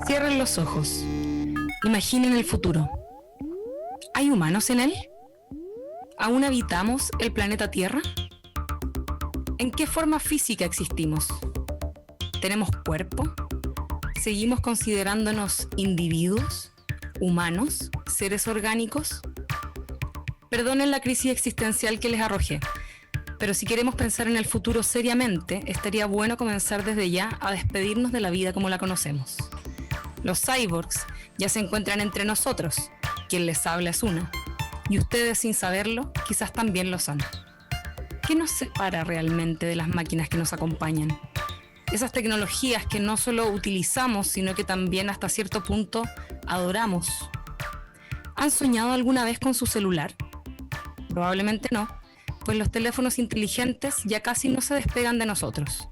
Cierren los ojos. Imaginen el futuro. ¿Hay humanos en él? ¿Aún habitamos el planeta Tierra? ¿En qué forma física existimos? ¿Tenemos cuerpo? ¿Seguimos considerándonos individuos, humanos, seres orgánicos? Perdonen la crisis existencial que les arrojé, pero si queremos pensar en el futuro seriamente, estaría bueno comenzar desde ya a despedirnos de la vida como la conocemos. Los cyborgs ya se encuentran entre nosotros. Quien les habla es Una. Y ustedes, sin saberlo, quizás también lo son. ¿Qué nos separa realmente de las máquinas que nos acompañan? Esas tecnologías que no solo utilizamos, sino que también hasta cierto punto adoramos. ¿Han soñado alguna vez con su celular? Probablemente no, pues los teléfonos inteligentes ya casi no se despegan de nosotros.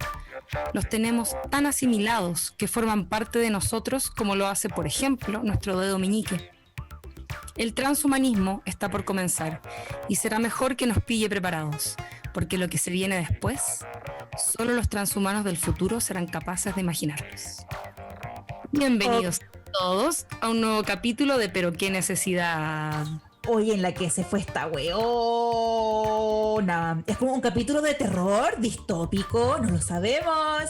Los tenemos tan asimilados que forman parte de nosotros como lo hace, por ejemplo, nuestro dedo meñique. El transhumanismo está por comenzar y será mejor que nos pille preparados, porque lo que se viene después, solo los transhumanos del futuro serán capaces de imaginarlos. Bienvenidos todos a un nuevo capítulo de Pero qué necesidad. Oye, en la que se fue esta weona. Es como un capítulo de terror distópico, no lo sabemos.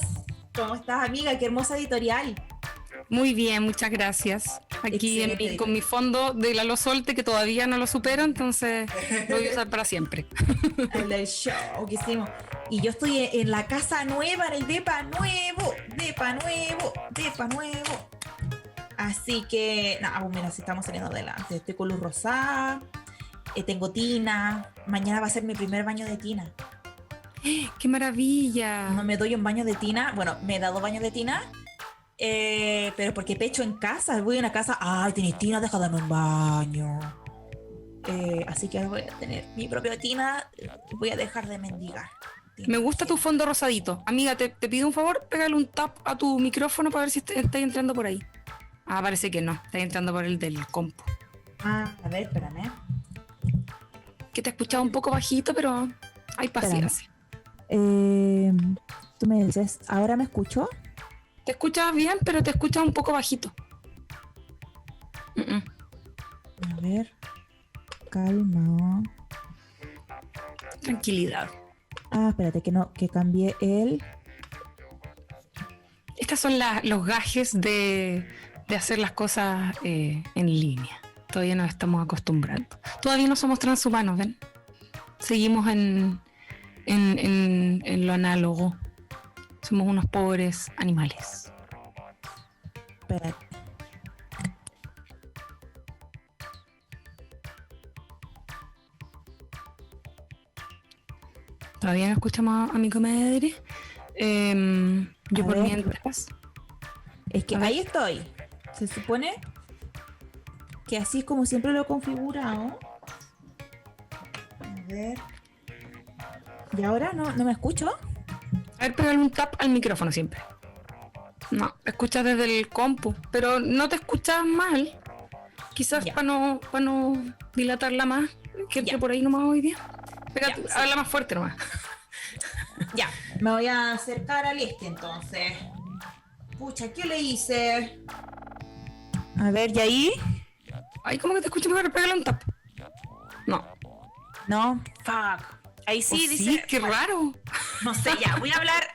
¿Cómo estás, amiga? Qué hermosa editorial. Muy bien, muchas gracias. Aquí con mi fondo de Lalo Solte, que todavía no lo supero, entonces lo voy a usar para siempre. El del show que hicimos. Y yo estoy en la casa nueva, en el depa nuevo. Así que, no, mira, si estamos saliendo adelante. Estoy con luz rosada, tengo tina. Mañana va a ser mi primer baño de tina. ¡Qué maravilla! No me doy un baño de tina. Bueno, me he dado baño de tina, pero porque pecho en casa. Voy a una casa, ay, tienes tina, deja de darme un baño. Así que voy a tener mi propia tina. Voy a dejar de mendigar. Me gusta tu fondo rosadito. Amiga, te pido un favor, pégale un tap a tu micrófono para ver si estáis entrando por ahí. Ah, parece que no, está entrando por el del compu. Ah, a ver, espérame. Que te he escuchado un poco bajito, pero hay paciencia. Tú me dices, ¿ahora me escucho? Te escuchas bien, pero te escuchas un poco bajito. A ver, calma. Tranquilidad. Ah, espérate, que cambié el... Estas son los gajes de hacer las cosas en línea. Todavía nos estamos acostumbrando. Todavía no somos transhumanos, ¿ven? Seguimos en lo análogo. Somos unos pobres animales. Espérate. Todavía no escuchamos a mi comadre. Yo por mientras... Es que ahí estoy. Se supone que así es como siempre lo he configurado. A ver. ¿Y ahora no me escucho? A ver, pégale un tap al micrófono siempre. No, escuchas desde el compu, pero no te escuchas mal. Quizás para no dilatarla más, que entre por ahí nomás hoy día. Pégate, sí. Habla más fuerte nomás. Ya, me voy a acercar al entonces. Pucha, ¿qué le hice? A ver, ¿y ahí? Ay, ¿cómo que te escucho mejor? Pégale un tap. No. Fuck. Ahí sí, dice... Sí, qué raro. No sé, ya, voy a hablar...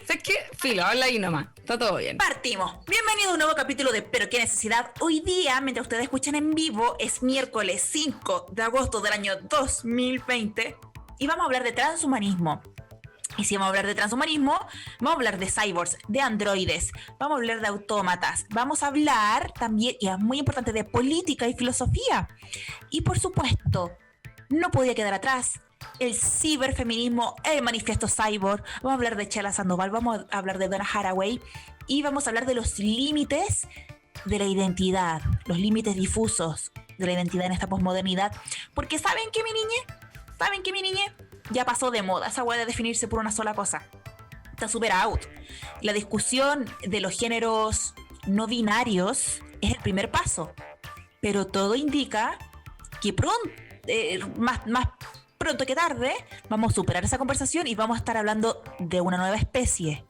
¿Sabes qué? Filo, habla ahí nomás. Está todo bien. Partimos. Bienvenido a un nuevo capítulo de Pero qué necesidad. Hoy día, mientras ustedes escuchan en vivo, es miércoles 5 de agosto del año 2020 y vamos a hablar de transhumanismo. Y si vamos a hablar de transhumanismo, vamos a hablar de cyborgs, de androides, vamos a hablar de autómatas, vamos a hablar también, y es muy importante, de política y filosofía. Y por supuesto, no podía quedar atrás el ciberfeminismo, el manifiesto cyborg. Vamos a hablar de Chela Sandoval, vamos a hablar de Donna Haraway y vamos a hablar de los límites de la identidad, los límites difusos de la identidad en esta posmodernidad. Porque ¿saben qué, mi niñe? Ya pasó de moda esa hueá de definirse por una sola cosa. Está súper out. La discusión de los géneros no binarios es el primer paso, pero todo indica que pronto, más pronto que tarde, vamos a superar esa conversación y vamos a estar hablando de una nueva especie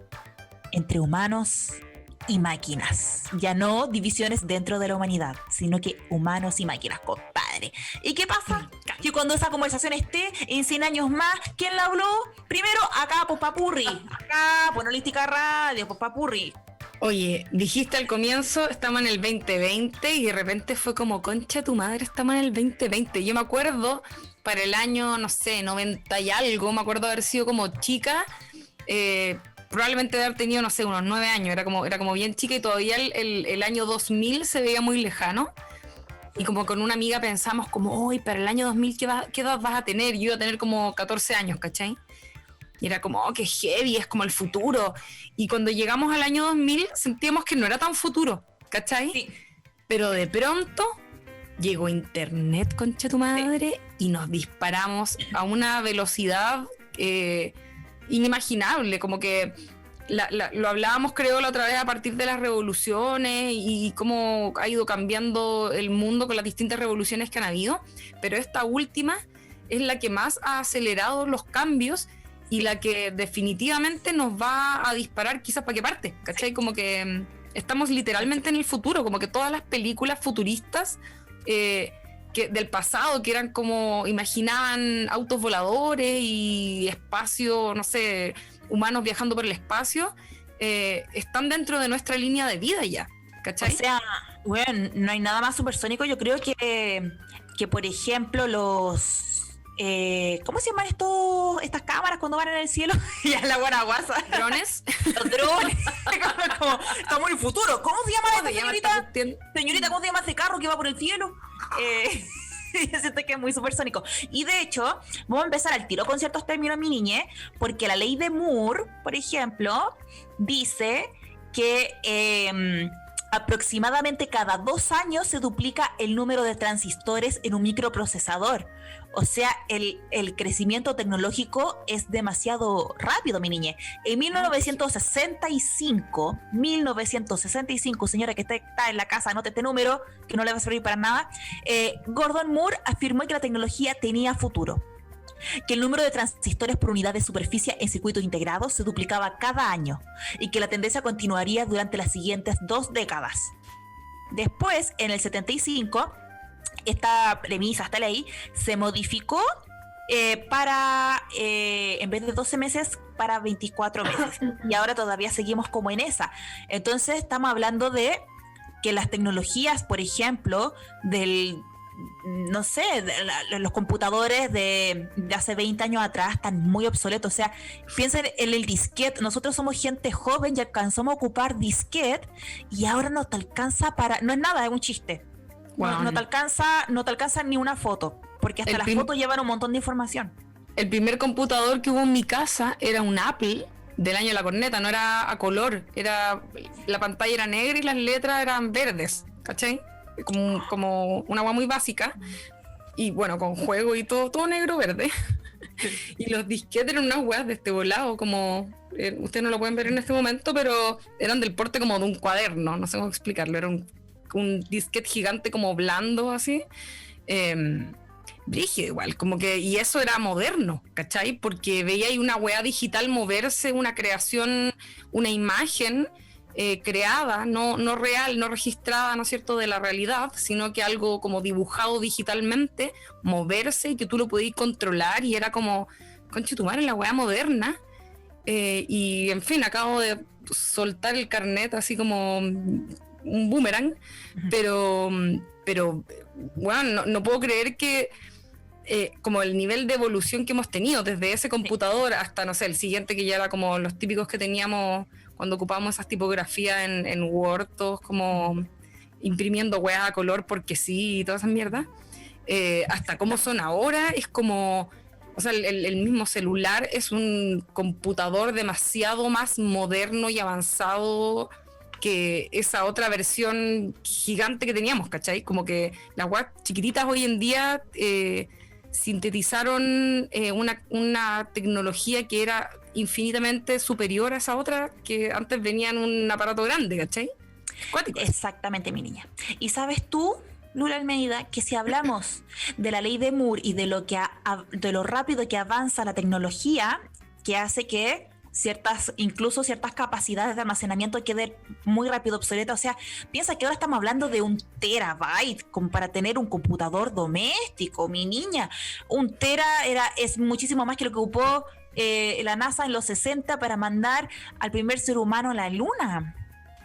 entre humanos y máquinas. Ya no divisiones dentro de la humanidad, sino que humanos y máquinas, compadre. ¿Y qué pasa? Que cuando esa conversación esté en 100 años más, ¿quién la habló? Primero, acá, Popapurri. Acá, Política Radio, Popapurri. Oye, dijiste al comienzo, estamos en el 2020 y de repente fue como, concha tu madre, estamos en el 2020. Yo me acuerdo, para el año, no sé, 90 y algo, me acuerdo haber sido como chica, probablemente de haber tenido, no sé, unos 9 años, era como bien chica y todavía el año 2000 se veía muy lejano. Y como con una amiga pensamos como, uy, para el año 2000, ¿qué edad vas a tener? Yo iba a tener como 14 años, ¿cachai? Y era como, oh, qué heavy, es como el futuro. Y cuando llegamos al año 2000 sentíamos que no era tan futuro, ¿cachai? Sí. Pero de pronto llegó internet, concha tu madre, y nos disparamos a una velocidad inimaginable, como que lo hablábamos creo la otra vez a partir de las revoluciones y cómo ha ido cambiando el mundo con las distintas revoluciones que han habido, pero esta última es la que más ha acelerado los cambios y la que definitivamente nos va a disparar quizás para qué parte, ¿cachai? Como que estamos literalmente en el futuro, como que todas las películas futuristas que del pasado, que eran como, imaginaban autos voladores y espacio, no sé, humanos viajando por el espacio, están dentro de nuestra línea de vida ya, ¿cachai? O sea, bueno, no hay nada más supersónico. Yo creo que por ejemplo, los... ¿cómo se llaman estas cámaras cuando van en el cielo? Ya la buena guasa. ¿Drones? Los drones. como, estamos en el futuro. ¿Cómo se llama esta señorita? Señorita, ¿cómo se llama ese carro que va por el cielo? Yo siento que es muy supersónico. Y de hecho, vamos a empezar al tiro con ciertos términos, mi niñe, porque la ley de Moore, por ejemplo, dice que aproximadamente cada 2 años se duplica el número de transistores en un microprocesador. O sea, el crecimiento tecnológico es demasiado rápido, mi niña. En 1965, señora que está en la casa, anote este número, que no le va a servir para nada, Gordon Moore afirmó que la tecnología tenía futuro, que el número de transistores por unidad de superficie en circuitos integrados se duplicaba cada año y que la tendencia continuaría durante las siguientes 2 décadas. Después, en el 75, esta premisa, esta ley, se modificó para, en vez de 12 meses, para 24 meses. Y ahora todavía seguimos como en esa. Entonces estamos hablando de que las tecnologías, por ejemplo, no sé, los computadores de hace 20 años atrás están muy obsoletos. O sea, piensen en el disquete. Nosotros somos gente joven y alcanzamos a ocupar disquete y ahora no te alcanza para... No es nada, es un chiste. Wow. No te alcanza ni una foto, porque hasta las fotos llevan un montón de información. El primer computador que hubo en mi casa era un Apple del año de la corneta, no era a color, la pantalla era negra y las letras eran verdes, ¿cachai? Como una agua muy básica, y bueno, con juego y todo negro verde. Y los disquetes eran unas weas de este volado, como ustedes no lo pueden ver en este momento, pero eran del porte como de un cuaderno, no sé cómo explicarlo, era un disquete gigante como blando así, brígido igual, como que, y eso era moderno, ¿cachai? Porque veía ahí una weá digital moverse, una creación, una imagen creada, no real, no registrada, ¿no es cierto?, de la realidad, sino que algo como dibujado digitalmente, moverse y que tú lo podías controlar, y era como, conche tu madre, la weá moderna. Y en fin, acabo de soltar el carnet así como un boomerang, pero bueno, no puedo creer que como el nivel de evolución que hemos tenido desde ese computador hasta, no sé, el siguiente, que ya era como los típicos que teníamos cuando ocupábamos esas tipografías en Word, todos como imprimiendo weas a color porque sí y todas esas mierdas, hasta cómo son ahora, es como, o sea, el mismo celular es un computador demasiado más moderno y avanzado que esa otra versión gigante que teníamos, ¿cachai? Como que las weas chiquititas hoy en día sintetizaron una tecnología que era infinitamente superior a esa otra que antes venía en un aparato grande, ¿cachai? Cuáticos. Exactamente, mi niña. ¿Y sabes tú, Lula Almeida, que si hablamos de la ley de Moore y de de lo rápido que avanza la tecnología, que hace que incluso ciertas capacidades de almacenamiento queden muy rápido obsoletas? O sea, piensa que ahora estamos hablando de 1 terabyte como para tener un computador doméstico, mi niña. 1 tera es muchísimo más que lo que ocupó la NASA en los 60 para mandar al primer ser humano a la Luna.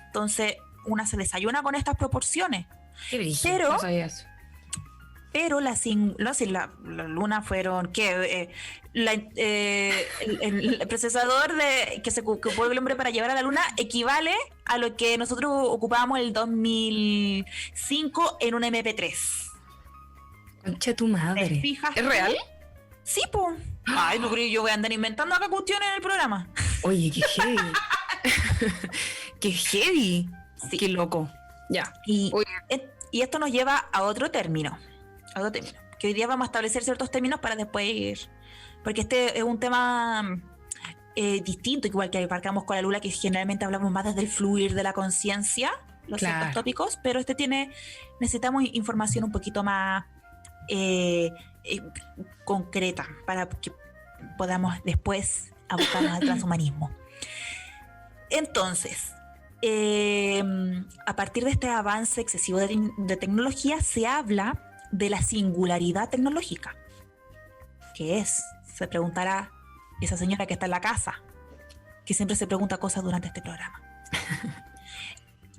Entonces, una se desayuna con estas proporciones. Qué brillo, Pero, no sabía eso. pero la Luna fueron, ¿qué? El procesador que ocupó el hombre para llevar a la Luna equivale a lo que nosotros ocupábamos el 2005 en un MP3. Concha tu madre. ¿Te fijas ¿Es tú? real? Sí, po. Ay, no creo yo voy a andar inventando acá cuestiones en el programa. Oye, qué heavy. Qué heavy. Sí. Qué loco. Ya. Y, Oye. y esto nos lleva a otro término. Que hoy día vamos a establecer ciertos términos para después ir. Porque este es un tema distinto, igual que abarcamos con la Lula, que generalmente hablamos más desde el fluir de la conciencia, los ciertos tópicos, pero necesitamos información un poquito más concreta para que podamos después abocarnos al transhumanismo. Entonces, a partir de este avance excesivo de tecnología, se habla de la singularidad tecnológica. ¿Qué es? Se preguntará esa señora que está en la casa, que siempre se pregunta cosas durante este programa.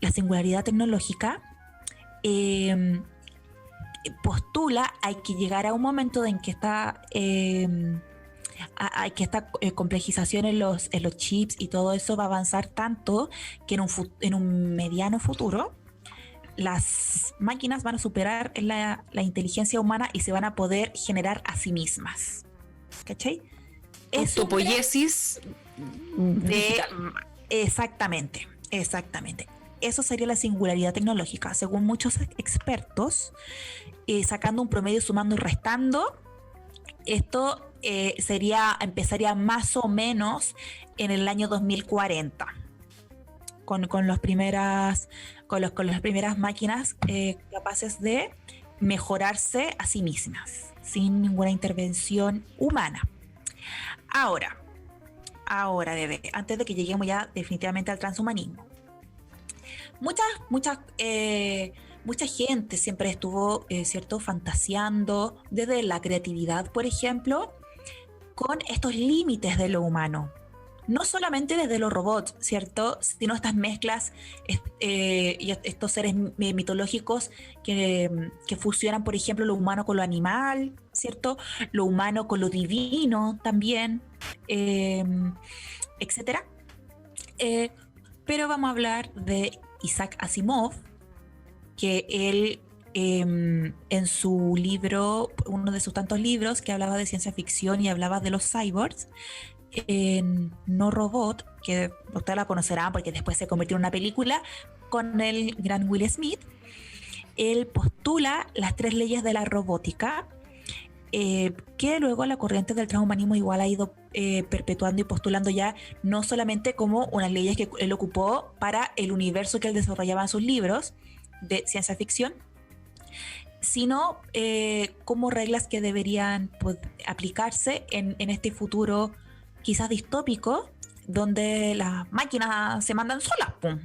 La singularidad tecnológica postula hay que llegar a un momento en que hay que esta complejización en los chips y todo eso va a avanzar tanto que en un mediano futuro las máquinas van a superar la inteligencia humana y se van a poder generar a sí mismas. ¿Cachai? Autopoiesis Exactamente. Eso sería la singularidad tecnológica. Según muchos expertos, sacando un promedio, sumando y restando, esto empezaría más o menos en el año 2040. Con las primeras máquinas capaces de mejorarse a sí mismas, sin ninguna intervención humana. Ahora, bebé, antes de que lleguemos ya definitivamente al transhumanismo, mucha gente siempre estuvo, fantaseando desde la creatividad, por ejemplo, con estos límites de lo humano. No solamente desde los robots, ¿cierto? Sino estas mezclas y estos seres mitológicos que fusionan, por ejemplo, lo humano con lo animal, ¿cierto? Lo humano con lo divino también, etcétera. Pero vamos a hablar de Isaac Asimov, que él en su libro, uno de sus tantos libros que hablaba de ciencia ficción y hablaba de los cyborgs, en No Robot, que ustedes la conocerán porque después se convirtió en una película con el gran Will Smith, él postula las 3 leyes de la robótica, que luego la corriente del transhumanismo igual ha ido perpetuando y postulando ya, no solamente como unas leyes que él ocupó para el universo que él desarrollaba en sus libros de ciencia ficción, sino como reglas que deberían aplicarse en este futuro quizás distópico, donde las máquinas se mandan solas, ¡pum!,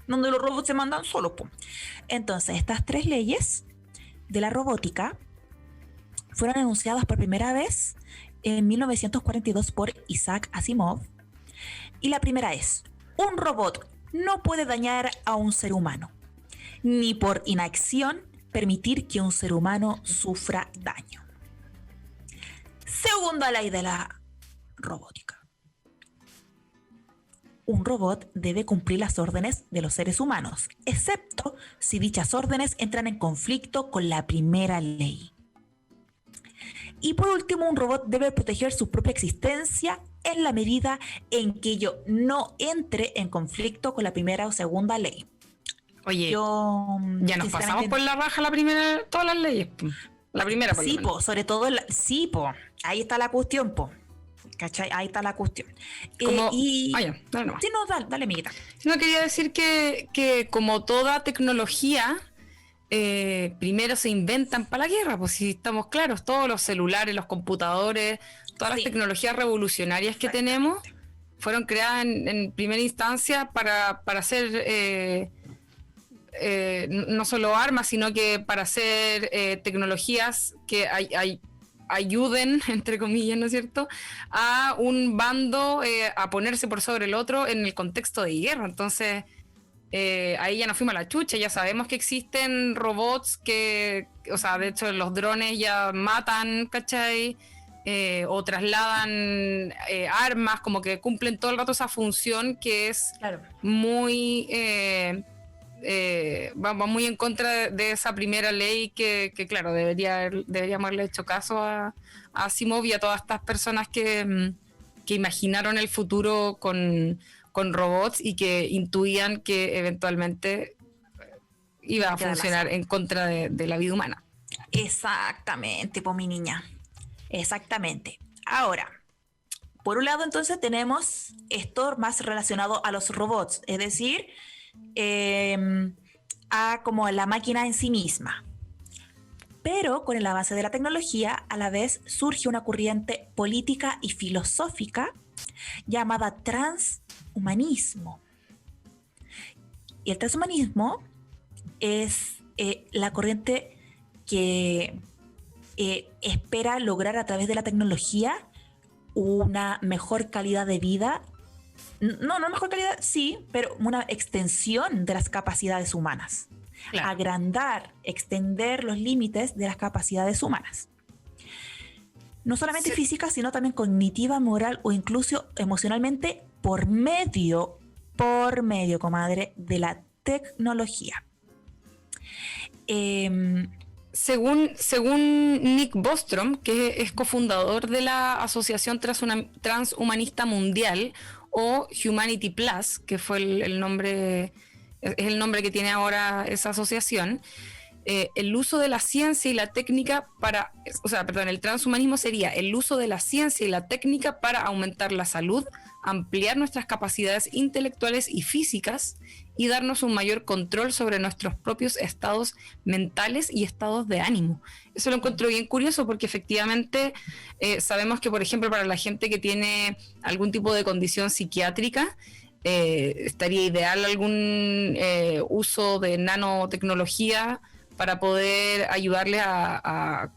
donde los robots se mandan solos, ¡pum! Entonces, estas 3 leyes de la robótica fueron enunciadas por primera vez en 1942 por Isaac Asimov, y la primera es: un robot no puede dañar a un ser humano, ni por inacción permitir que un ser humano sufra daño. Segunda ley de la robótica: un robot debe cumplir las órdenes de los seres humanos, excepto si dichas órdenes entran en conflicto con la primera ley. Y por último, un robot debe proteger su propia existencia en la medida en que ello no entre en conflicto con la primera o segunda ley. Oye, ya nos pasamos por la raja todas las leyes. La primera, por sí, sobre todo, ahí está la cuestión, ¿Cachai? Ahí está la cuestión. Como, Y... ya, dale nomás. Sí, no, dale, amiguita. No, quería decir que como toda tecnología, primero se inventan para la guerra, pues si estamos claros, todos los celulares, los computadores, todas las Sí. tecnologías revolucionarias que tenemos fueron creadas en primera instancia para hacer no solo armas, sino que para hacer tecnologías que ayuden, entre comillas, ¿no es cierto?, a un bando a ponerse por sobre el otro en el contexto de guerra. Entonces, ahí ya nos fuimos a la chucha, ya sabemos que existen robots que, o sea, de hecho los drones ya matan, ¿cachai? O trasladan armas, como que cumplen todo el rato esa función que es Claro. muy... va muy en contra de esa primera ley que claro, deberíamos haberle hecho caso a Asimov y a todas estas personas que imaginaron el futuro con robots y que intuían que eventualmente iba a funcionar en contra de la vida humana. Exactamente, pues mi niña. Exactamente. Ahora, por un lado entonces tenemos esto más relacionado a los robots, es decir, a como la máquina en sí misma. Pero con el avance de la tecnología, a la vez surge una corriente política y filosófica llamada transhumanismo. Y el transhumanismo es la corriente que espera lograr a través de la tecnología una mejor calidad de vida. No mejor calidad, sí, pero una extensión de las capacidades humanas. Claro. Agrandar, extender los límites de las capacidades humanas. No solamente física, sino también cognitiva, moral o incluso emocionalmente por medio, comadre, de la tecnología. Según Nick Bostrom, que es cofundador de la Asociación Transhumanista Mundial, o Humanity Plus, que fue el nombre, es el nombre que tiene ahora esa asociación, el uso de la ciencia y la técnica el transhumanismo sería el uso de la ciencia y la técnica para aumentar la salud, ampliar nuestras capacidades intelectuales y físicas y darnos un mayor control sobre nuestros propios estados mentales y estados de ánimo. Eso lo encuentro bien curioso porque efectivamente sabemos que, por ejemplo, para la gente que tiene algún tipo de condición psiquiátrica, estaría ideal algún uso de nanotecnología para poder ayudarle a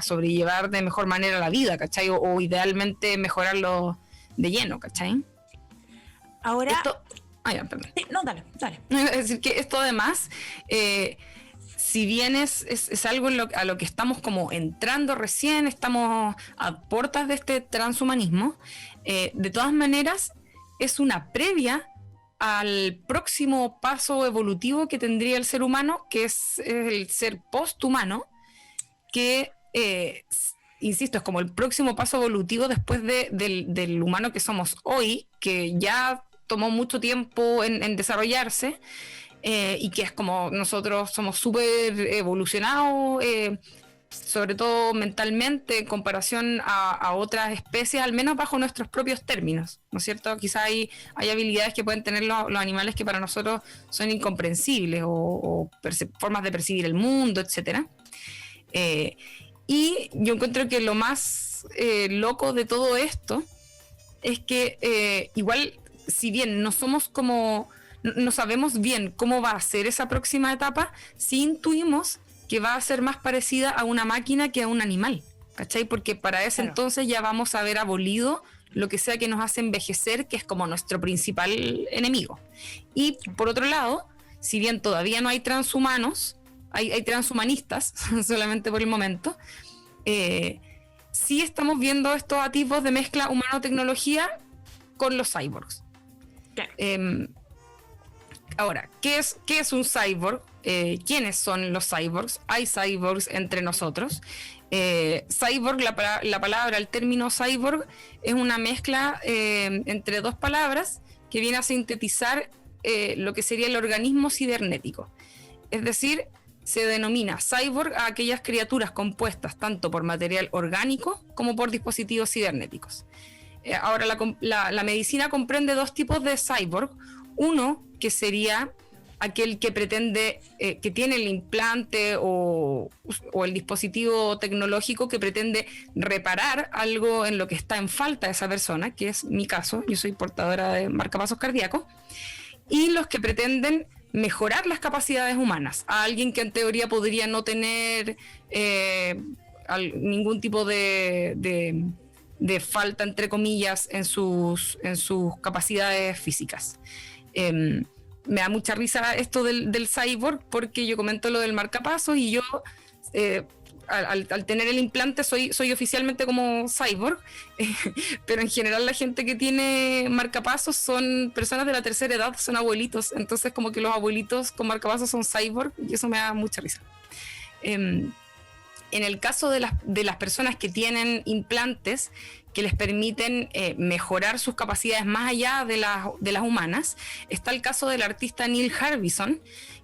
sobrellevar de mejor manera la vida, ¿cachai? O idealmente mejorarlo de lleno, ¿cachai? Ahora... perdón. Sí, no, dale. Es decir, que esto además, si bien es algo a lo que estamos como entrando recién, estamos a puertas de este transhumanismo, de todas maneras es una previa al próximo paso evolutivo que tendría el ser humano, que es el ser posthumano, que, insisto, es como el próximo paso evolutivo después del humano que somos hoy, que ya tomó mucho tiempo en desarrollarse, y que es como nosotros somos súper evolucionados, sobre todo mentalmente, en comparación a otras especies, al menos bajo nuestros propios términos, ¿no es cierto? Quizá hay habilidades que pueden tener los animales que para nosotros son incomprensibles, o formas de percibir el mundo, etc. Y yo encuentro que lo más loco de todo esto es que igual, si bien no sabemos bien cómo va a ser esa próxima etapa, sí intuimos que va a ser más parecida a una máquina que a un animal, ¿cachai? Porque para ese entonces ya vamos a haber abolido lo que sea que nos hace envejecer, que es como nuestro principal enemigo. Y por otro lado, si bien todavía no hay transhumanos, hay transhumanistas, solamente por el momento, sí estamos viendo estos atisbos de mezcla humano-tecnología con los cyborgs. Claro. Ahora, ¿qué es un cyborg? ¿Quiénes son los cyborgs? Hay cyborgs entre nosotros. Cyborg, la palabra, el término cyborg es una mezcla entre dos palabras que viene a sintetizar lo que sería el organismo cibernético. Es decir, se denomina cyborg a aquellas criaturas compuestas tanto por material orgánico como por dispositivos cibernéticos. Ahora, la medicina comprende dos tipos de cyborg. Uno, que sería aquel que pretende, que tiene el implante o el dispositivo tecnológico que pretende reparar algo en lo que está en falta de esa persona, que es mi caso, yo soy portadora de marcapasos cardíacos, y los que pretenden mejorar las capacidades humanas, a alguien que en teoría podría no tener ningún tipo de falta, entre comillas, en sus capacidades físicas. Me da mucha risa esto del cyborg, porque yo comento lo del marcapasos y yo, al tener el implante, soy oficialmente como cyborg, pero en general la gente que tiene marcapasos son personas de la tercera edad, son abuelitos, entonces como que los abuelitos con marcapasos son cyborg y eso me da mucha risa. En el caso de las personas que tienen implantes que les permiten mejorar sus capacidades más allá de las humanas, está el caso del artista Neil Harbison,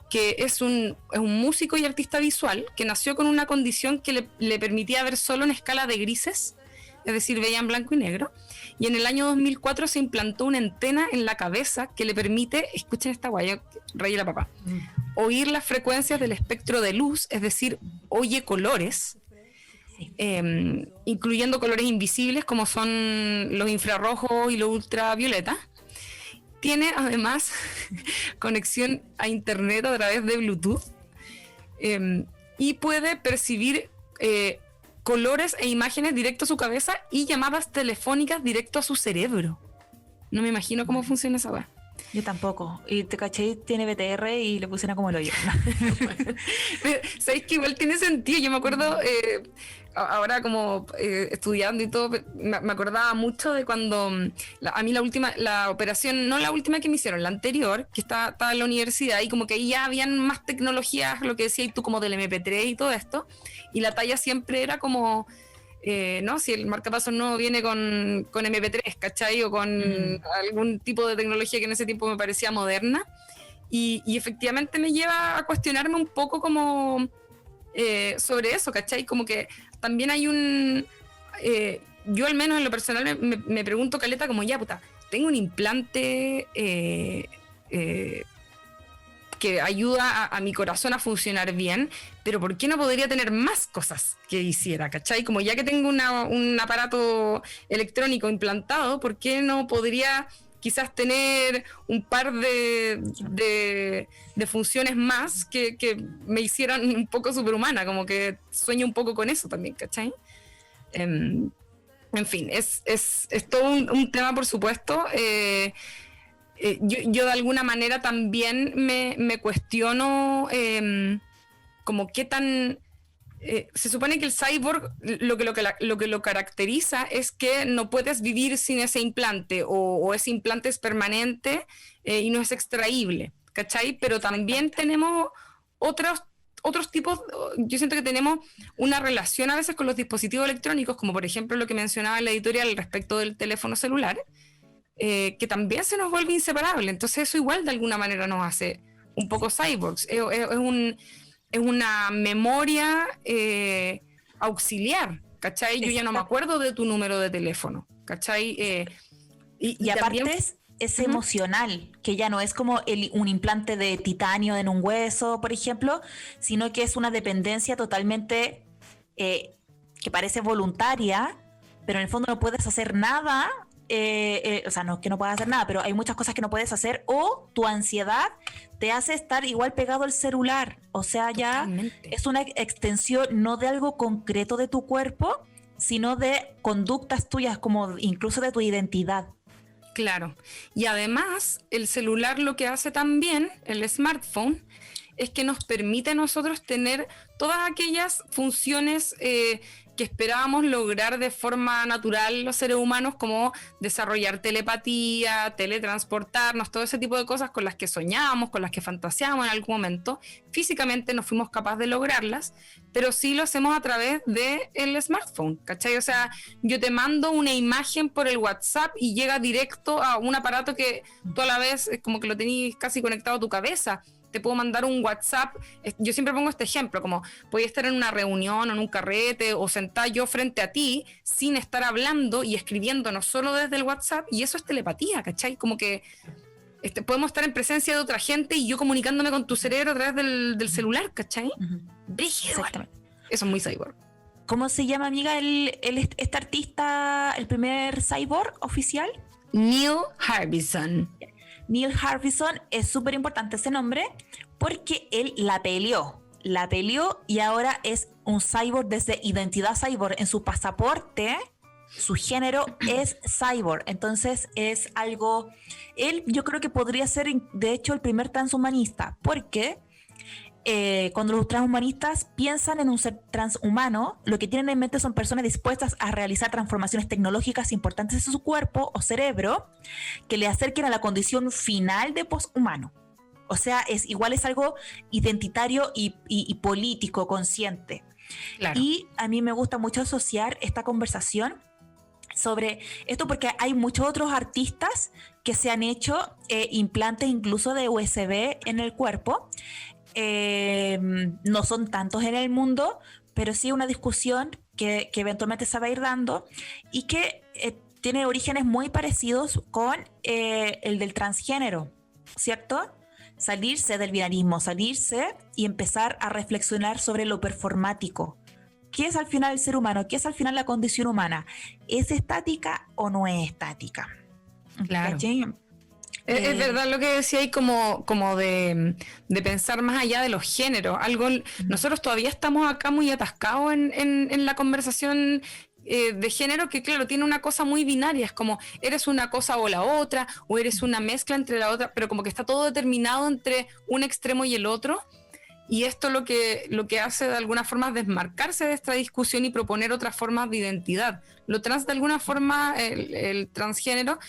que es un músico y artista visual que nació con una condición que le permitía ver solo en escala de grises, es decir, veía en blanco y negro, y en el año 2004 se implantó una antena en la cabeza que le permite, escuchen esta guaya, rey la papá, oír las frecuencias del espectro de luz, es decir, oye colores, incluyendo colores invisibles como son los infrarrojos y los ultravioleta. Tiene además conexión a internet a través de Bluetooth, y puede percibir colores e imágenes directo a su cabeza y llamadas telefónicas directo a su cerebro. No me imagino cómo funciona esa web. Yo tampoco. Y te caché, tiene BTR y le funciona como el hoyo. ¿Sabéis que igual tiene sentido? Yo me acuerdo, ahora como estudiando y todo, me acordaba mucho de cuando a mí la operación, no la última que me hicieron, la anterior, que estaba en la universidad, y como que ahí ya habían más tecnologías, lo que decías tú, como del MP3 y todo esto, y la talla siempre era como... ¿no? Si el marcapasos no viene con MP3, ¿cachai? O con algún tipo de tecnología que en ese tiempo me parecía moderna. Y efectivamente me lleva a cuestionarme un poco como sobre eso, ¿cachai? Como que también hay yo al menos en lo personal me pregunto, caleta, como ya, puta, tengo un implante que ayuda a mi corazón a funcionar bien, pero ¿por qué no podría tener más cosas que hiciera? ¿Cachai? Como ya que tengo un aparato electrónico implantado, ¿por qué no podría quizás tener un par de funciones más que me hicieran un poco superhumana? Como que sueño un poco con eso también, ¿cachai? En fin, es todo un tema, por supuesto. Yo de alguna manera también me cuestiono como qué tan... se supone que el cyborg lo que lo caracteriza es que no puedes vivir sin ese implante o ese implante es permanente y no es extraíble, ¿cachai? Pero también tenemos otros tipos, yo siento que tenemos una relación a veces con los dispositivos electrónicos, como por ejemplo lo que mencionaba en la editorial respecto del teléfono celular, que también se nos vuelve inseparable. Entonces eso igual de alguna manera nos hace un poco cyborgs. Es una memoria auxiliar, ¿cachai? Yo ya no me acuerdo de tu número de teléfono, ¿cachai? Y aparte también es emocional, que ya no es como un implante de titanio en un hueso, por ejemplo, sino que es una dependencia totalmente que parece voluntaria, pero en el fondo no puedes hacer nada. O sea, no es que no puedas hacer nada, pero hay muchas cosas que no puedes hacer, o tu ansiedad te hace estar igual pegado al celular. O sea, ya es una extensión no de algo concreto de tu cuerpo, sino de conductas tuyas, como incluso de tu identidad. Claro. Y además, el celular lo que hace también, el smartphone, es que nos permite a nosotros tener todas aquellas funciones que esperábamos lograr de forma natural los seres humanos, como desarrollar telepatía, teletransportarnos, todo ese tipo de cosas con las que soñábamos, con las que fantaseábamos en algún momento. Físicamente no fuimos capaces de lograrlas, pero sí lo hacemos a través del smartphone, ¿cachai? O sea, yo te mando una imagen por el WhatsApp y llega directo a un aparato que tú a la vez es como que lo tenés casi conectado a tu cabeza. te puedo mandar un WhatsApp. Yo siempre pongo este ejemplo, como podía estar en una reunión o en un carrete o sentada yo frente a ti sin estar hablando y escribiéndonos solo desde el WhatsApp, y eso es telepatía, ¿cachai? Como que podemos estar en presencia de otra gente y yo comunicándome con tu cerebro a través del celular, ¿cachai? Brígido. Exactamente. Eso es muy cyborg. ¿Cómo se llama, amiga, este artista, el primer cyborg oficial? Neil Harbison. Neil Harbison, es súper importante ese nombre porque él la peleó y ahora es un cyborg desde identidad cyborg. En su pasaporte, su género es cyborg. Entonces es algo... Él yo creo que podría ser, de hecho, el primer transhumanista, porque cuando los transhumanistas piensan en un ser transhumano, lo que tienen en mente son personas dispuestas a realizar transformaciones tecnológicas importantes en su cuerpo o cerebro que le acerquen a la condición final de poshumano. O sea, es algo identitario y político, consciente. Claro. Y a mí me gusta mucho asociar esta conversación sobre esto porque hay muchos otros artistas que se han hecho implantes incluso de USB en el cuerpo. No son tantos en el mundo, pero sí una discusión que eventualmente se va a ir dando y que tiene orígenes muy parecidos con el del transgénero, ¿cierto? Salirse del binarismo, salirse y empezar a reflexionar sobre lo performático. ¿Qué es al final el ser humano? ¿Qué es al final la condición humana? ¿Es estática o no es estática? Claro. ¿Cachai? Es verdad lo que decía ahí, como de pensar más allá de los géneros. Nosotros todavía estamos acá muy atascados en la conversación de género, que claro, tiene una cosa muy binaria, es como eres una cosa o la otra, o eres una mezcla entre la otra, pero como que está todo determinado entre un extremo y el otro. Y esto lo que hace de alguna forma es desmarcarse de esta discusión y proponer otras formas de identidad. Lo trans, de alguna forma, el transgénero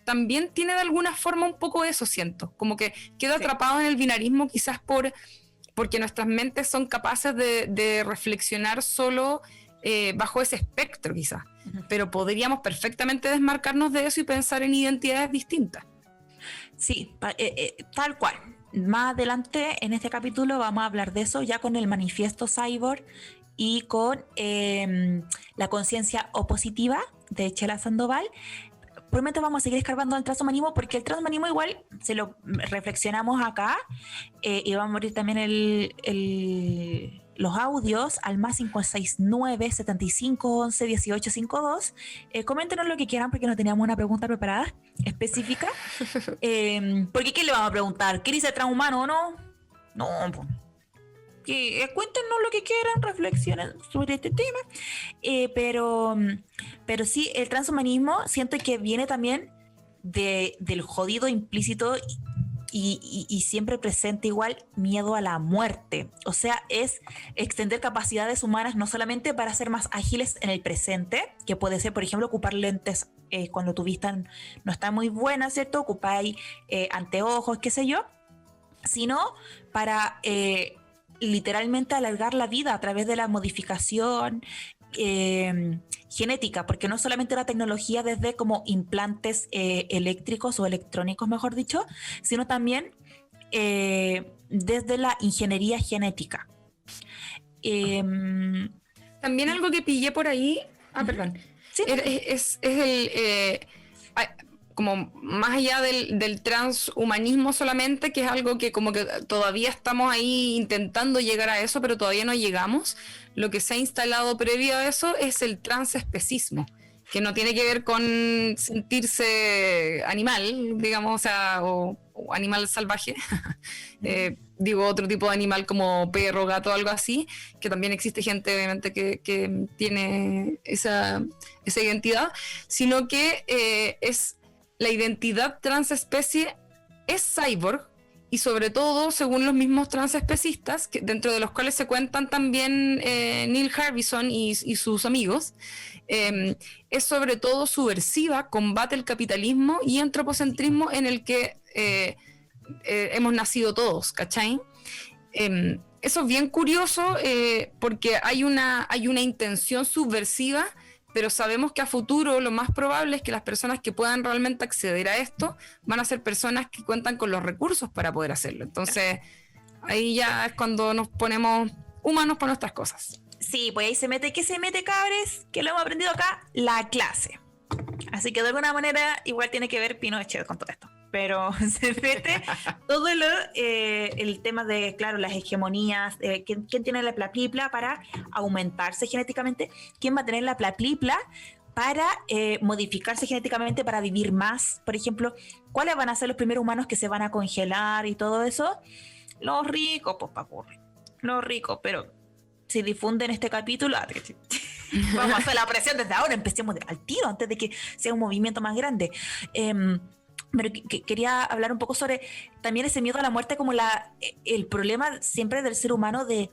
también tiene de alguna forma un poco eso, siento, como que queda atrapado en el binarismo, quizás porque nuestras mentes son capaces de reflexionar solo bajo ese espectro, quizás, pero podríamos perfectamente desmarcarnos de eso y pensar en identidades distintas. Sí, tal cual. Más adelante en este capítulo vamos a hablar de eso ya con el manifiesto cyborg y con la conciencia opositiva de Chela Sandoval. Probablemente vamos a seguir escarbando el transhumanismo porque el transhumanismo igual se lo reflexionamos acá y vamos a abrir también los audios al más 569 75 11 18 52. Coméntenos lo que quieran porque no teníamos una pregunta preparada específica. Porque ¿qué le vamos a preguntar? ¿Quieres ser transhumano o no? No, pues. Cuéntenos lo que quieran, reflexionen sobre este tema, pero sí, el transhumanismo siento que viene también del jodido implícito y siempre presente igual miedo a la muerte. O sea, es extender capacidades humanas no solamente para ser más ágiles en el presente, que puede ser, por ejemplo, ocupar lentes cuando tu vista no está muy buena, ¿cierto? Ocupáis anteojos, qué sé yo, sino para... literalmente alargar la vida a través de la modificación genética, porque no solamente la tecnología desde como implantes eléctricos o electrónicos, mejor dicho, sino también desde la ingeniería genética. También algo que pillé por ahí, perdón, ¿sí? es como más allá del transhumanismo solamente, que es algo que como que todavía estamos ahí intentando llegar a eso, pero todavía no llegamos. Lo que se ha instalado previo a eso es el transespecismo, que no tiene que ver con sentirse animal, digamos, o sea, o animal salvaje. Digo, otro tipo de animal como perro, gato, algo así, que también existe gente, obviamente, que tiene esa identidad, sino que es... La identidad transespecie es cyborg, y sobre todo, según los mismos transespecistas, dentro de los cuales se cuentan también Neil Harbison y sus amigos, es sobre todo subversiva, combate el capitalismo y antropocentrismo en el que hemos nacido todos, ¿cachai? Eso es bien curioso porque hay una intención subversiva, pero sabemos que a futuro lo más probable es que las personas que puedan realmente acceder a esto van a ser personas que cuentan con los recursos para poder hacerlo. Entonces, ahí ya es cuando nos ponemos humanos para nuestras cosas. Sí, pues ahí se mete, ¿qué se mete, cabres? Que lo hemos aprendido acá, la clase. Así que de alguna manera igual tiene que ver Pinochet con todo esto. Pero se mete todo el tema de, claro, las hegemonías, ¿quién tiene la plaplipla para aumentarse genéticamente? ¿Quién va a tener la plaplipla para modificarse genéticamente para vivir más? Por ejemplo, ¿cuáles van a ser los primeros humanos que se van a congelar y todo eso? Los ricos, pues papurri. Los ricos, pero si difunden este capítulo, vamos a hacer la presión desde ahora, empecemos al tiro antes de que sea un movimiento más grande. Pero quería hablar un poco sobre también ese miedo a la muerte como el problema siempre del ser humano de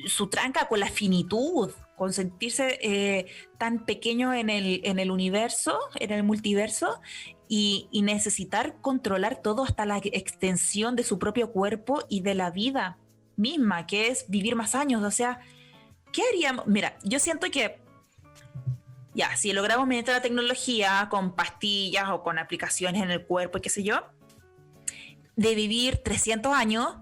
su tranca con la finitud, con sentirse tan pequeño en el universo, en el multiverso, y necesitar controlar todo hasta la extensión de su propio cuerpo y de la vida misma, que es vivir más años. O sea, ¿qué haríamos? Mira, yo siento que ya, si logramos mediante la tecnología con pastillas o con aplicaciones en el cuerpo y qué sé yo, de vivir 300 años,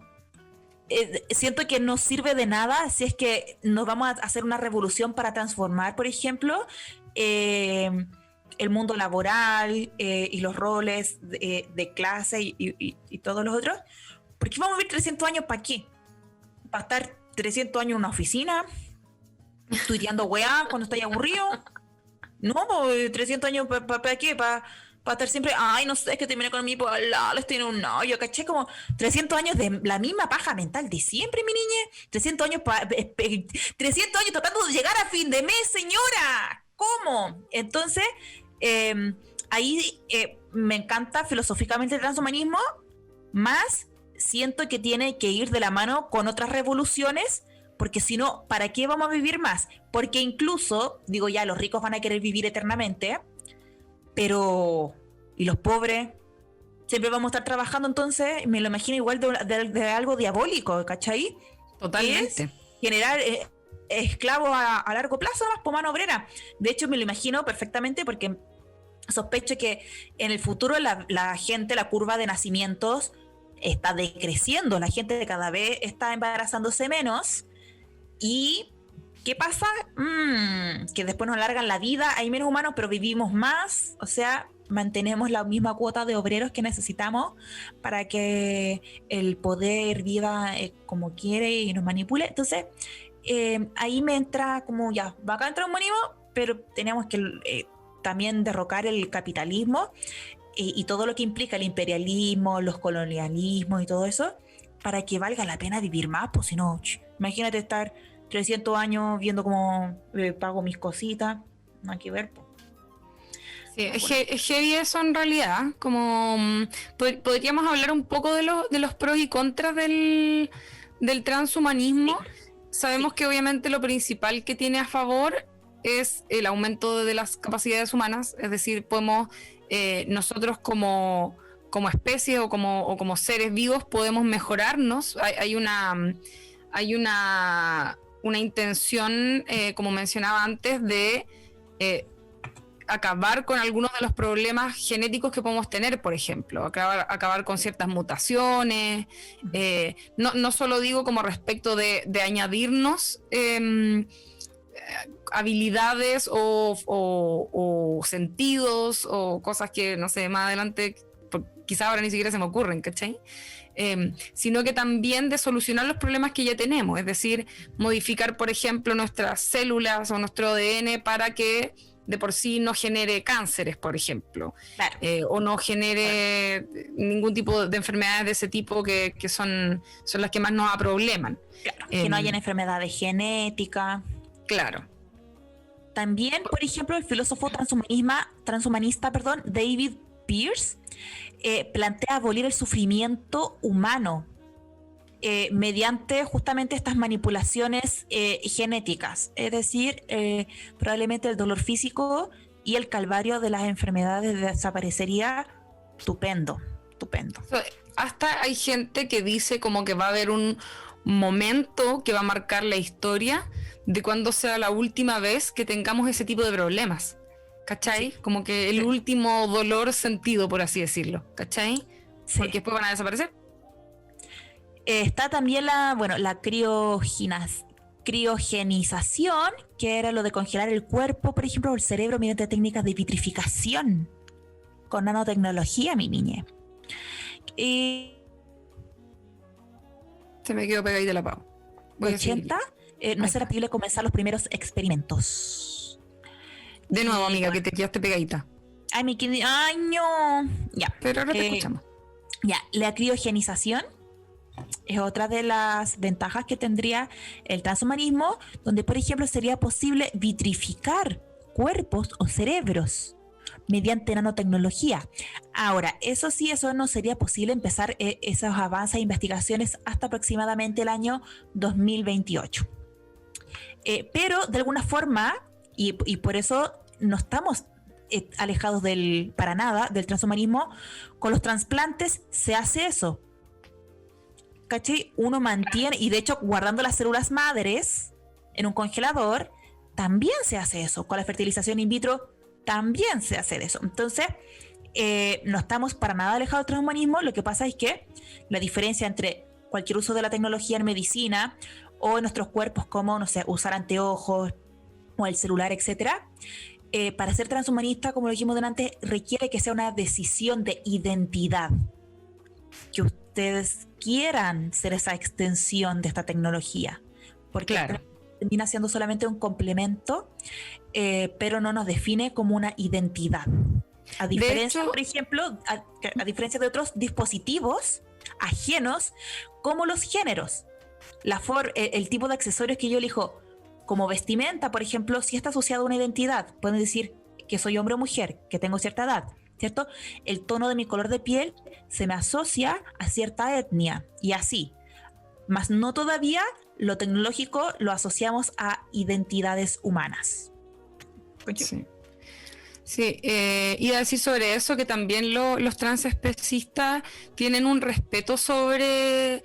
siento que no sirve de nada si es que nos vamos a hacer una revolución para transformar, por ejemplo, el mundo laboral y los roles de clase y todos los otros. ¿Por qué vamos a vivir 300 años para qué? ¿Para estar 300 años en una oficina? ¿Tuiteando weá cuando estáis aburrido? No, 300 años, ¿para qué? ¿Para estar siempre, ay, no sé, es que terminé con mi pololo, estoy en un novio, caché? Como 300 años de la misma paja mental de siempre, mi niña. 300 años, 300 años tratando de llegar a fin de mes, señora. ¿Cómo? Entonces, ahí me encanta filosóficamente el transhumanismo, más siento que tiene que ir de la mano con otras revoluciones, porque si no, ¿para qué vamos a vivir más? Porque incluso, digo ya, los ricos van a querer vivir eternamente, pero ¿y los pobres? Siempre vamos a estar trabajando, entonces me lo imagino igual de algo diabólico, ¿cachai? Totalmente. Es generar esclavos a largo plazo, más por mano obrera. De hecho, me lo imagino perfectamente porque sospecho que en el futuro la gente, la curva de nacimientos está decreciendo, la gente cada vez está embarazándose menos. ¿Y qué pasa? Que después nos alargan la vida, hay menos humanos, pero vivimos más, o sea, mantenemos la misma cuota de obreros que necesitamos para que el poder viva como quiere y nos manipule. Entonces, ahí me entra como ya, va a entrar un humanismo, pero tenemos que también derrocar el capitalismo y todo lo que implica el imperialismo, los colonialismos y todo eso, para que valga la pena vivir más, pues si no, imagínate estar 300 años viendo cómo pago mis cositas, no hay que ver. Sí, es heavy eso en realidad, como podríamos hablar un poco de los pros y contras del transhumanismo. Sí. Sabemos que obviamente lo principal que tiene a favor es el aumento de las capacidades humanas, es decir, podemos nosotros como especie o como seres vivos podemos mejorarnos. Hay una intención, como mencionaba antes, de acabar con algunos de los problemas genéticos que podemos tener, por ejemplo, acabar con ciertas mutaciones, no solo digo como respecto de añadirnos habilidades o sentidos o cosas que, no sé, más adelante quizás ahora ni siquiera se me ocurren, ¿cachai? Sino que también de solucionar los problemas que ya tenemos, es decir, modificar, por ejemplo, nuestras células o nuestro ADN para que de por sí no genere cánceres, por ejemplo, claro. O no genere ningún tipo de enfermedades de ese tipo que son las que más nos aprobleman. Claro, que no hayan enfermedades genéticas. Claro. También, por ejemplo, el filósofo transhumanista, David Pearce, plantea abolir el sufrimiento humano mediante justamente estas manipulaciones genéticas, es decir, probablemente el dolor físico y el calvario de las enfermedades desaparecería. Estupendo. Hasta hay gente que dice como que va a haber un momento que va a marcar la historia de cuando sea la última vez que tengamos ese tipo de problemas, ¿cachai? Sí. Como que el último dolor sentido, por así decirlo, ¿cachai? Sí. Porque después van a desaparecer. Está también la criogenización, que era lo de congelar el cuerpo, por ejemplo, o el cerebro mediante técnicas de vitrificación con nanotecnología, mi niña. Y Se me quedó pegadita la pavo. Voy a 80, no será posible comenzar los primeros experimentos. De nuevo, amiga, que te quedaste pegadita. Ay, no. Ya. Pero ahora te escuchamos. Ya, la criogenización es otra de las ventajas que tendría el transhumanismo, donde, por ejemplo, sería posible vitrificar cuerpos o cerebros mediante nanotecnología. Ahora, eso no sería posible empezar esos avances e investigaciones hasta aproximadamente el año 2028. Pero, de alguna forma, y por eso no estamos alejados para nada del transhumanismo, con los trasplantes se hace eso. ¿Cachai? Uno mantiene, y de hecho guardando las células madres en un congelador, también se hace eso. Con la fertilización in vitro también se hace eso. Entonces, no estamos para nada alejados del transhumanismo. Lo que pasa es que la diferencia entre cualquier uso de la tecnología en medicina o en nuestros cuerpos, como, no sé, usar anteojos o el celular, etcétera, para ser transhumanista, como lo dijimos delante, requiere que sea una decisión de identidad. Que ustedes quieran ser esa extensión de esta tecnología. Porque termina siendo solamente un complemento, pero no nos define como una identidad. A diferencia, por ejemplo, a diferencia de otros dispositivos ajenos, como los géneros. El tipo de accesorios que yo elijo como vestimenta, por ejemplo, si está asociado a una identidad, pueden decir que soy hombre o mujer, que tengo cierta edad, ¿cierto? El tono de mi color de piel se me asocia a cierta etnia y así. Mas no todavía lo tecnológico lo asociamos a identidades humanas. Sí, iba a decir sobre eso que también los transespecistas tienen un respeto sobre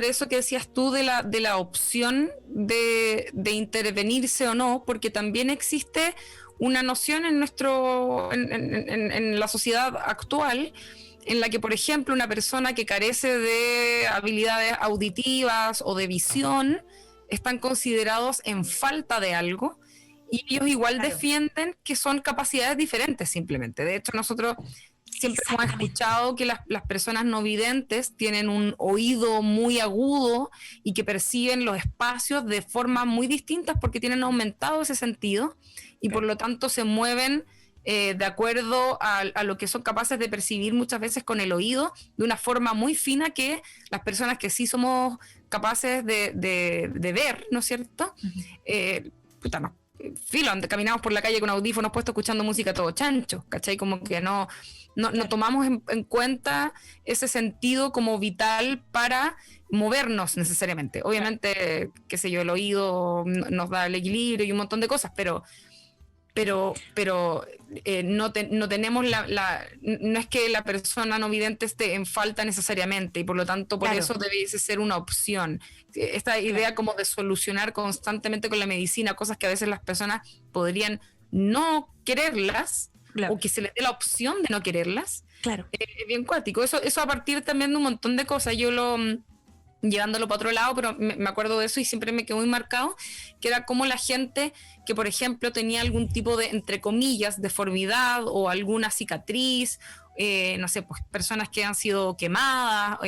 eso que decías tú de la opción de intervenirse o no, porque también existe una noción en la sociedad actual en la que, por ejemplo, una persona que carece de habilidades auditivas o de visión están considerados en falta de algo, y ellos igual defienden que son capacidades diferentes simplemente. De hecho, nosotros siempre hemos escuchado que las personas no videntes tienen un oído muy agudo y que perciben los espacios de formas muy distintas porque tienen aumentado ese sentido y por lo tanto se mueven de acuerdo a lo que son capaces de percibir muchas veces con el oído de una forma muy fina que las personas que sí somos capaces de ver, ¿no es cierto? Filo, caminamos por la calle con audífonos puestos escuchando música todo chancho, ¿cachai? Como que no tomamos en cuenta ese sentido como vital para movernos necesariamente. Obviamente, qué sé yo, el oído nos da el equilibrio y un montón de cosas, pero no tenemos no es que la persona no vidente esté en falta necesariamente y por lo tanto por eso debe ser una opción. Esta idea como de solucionar constantemente con la medicina cosas que a veces las personas podrían no quererlas o que se les dé la opción de no quererlas, es bien cuático. Eso a partir también de un montón de cosas. Yo llevándolo para otro lado, pero me acuerdo de eso y siempre me quedó muy marcado, que era como la gente que, por ejemplo, tenía algún tipo de, entre comillas, deformidad o alguna cicatriz, no sé, pues personas que han sido quemadas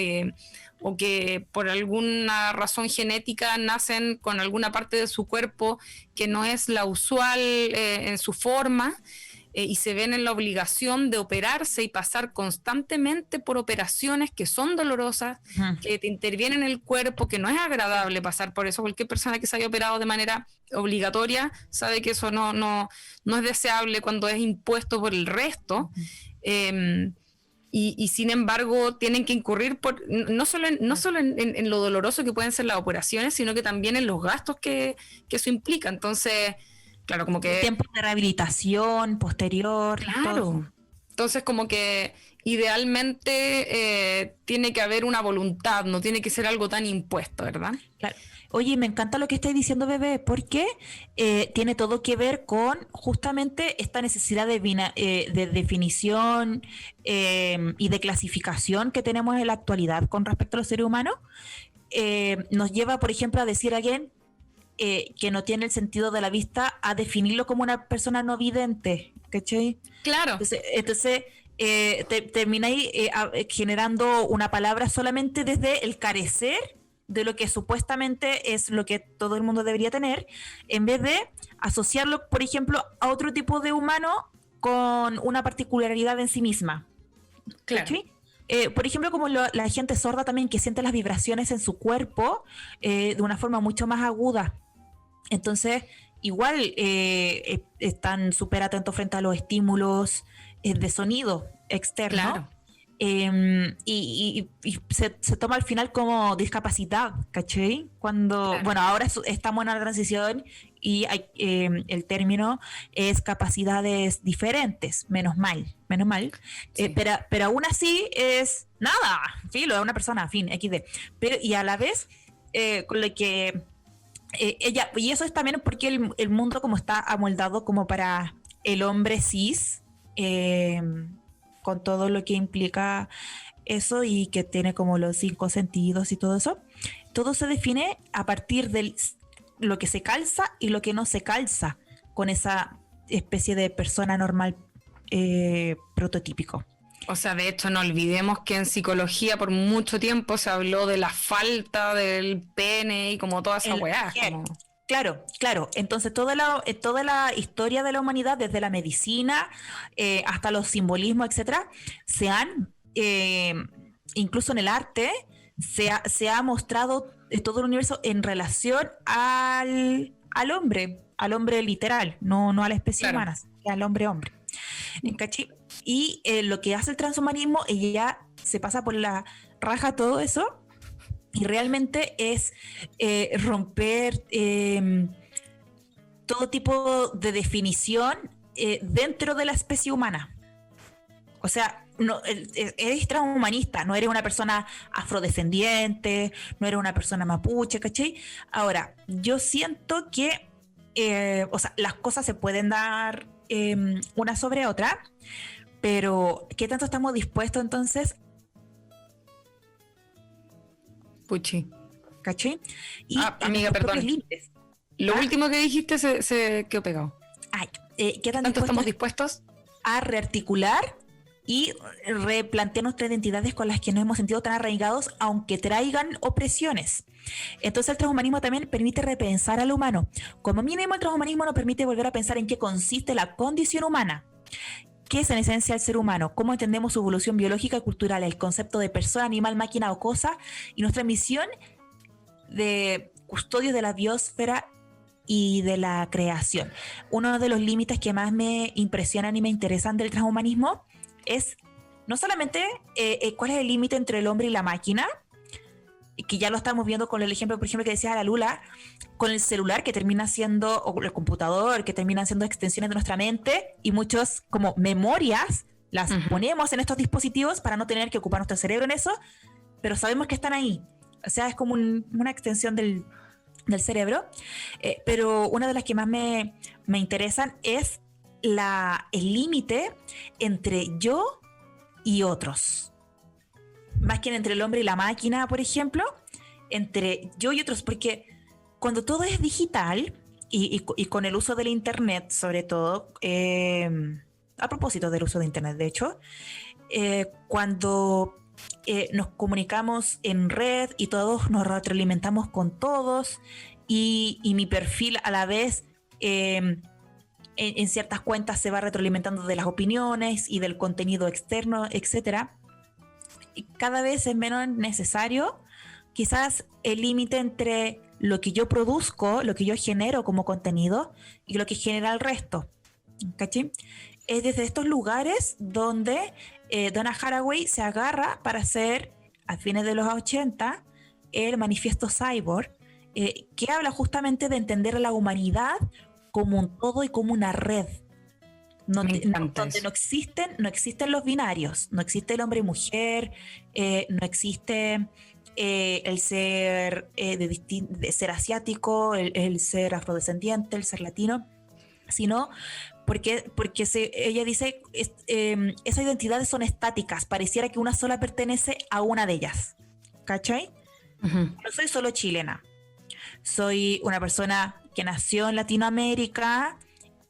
o que por alguna razón genética nacen con alguna parte de su cuerpo que no es la usual en su forma, y se ven en la obligación de operarse y pasar constantemente por operaciones que son dolorosas, que te intervienen en el cuerpo, que no es agradable pasar por eso. Cualquier persona que se haya operado de manera obligatoria sabe que eso no es deseable cuando es impuesto por el resto. Y sin embargo tienen que incurrir no solo en lo doloroso que pueden ser las operaciones, sino que también en los gastos que eso implica. Entonces, claro, como que... Tiempo de rehabilitación posterior. Claro. Todo. Entonces, como que idealmente tiene que haber una voluntad, no tiene que ser algo tan impuesto, ¿verdad? Claro. Oye, me encanta lo que estáis diciendo, bebé, porque tiene todo que ver con justamente esta necesidad de definición y de clasificación que tenemos en la actualidad con respecto a los seres humanos. Nos lleva, por ejemplo, a decir a alguien que no tiene el sentido de la vista, a definirlo como una persona no vidente, ¿cachai? Claro. Entonces termináis generando una palabra solamente desde el carecer de lo que supuestamente es lo que todo el mundo debería tener, en vez de asociarlo, por ejemplo, a otro tipo de humano con una particularidad en sí misma. Claro. ¿Sí? Por ejemplo, como la gente sorda también, que siente las vibraciones en su cuerpo de una forma mucho más aguda. Entonces, igual están súper atentos frente a los estímulos de sonido externo. Claro. Y se toma al final como discapacidad, ¿cachai? Cuando, Claro. bueno, ahora estamos en una transición y el término es capacidades diferentes, menos mal. Sí. Pero aún así es nada, filo, es una persona, fin, XD. Pero, y a la vez, con lo que ella, y eso es también porque el mundo como está amoldado como para el hombre cis, con todo lo que implica eso y que tiene como los 5 sentidos y todo se define a partir de lo que se calza y lo que no se calza con esa especie de persona normal prototípico. O sea, de hecho, no olvidemos que en psicología por mucho tiempo se habló de la falta del pene y como toda esa weá. Como... Claro. Entonces, toda la historia de la humanidad, desde la medicina hasta los simbolismos, etcétera, se han, incluso en el arte, se ha mostrado todo el universo en relación al hombre literal, no a la especie humana, al hombre. ¿Cachai? Y lo que hace el transhumanismo, ella se pasa por la raja todo eso. Y realmente es romper todo tipo de definición dentro de la especie humana. O sea, no, eres transhumanista, no eres una persona afrodescendiente, no eres una persona mapuche, ¿cachai? Ahora, yo siento que, o sea, las cosas se pueden dar una sobre otra, pero ¿qué tanto estamos dispuestos entonces? Puchi. ¿Cachai? Amiga, perdón. Lo último que dijiste se quedó pegado. Ay, ¿qué tanto estamos dispuestos a rearticular y replantear nuestras identidades con las que nos hemos sentido tan arraigados, aunque traigan opresiones? Entonces el transhumanismo también permite repensar al humano. Como mínimo, el transhumanismo nos permite volver a pensar en qué consiste la condición humana. ¿Qué es en esencia el ser humano? ¿Cómo entendemos su evolución biológica y cultural? El concepto de persona, animal, máquina o cosa, y nuestra misión de custodio de la biosfera y de la creación. Uno de los límites que más me impresionan y me interesan del transhumanismo es no solamente cuál es el límite entre el hombre y la máquina, que ya lo estamos viendo con el ejemplo, por ejemplo, que decía la Lula, con el celular que termina siendo, o el computador, que terminan siendo extensiones de nuestra mente, y muchos como memorias las ponemos en estos dispositivos para no tener que ocupar nuestro cerebro en eso, pero sabemos que están ahí. O sea, es como una extensión del cerebro. Pero una de las que más me interesan es el límite entre yo y otros. Más que entre el hombre y la máquina, por ejemplo, entre yo y otros, porque cuando todo es digital y con el uso del internet, sobre todo, a propósito del uso de internet, de hecho, cuando nos comunicamos en red y todos nos retroalimentamos con todos y mi perfil a la vez en ciertas cuentas se va retroalimentando de las opiniones y del contenido externo, etcétera. Cada vez es menos necesario quizás el límite entre lo que yo produzco, lo que yo genero como contenido y lo que genera el resto. ¿Cachai? Es desde estos lugares donde Donna Haraway se agarra para hacer, a fines de los 80, el Manifiesto Cyborg, que habla justamente de entender a la humanidad como un todo y como una red. Me encanta donde eso. no existen los binarios, no existe el hombre y mujer, no existe el ser de ser asiático, el ser afrodescendiente, el ser latino, sino porque ella dice, esas identidades son estáticas, pareciera que una sola pertenece a una de ellas, ¿cachai? Ujú. No soy solo chilena, soy una persona que nació en Latinoamérica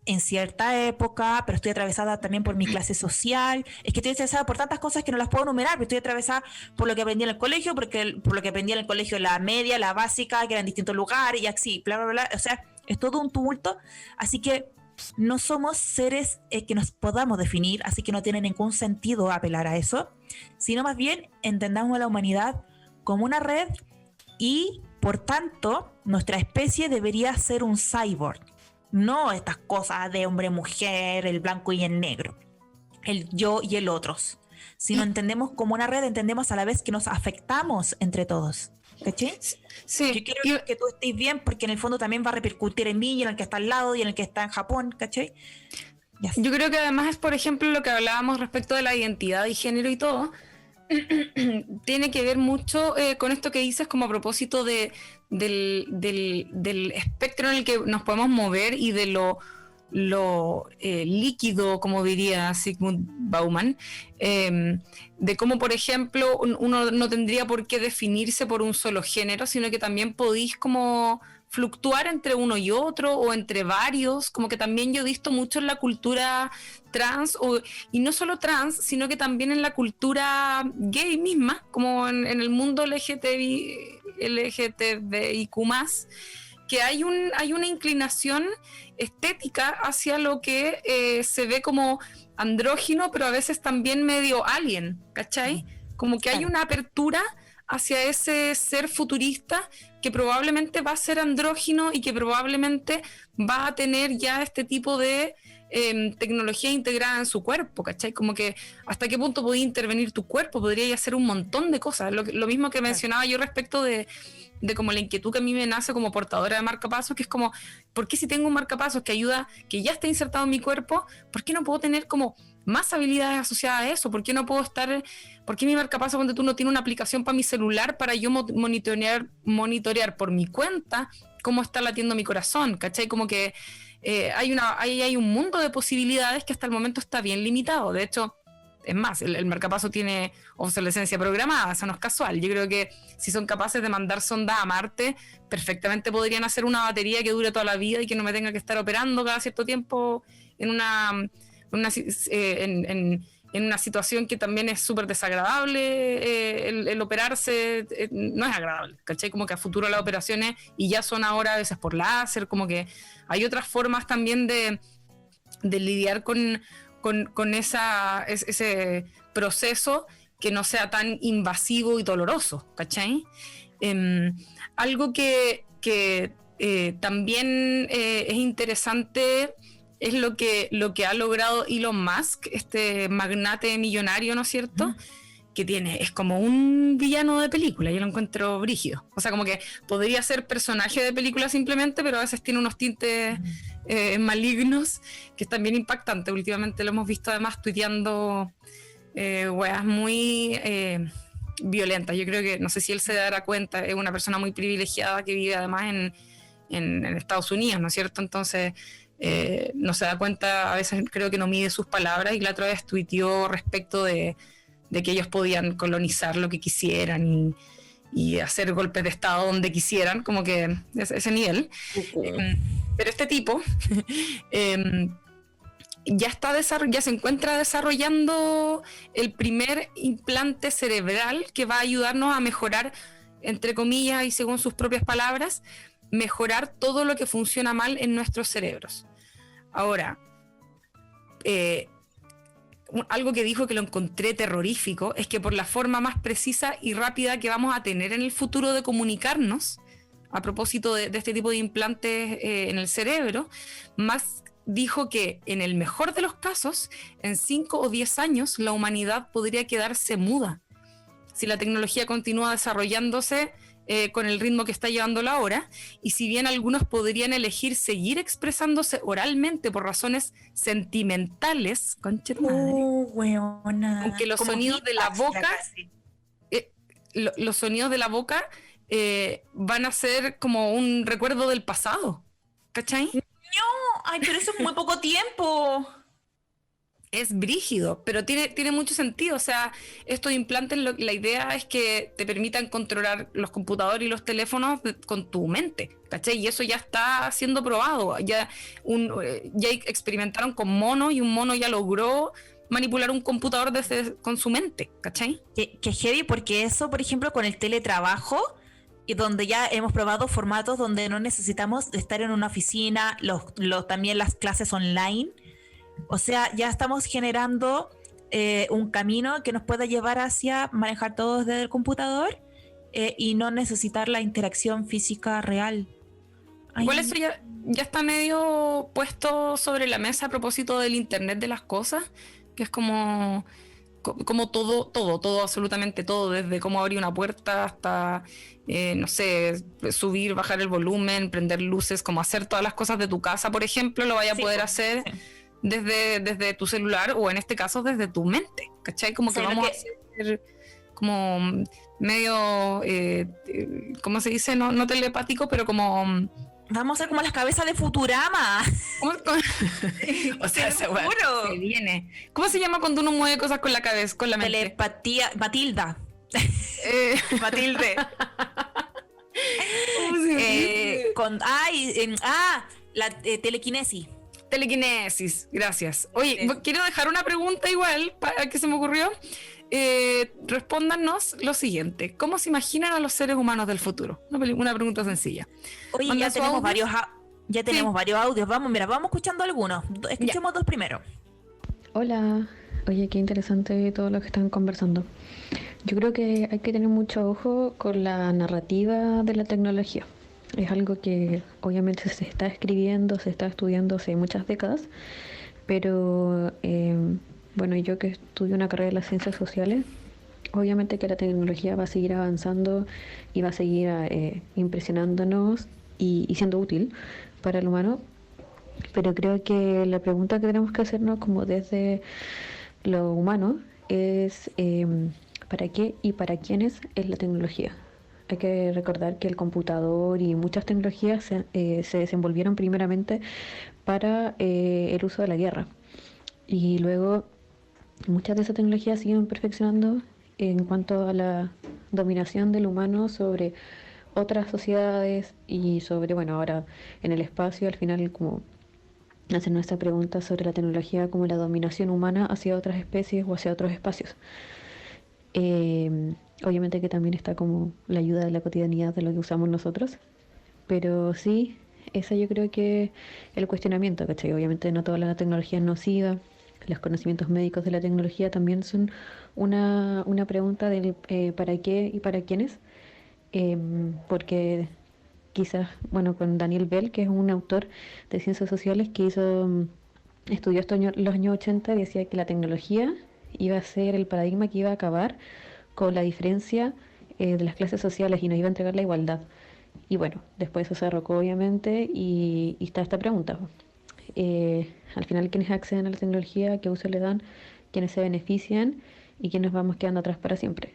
en cierta época, pero estoy atravesada también por mi clase social. Es que estoy atravesada por tantas cosas que no las puedo enumerar, pero estoy atravesada por lo que aprendí en el colegio, por lo que aprendí en el colegio, la media, la básica, que era en distintos lugares y así, bla, bla, bla. O sea, es todo un tumulto. Así que no somos seres que nos podamos definir, así que no tiene ningún sentido apelar a eso, sino más bien entendamos a la humanidad como una red y, por tanto, nuestra especie debería ser un cyborg. No estas cosas de hombre-mujer, el blanco y el negro, el yo y el otros. Si no entendemos como una red, entendemos a la vez que nos afectamos entre todos. ¿Cachai? Yo Sí, quiero que tú estés bien porque en el fondo también va a repercutir en mí y en el que está al lado y en el que está en Japón, ¿cachai? Yes. yo creo que además es, por ejemplo, lo que hablábamos respecto de la identidad y género y todo, tiene que ver mucho con esto que dices como a propósito del espectro en el que nos podemos mover y de lo líquido, como diría Sigmund Bauman, de cómo, por ejemplo, uno no tendría por qué definirse por un solo género, sino que también podéis como fluctuar entre uno y otro o entre varios, como que también yo he visto mucho en la cultura trans, y no solo trans, sino que también en la cultura gay misma, como en el mundo LGTBIQ+, que hay una inclinación estética hacia lo que se ve como andrógino, pero a veces también medio alien, ¿cachai? Como que hay una apertura hacia ese ser futurista que probablemente va a ser andrógino y que probablemente va a tener ya este tipo de tecnología integrada en su cuerpo, ¿cachai? Como que hasta qué punto podía intervenir tu cuerpo, podría hacer un montón de cosas. Lo mismo que mencionaba yo respecto de como la inquietud que a mí me nace como portadora de marcapasos, que es como, ¿por qué si tengo un marcapasos que ayuda, que ya está insertado en mi cuerpo, por qué no puedo tener como más habilidades asociadas a eso? ¿Por qué no puedo estar, por qué mi marcapasos cuando tú no tienes una aplicación para mi celular para yo monitorear por mi cuenta cómo está latiendo mi corazón? ¿Cachai? Como que hay un mundo de posibilidades que hasta el momento está bien limitado. De hecho, es más, el marcapaso tiene obsolescencia programada, eso no es casual. Yo creo que si son capaces de mandar sondas a Marte, perfectamente podrían hacer una batería que dure toda la vida y que no me tenga que estar operando cada cierto tiempo en una situación que también es súper desagradable. El operarse no es agradable, ¿cachai? Como que a futuro las operaciones, y ya son ahora a veces por láser, como que hay otras formas también de lidiar con ese proceso que no sea tan invasivo y doloroso, ¿cachai? Algo que también es interesante es lo que ha logrado Elon Musk, este magnate millonario, ¿no es cierto? Que es como un villano de película, yo lo encuentro brígido. O sea, como que podría ser personaje de película simplemente, pero a veces tiene unos tintes malignos que están bien impactantes. Últimamente lo hemos visto además tuiteando weas muy violentas. Yo creo que, no sé si él se dará cuenta, es una persona muy privilegiada que vive además en Estados Unidos, ¿no es cierto? Entonces no se da cuenta, a veces creo que no mide sus palabras, y la otra vez tuiteó respecto de que ellos podían colonizar lo que quisieran y hacer golpes de estado donde quisieran, como que ese nivel. Pero este tipo ya se encuentra desarrollando el primer implante cerebral que va a ayudarnos a mejorar, entre comillas y según sus propias palabras, mejorar todo lo que funciona mal en nuestros cerebros. Ahora, algo que dijo que lo encontré terrorífico es que por la forma más precisa y rápida que vamos a tener en el futuro de comunicarnos, a propósito de este tipo de implantes en el cerebro, más dijo que en el mejor de los casos, en 5 o 10 años, la humanidad podría quedarse muda. Si la tecnología continúa desarrollándose con el ritmo que está llevando la hora, y si bien algunos podrían elegir seguir expresándose oralmente por razones sentimentales, concha de madre, Weona. aunque los Como sonidos de la beatbox, ya boca, casi. los sonidos de la boca van a ser como un recuerdo del pasado, ¿cachai? Ay, pero eso es muy poco tiempo. Es brígido, pero tiene mucho sentido. O sea, estos implantes, la idea es que te permitan controlar los computadores y los teléfonos con tu mente, ¿cachai? Y eso ya está siendo probado. Ya experimentaron con monos y un mono ya logró manipular un computador con su mente, ¿cachai? Que heavy, porque eso, por ejemplo, con el teletrabajo, y donde ya hemos probado formatos donde no necesitamos estar en una oficina, también las clases online. O sea, ya estamos generando un camino que nos pueda llevar hacia manejar todo desde el computador y no necesitar la interacción física real. Igual eso ya está medio puesto sobre la mesa a propósito del Internet de las cosas, que es como todo, absolutamente todo, desde cómo abrir una puerta hasta, no sé, subir, bajar el volumen, prender luces, como hacer todas las cosas de tu casa, por ejemplo, lo vaya a poder hacer. Sí. Desde tu celular, o en este caso desde tu mente, ¿cachai? Como que vamos a hacer como medio, ¿cómo se dice? No telepático, pero como... Vamos a ser como las cabezas de Futurama. O sea, se viene. ¿Cómo se llama cuando uno mueve cosas con la cabeza, con la mente? Telepatía, Matilda. Matilde. La telequinesis. Telequinesis, gracias. Oye, sí. Quiero dejar una pregunta igual para que se me ocurrió. Respóndanos lo siguiente: ¿cómo se imaginan a los seres humanos del futuro? Una pregunta sencilla. Oye, ya tenemos varios audios. Vamos escuchando algunos. Escuchemos dos primero. Hola. Oye, qué interesante todo lo que están conversando. Yo creo que hay que tener mucho ojo con la narrativa de la tecnología. Es algo que obviamente se está escribiendo, se está estudiando hace muchas décadas, pero bueno, yo que estudio una carrera de las ciencias sociales, obviamente que la tecnología va a seguir avanzando y va a seguir impresionándonos y siendo útil para el humano, pero creo que la pregunta que tenemos que hacernos como desde lo humano es ¿para qué y para quiénes es la tecnología? Hay que recordar que el computador y muchas tecnologías se desenvolvieron primeramente para el uso de la guerra. Y luego muchas de esas tecnologías siguen perfeccionando en cuanto a la dominación del humano sobre otras sociedades y sobre, bueno, ahora en el espacio, al final como hacen nuestra pregunta sobre la tecnología como la dominación humana hacia otras especies o hacia otros espacios. Obviamente que también está como la ayuda de la cotidianidad de lo que usamos nosotros, pero sí, esa yo creo que el cuestionamiento, ¿cachai? Obviamente no toda la tecnología es nociva, los conocimientos médicos de la tecnología también son una pregunta del para qué y para quiénes, porque quizás, bueno, con Daniel Bell, que es un autor de ciencias sociales que estudió los años 80, decía que la tecnología iba a ser el paradigma que iba a acabar con la diferencia de las clases sociales y nos iba a entregar la igualdad. Y bueno, después eso se derrocó obviamente y está esta pregunta. Al final, ¿quiénes acceden a la tecnología? ¿Qué uso le dan? ¿Quiénes se benefician? ¿Y quiénes vamos quedando atrás para siempre?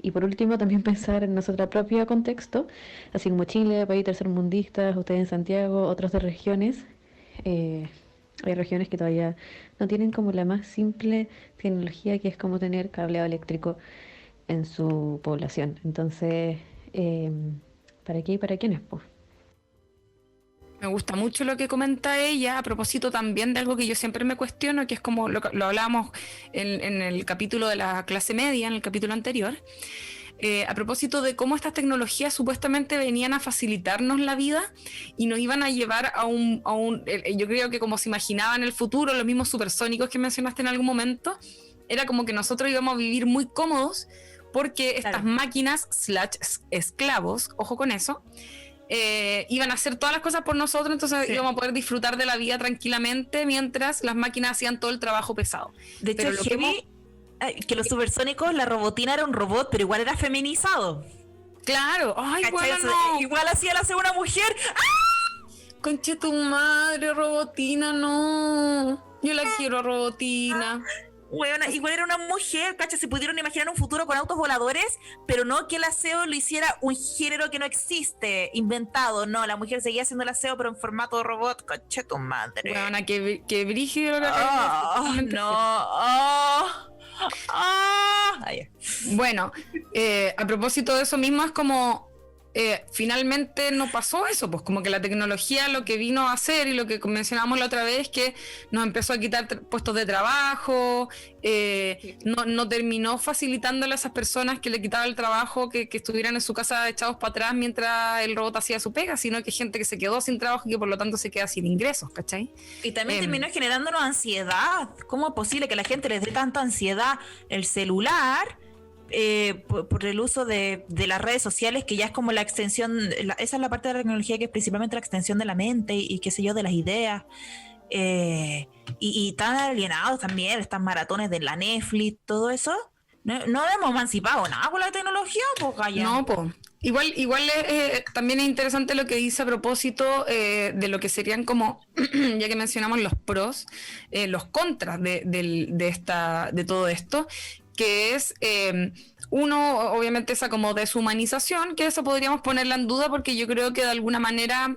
Y por último, también pensar en nuestro propio contexto, así como Chile, país tercermundista, ustedes en Santiago, otras de regiones. Hay regiones que todavía no tienen como la más simple tecnología, que es como tener cableado eléctrico en su población. Entonces, ¿para qué y para quiénes? Pues? Me gusta mucho lo que comenta ella a propósito también de algo que yo siempre me cuestiono, que es como lo hablábamos en el capítulo de la clase media, en el capítulo anterior, a propósito de cómo estas tecnologías supuestamente venían a facilitarnos la vida y nos iban a llevar a un yo creo que como se imaginaba en el futuro, los mismos supersónicos que mencionaste en algún momento, era como que nosotros íbamos a vivir muy cómodos porque estas máquinas / esclavos, ojo con eso, iban a hacer todas las cosas por nosotros, entonces íbamos a poder disfrutar de la vida tranquilamente mientras las máquinas hacían todo el trabajo pesado. De hecho, que los supersónicos, la robotina era un robot, pero igual era feminizado. Claro, ay, ¿Cachai? bueno, Entonces, no. igual así la segunda mujer. Conche tu madre, Robotina, no. Yo la quiero a Robotina. Weona, igual era una mujer, ¿cachai? Se pudieron imaginar un futuro con autos voladores, pero no que el aseo lo hiciera un género que no existe, inventado. No, la mujer seguía haciendo el aseo, pero en formato robot. Conche tu madre. Bueno, qué brígido lo que acabas de decir. No. Ay, Bueno, a propósito de eso mismo, es como finalmente no pasó eso, pues como que la tecnología lo que vino a hacer y lo que mencionábamos la otra vez, que nos empezó a quitar puestos de trabajo, no terminó facilitándole a esas personas que le quitaba el trabajo que estuvieran en su casa echados para atrás mientras el robot hacía su pega, sino que gente que se quedó sin trabajo y que por lo tanto se queda sin ingresos, ¿cachai? y también terminó generándonos ansiedad. ¿Cómo es posible que la gente les dé tanta ansiedad el celular? Por el uso de las redes sociales, que ya es como la extensión, esa es la parte de la tecnología que es principalmente la extensión de la mente y qué sé yo, de las ideas. Y tan alienados también, estas maratones de la Netflix, todo eso. No hemos emancipado nada con la tecnología, pues Gaya. No, pues. Igual también es interesante lo que dice a propósito de lo que serían como, ya que mencionamos los pros, los contras de todo esto, que es uno, obviamente esa como deshumanización, que eso podríamos ponerla en duda porque yo creo que de alguna manera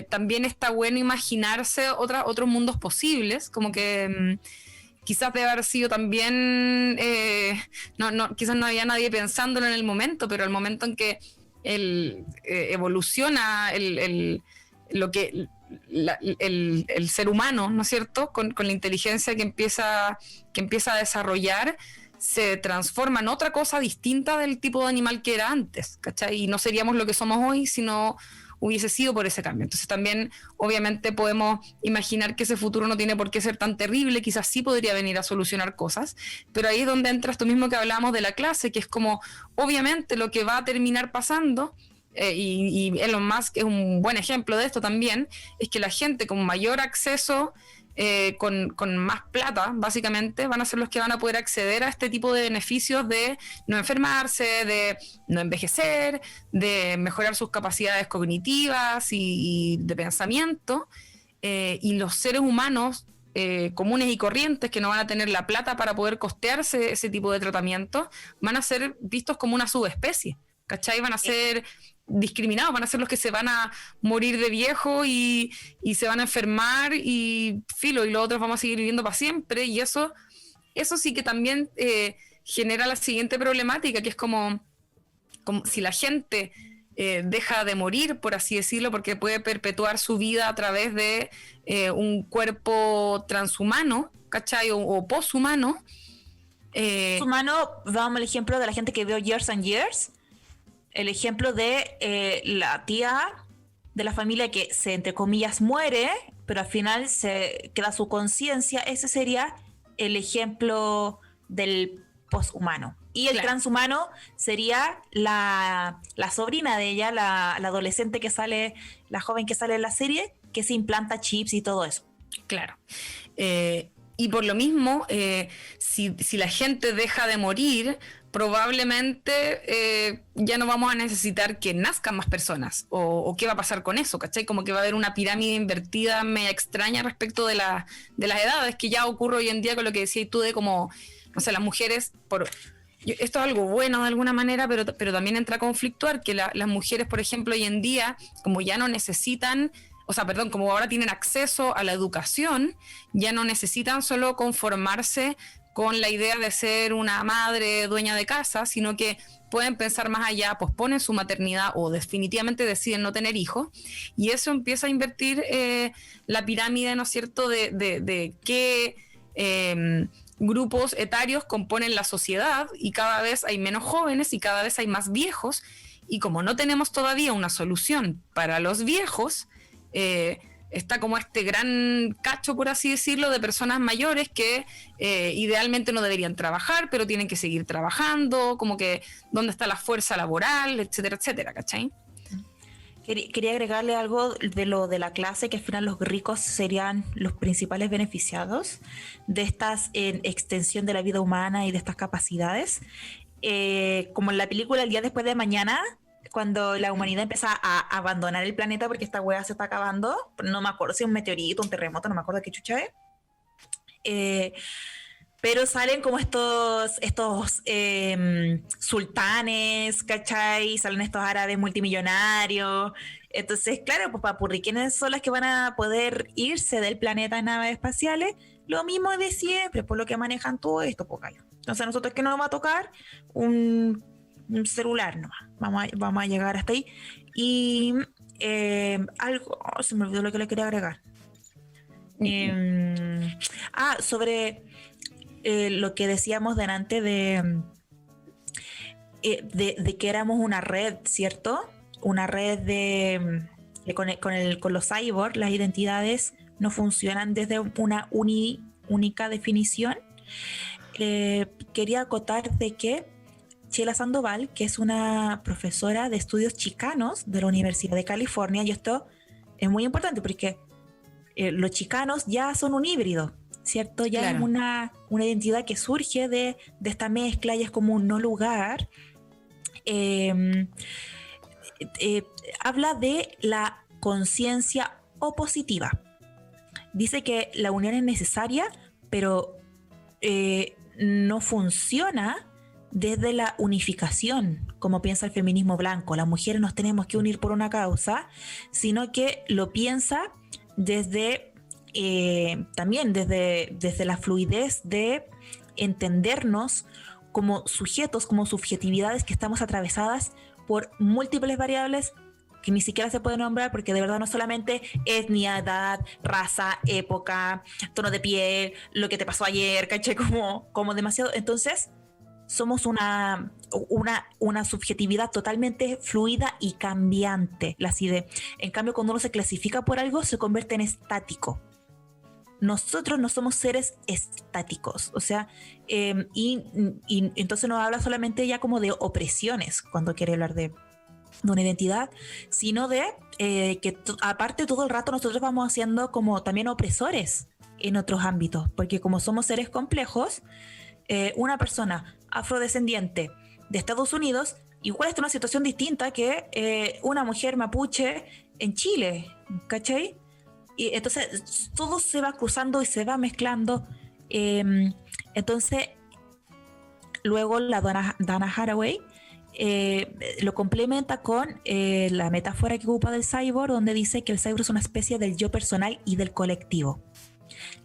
también está bueno imaginarse otros mundos posibles, como que quizás debe haber sido también, quizás no había nadie pensándolo en el momento, pero el momento en que evoluciona lo que el ser humano, ¿no es cierto?, con la inteligencia que empieza a desarrollar, se transforma en otra cosa distinta del tipo de animal que era antes, ¿cachai? Y no seríamos lo que somos hoy si no hubiese sido por ese cambio. Entonces también, obviamente, podemos imaginar que ese futuro no tiene por qué ser tan terrible, quizás sí podría venir a solucionar cosas, pero ahí es donde entra esto mismo que hablábamos de la clase, que es como, obviamente, lo que va a terminar pasando, y Elon Musk es un buen ejemplo de esto también, es que la gente con mayor acceso, con más plata, básicamente, van a ser los que van a poder acceder a este tipo de beneficios de no enfermarse, de no envejecer, de mejorar sus capacidades cognitivas y de pensamiento, y los seres humanos comunes y corrientes que no van a tener la plata para poder costearse ese tipo de tratamiento, van a ser vistos como una subespecie, ¿cachai? Van a ser discriminados, van a ser los que se van a morir de viejo y se van a enfermar y filo, y los otros vamos a seguir viviendo para siempre, y eso sí que también genera la siguiente problemática, que es como si la gente deja de morir, por así decirlo, porque puede perpetuar su vida a través de un cuerpo transhumano, ¿cachai? O poshumano. Humano, vamos al ejemplo de la gente que vio Years and Years. El ejemplo de la tía de la familia que se, entre comillas, muere, pero al final se queda su conciencia. Ese sería el ejemplo del poshumano. Y el transhumano sería la sobrina de ella, la adolescente que sale, la joven que sale en la serie, que se implanta chips y todo eso. Claro. Y por lo mismo, si la gente deja de morir, probablemente ya no vamos a necesitar que nazcan más personas, o qué va a pasar con eso, ¿cachai? Como que va a haber una pirámide invertida media extraña respecto de las edades, que ya ocurre hoy en día con lo que decías tú de como, no sé, las mujeres, esto es algo bueno de alguna manera, pero también entra a conflictuar, que las mujeres, por ejemplo, hoy en día, como ya no necesitan, como ahora tienen acceso a la educación, ya no necesitan solo conformarse con la idea de ser una madre dueña de casa, sino que pueden pensar más allá, posponen su maternidad o definitivamente deciden no tener hijos, y eso empieza a invertir la pirámide, ¿no es cierto?, de qué grupos etarios componen la sociedad, y cada vez hay menos jóvenes y cada vez hay más viejos, y como no tenemos todavía una solución para los viejos, está como este gran cacho, por así decirlo, de personas mayores que idealmente no deberían trabajar, pero tienen que seguir trabajando, como que dónde está la fuerza laboral, etcétera, etcétera, ¿cachai? Quería agregarle algo de lo de la clase, que al final los ricos serían los principales beneficiados de estas extensión de la vida humana y de estas capacidades. Como en la película El día después de mañana, cuando la humanidad empieza a abandonar el planeta porque esta wea se está acabando. No me acuerdo si es un meteorito, un terremoto, no me acuerdo qué chucha es. Pero salen como estos sultanes, ¿cachai? Salen estos árabes multimillonarios. Entonces, claro, pues papurri, ¿quiénes son las que van a poder irse del planeta en naves espaciales? Lo mismo de siempre, por lo que manejan todo esto, pues gallo. Entonces, a nosotros, ¿qué nos va a tocar? Un celular nomás. Vamos a llegar hasta ahí. Y algo, se me olvidó lo que le quería agregar. Sobre lo que decíamos delante de que éramos una red, ¿cierto? Una red con los cyborg, las identidades no funcionan desde una única definición. Quería acotar de que Sheila Sandoval, que es una profesora de estudios chicanos de la Universidad de California, y esto es muy importante porque los chicanos ya son un híbrido, ¿cierto? Ya Claro. es una identidad que surge de esta mezcla y es como un no lugar. Habla de la conciencia opositiva. Dice que la unión es necesaria, pero no funciona desde la unificación, como piensa el feminismo blanco. Las mujeres nos tenemos que unir por una causa, sino que lo piensa desde también desde la fluidez de entendernos como sujetos, como subjetividades que estamos atravesadas por múltiples variables que ni siquiera se pueden nombrar porque de verdad no solamente etnia, edad, raza, época, tono de piel, lo que te pasó ayer, caché, como demasiado. Entonces somos una subjetividad totalmente fluida y cambiante, la CIDE. En cambio, cuando uno se clasifica por algo, se convierte en estático. Nosotros no somos seres estáticos, o sea, y entonces no habla solamente ya como de opresiones cuando quiere hablar de una identidad, sino de que aparte todo el rato nosotros vamos haciendo como también opresores en otros ámbitos, porque como somos seres complejos, una persona afrodescendiente de Estados Unidos igual está en una situación distinta que una mujer mapuche en Chile, ¿cachai? Y entonces todo se va cruzando y se va mezclando. Entonces, luego la Dana Haraway lo complementa con la metáfora que ocupa del cyborg, donde dice que el cyborg es una especie del yo personal y del colectivo.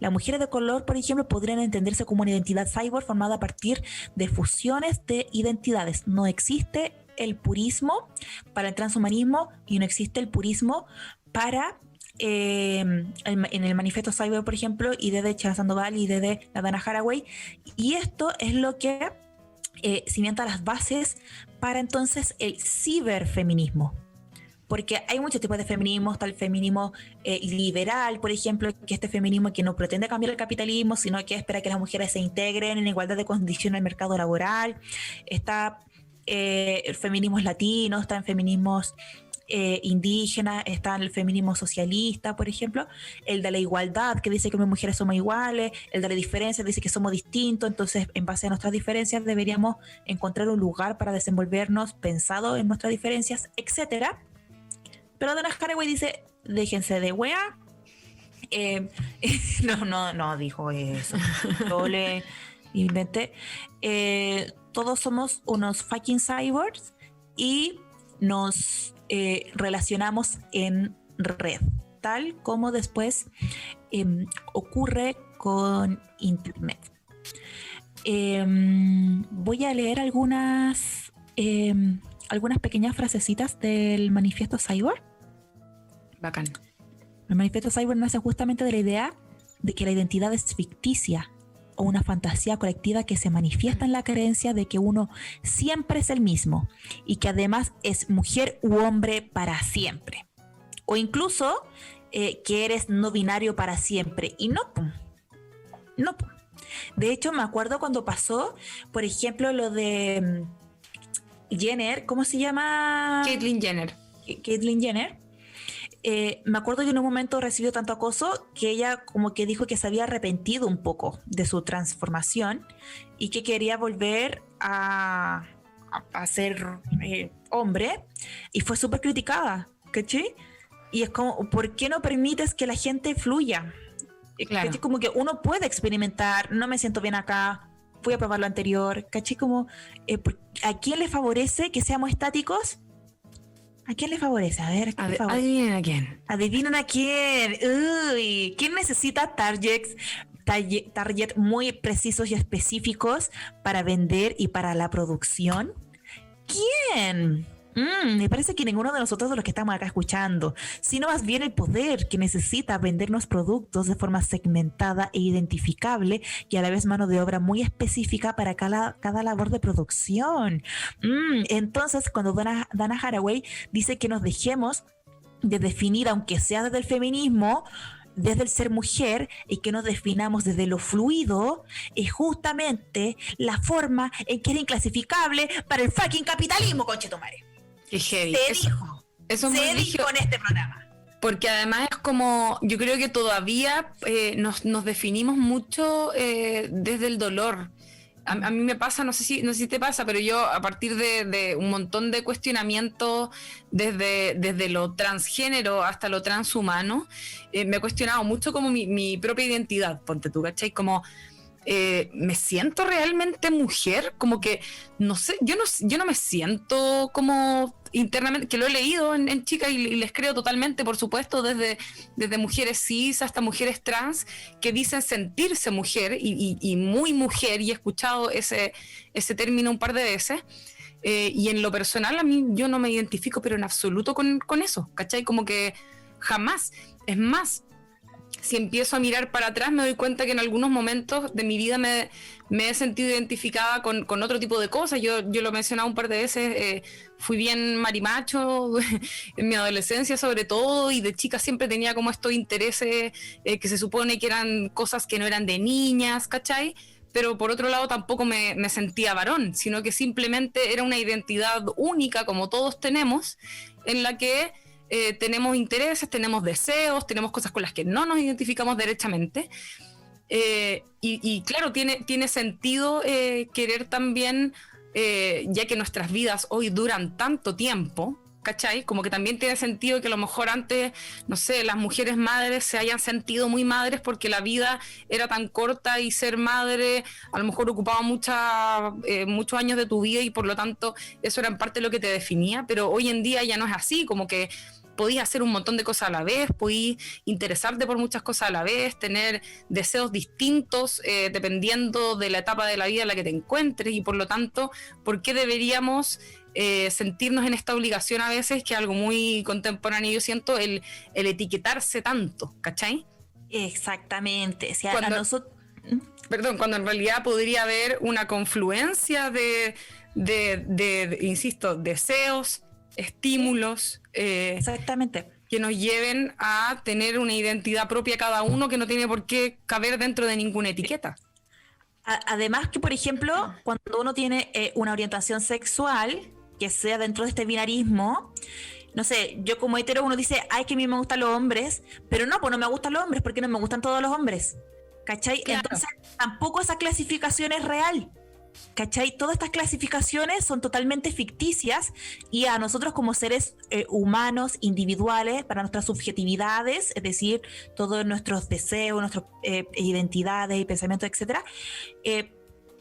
Las mujeres de color, por ejemplo, podrían entenderse como una identidad cyborg formada a partir de fusiones de identidades. No existe el purismo para el transhumanismo y no existe el purismo para en el manifiesto cyborg, por ejemplo, y desde Sheila Sandoval y desde la Dana Haraway. Y esto es lo que cimienta las bases para entonces el ciberfeminismo. Porque hay muchos tipos de feminismo. Está el feminismo liberal, por ejemplo, que este feminismo que no pretende cambiar el capitalismo, sino que espera que las mujeres se integren en igualdad de condiciones al mercado laboral. Está el feminismo latino, están feminismos indígenas, está el feminismo socialista, por ejemplo, el de la igualdad, que dice que las mujeres somos iguales, el de la diferencia dice que somos distintos, entonces en base a nuestras diferencias deberíamos encontrar un lugar para desenvolvernos pensado en nuestras diferencias, etcétera. Pero Dana Haraway dice, déjense de wea. No dijo eso. Yo le inventé. Todos somos unos fucking cyborgs y nos relacionamos en red, tal como después ocurre con Internet. Voy a leer algunas pequeñas frasecitas del manifiesto cyborg. Bacán. El manifiesto cyborg nace justamente de la idea de que la identidad es ficticia o una fantasía colectiva que se manifiesta en la creencia de que uno siempre es el mismo y que además es mujer u hombre para siempre. O incluso que eres no binario para siempre. Y no. De hecho, me acuerdo cuando pasó, por ejemplo, lo de Jenner, ¿cómo se llama? Caitlyn Jenner. Caitlyn Jenner. Me acuerdo que en un momento recibió tanto acoso que ella como que dijo que se había arrepentido un poco de su transformación y que quería volver a a ser hombre y fue súper criticada, ¿cachai? Y es como, ¿por qué no permites que la gente fluya? Claro. ¿Cachai? Como que uno puede experimentar, no me siento bien acá, voy a probar lo anterior, ¿cachai? Como, ¿a quién le favorece que seamos estáticos? ¿A quién le favorece? A ver, ¿a quién le favorece? Adivinen a quién. Adivinen a quién. Uy, ¿quién necesita target muy precisos y específicos para vender y para la producción? ¿Quién? Me parece que ninguno de nosotros de los que estamos acá escuchando, sino más bien el poder que necesita vendernos productos de forma segmentada e identificable y a la vez mano de obra muy específica para cada labor de producción. Entonces, cuando Dana Haraway dice que nos dejemos de definir, aunque sea desde el feminismo, desde el ser mujer, y que nos definamos desde lo fluido, es justamente la forma en que es inclasificable para el fucking capitalismo, conchetumare. Qué heavy. Eso se dijo en este programa. Porque además es como, yo creo que todavía nos definimos mucho desde el dolor. A mí me pasa, no sé si te pasa, pero yo a partir de un montón de cuestionamientos desde lo transgénero hasta lo transhumano, me he cuestionado mucho como mi propia identidad, ponte tú, ¿cachai? Como me siento realmente mujer, como que, no sé, yo no me siento como internamente, que lo he leído en chicas y les creo totalmente, por supuesto, desde mujeres cis hasta mujeres trans que dicen sentirse mujer y muy mujer, y he escuchado ese término un par de veces. Y en lo personal a mí yo no me identifico pero en absoluto con eso, ¿cachai? Como que jamás, es más, si empiezo a mirar para atrás me doy cuenta que en algunos momentos de mi vida me he sentido identificada con otro tipo de cosas. Yo lo he mencionado un par de veces, fui bien marimacho en mi adolescencia sobre todo, y de chica siempre tenía como estos intereses que se supone que eran cosas que no eran de niñas, ¿cachai? Pero por otro lado tampoco me sentía varón, sino que simplemente era una identidad única como todos tenemos, en la que tenemos intereses, tenemos deseos, tenemos cosas con las que no nos identificamos derechamente. Y claro, tiene sentido querer también, ya que nuestras vidas hoy duran tanto tiempo, ¿cachai? Como que también tiene sentido que a lo mejor antes, no sé, las mujeres madres se hayan sentido muy madres porque la vida era tan corta y ser madre a lo mejor ocupaba muchos años de tu vida y por lo tanto eso era en parte lo que te definía, pero hoy en día ya no es así, como que podías hacer un montón de cosas a la vez, podías interesarte por muchas cosas a la vez, tener deseos distintos dependiendo de la etapa de la vida en la que te encuentres, y por lo tanto, ¿por qué deberíamos sentirnos en esta obligación a veces, que es algo muy contemporáneo, yo siento, el etiquetarse tanto, ¿cachai? Exactamente. O sea, cuando en realidad podría haber una confluencia de insisto, deseos, estímulos, exactamente, que nos lleven a tener una identidad propia cada uno, que no tiene por qué caber dentro de ninguna etiqueta. Además que, por ejemplo, cuando uno tiene una orientación sexual que sea dentro de este binarismo, no sé, yo como hetero uno dice, ay, que a mí me gustan los hombres, pero no, pues no me gustan los hombres porque no me gustan todos los hombres, ¿cachai? Claro. Entonces tampoco esa clasificación es real, ¿cachai? Todas estas clasificaciones son totalmente ficticias, y a nosotros como seres humanos, individuales, para nuestras subjetividades, es decir, todos nuestros deseos, nuestras identidades y pensamientos, etcétera,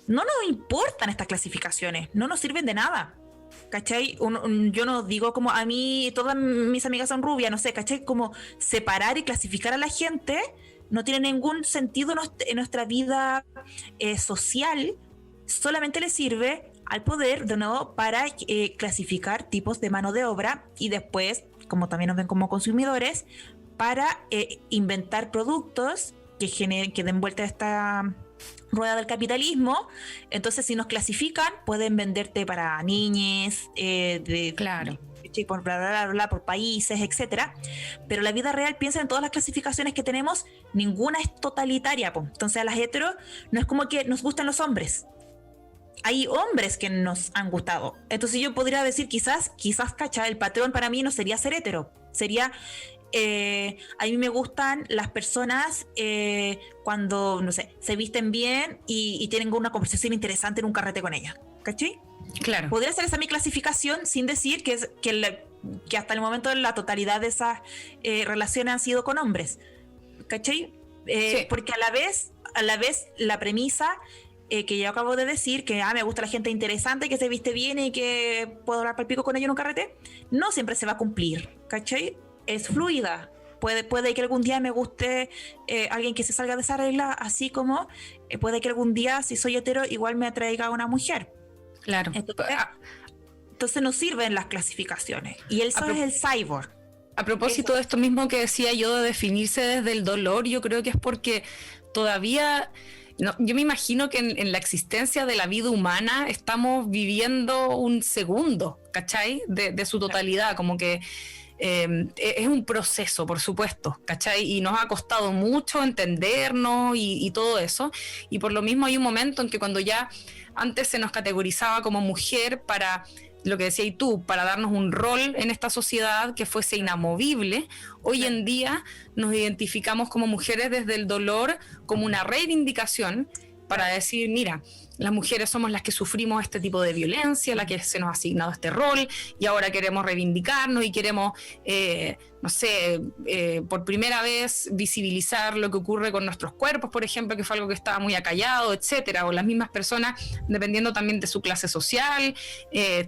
no nos importan estas clasificaciones, no nos sirven de nada, ¿cachai? Yo no digo como a mí todas mis amigas son rubias, no sé, ¿cachai? Como separar y clasificar a la gente no tiene ningún sentido en nuestra vida social. Solamente le sirve al poder, de nuevo, para clasificar tipos de mano de obra, y después, como también nos ven como consumidores, para inventar productos que den vuelta a esta rueda del capitalismo. Entonces, si nos clasifican, pueden venderte para niñes, claro, por bla, bla, bla, bla, por países, etcétera. Pero la vida real, piensa en todas las clasificaciones que tenemos, ninguna es totalitaria, po. Entonces, a las heteros no es como que nos gustan los hombres. Hay hombres que nos han gustado. Entonces yo podría decir quizás, cacha, el patrón para mí no sería ser hetero. Sería, a mí me gustan las personas cuando, no sé, se visten bien y tienen una conversación interesante en un carrete con ellas. ¿Cachai? Claro. Podría ser esa mi clasificación sin decir que hasta el momento la totalidad de esas relaciones han sido con hombres. ¿Cachai? Sí. Porque a la vez la premisa que yo acabo de decir, que me gusta la gente interesante, que se viste bien y que puedo hablar para pico con ellos en un carrete, no siempre se va a cumplir, ¿cachai? Es fluida. Puede que algún día me guste alguien que se salga de esa regla, así como puede que algún día, si soy hetero, igual me atraiga a una mujer. Claro. Entonces nos sirven las clasificaciones. Y eso es el cyborg. A propósito de esto mismo que decía yo de definirse desde el dolor, yo creo que es porque todavía... No, yo me imagino que en la existencia de la vida humana estamos viviendo un segundo, ¿cachai? De su totalidad, como que es un proceso, por supuesto, ¿cachai? Y nos ha costado mucho entendernos y todo eso, y por lo mismo hay un momento en que cuando ya antes se nos categorizaba como mujer para... lo que decías tú, para darnos un rol en esta sociedad que fuese inamovible, hoy en día nos identificamos como mujeres desde el dolor, como una reivindicación para decir, mira, las mujeres somos las que sufrimos este tipo de violencia, la que se nos ha asignado este rol, y ahora queremos reivindicarnos y queremos, no sé, por primera vez visibilizar lo que ocurre con nuestros cuerpos, por ejemplo, que fue algo que estaba muy acallado, etcétera, o las mismas personas, dependiendo también de su clase social,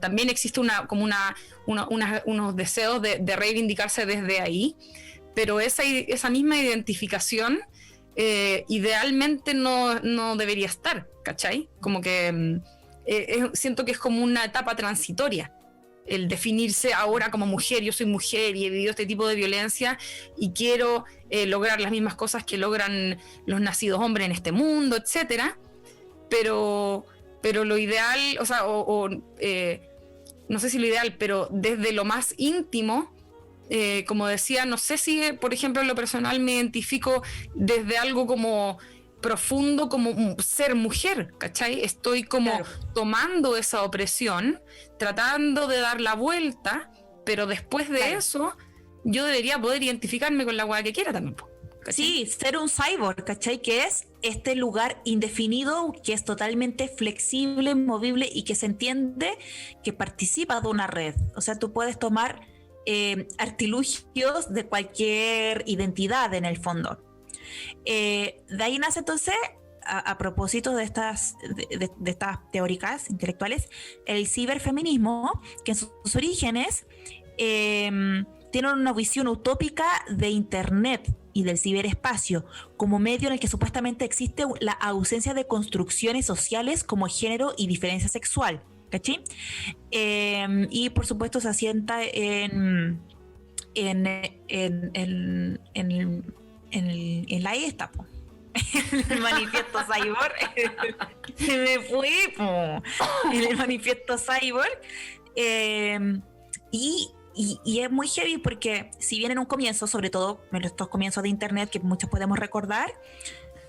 también existe unos deseos de reivindicarse desde ahí, pero esa misma identificación idealmente no debería estar, ¿cachai? Como que siento que es como una etapa transitoria el definirse ahora como mujer. Yo soy mujer y he vivido este tipo de violencia y quiero lograr las mismas cosas que logran los nacidos hombres en este mundo, etcétera, pero lo ideal, o sea, no sé si lo ideal, pero desde lo más íntimo, como decía, no sé si, por ejemplo, en lo personal me identifico desde algo como profundo, como ser mujer, ¿cachai? Estoy como tomando esa opresión, tratando de dar la vuelta, pero después de eso, yo debería poder identificarme con la hueá que quiera también, ¿cachai? Sí, ser un cyborg, ¿cachai? Que es este lugar indefinido, que es totalmente flexible, movible y que se entiende que participa de una red. O sea, tú puedes tomar artilugios de cualquier identidad en el fondo. De ahí nace entonces, a propósito de estas teóricas intelectuales, el ciberfeminismo, que en sus orígenes tienen una visión utópica de Internet y del ciberespacio como medio en el que supuestamente existe la ausencia de construcciones sociales como género y diferencia sexual. ¿Cachai? Y por supuesto se asienta en la esta, po. El manifiesto cyborg. Se me fue, po. En el manifiesto cyborg. Y es muy heavy porque si bien en un comienzo, sobre todo en estos comienzos de internet que muchos podemos recordar,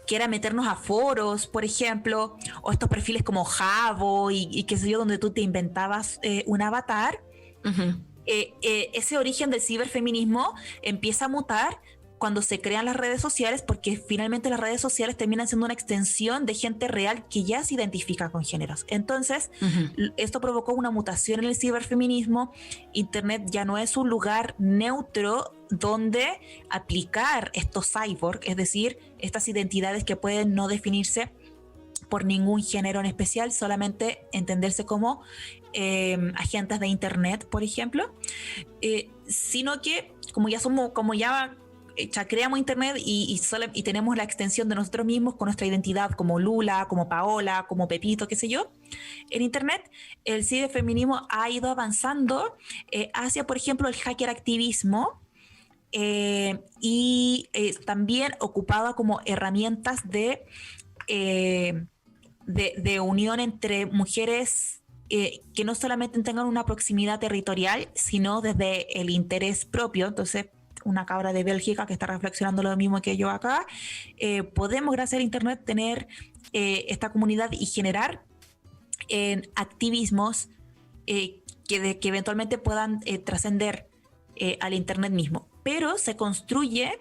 que era meternos a foros, por ejemplo, o estos perfiles como Jabo y qué sé yo, donde tú te inventabas un avatar. Uh-huh. Ese origen del ciberfeminismo empieza a mutar cuando se crean las redes sociales, porque finalmente las redes sociales terminan siendo una extensión de gente real que ya se identifica con géneros. Entonces, esto provocó una mutación en el ciberfeminismo. Internet ya no es un lugar neutro donde aplicar estos cyborg, es decir, estas identidades que pueden no definirse por ningún género en especial, solamente entenderse como agentes de Internet, por ejemplo, sino que como ya creamos Internet y tenemos la extensión de nosotros mismos con nuestra identidad como Lula, como Paola, como Pepito, qué sé yo, en Internet, el ciberfeminismo ha ido avanzando hacia, por ejemplo, el hacker activismo, y también ocupaba como herramientas de unión entre mujeres que no solamente tengan una proximidad territorial, sino desde el interés propio. Entonces, una cabra de Bélgica que está reflexionando lo mismo que yo acá, podemos gracias al Internet tener esta comunidad y generar activismos que eventualmente puedan trascender al Internet mismo. Pero se construye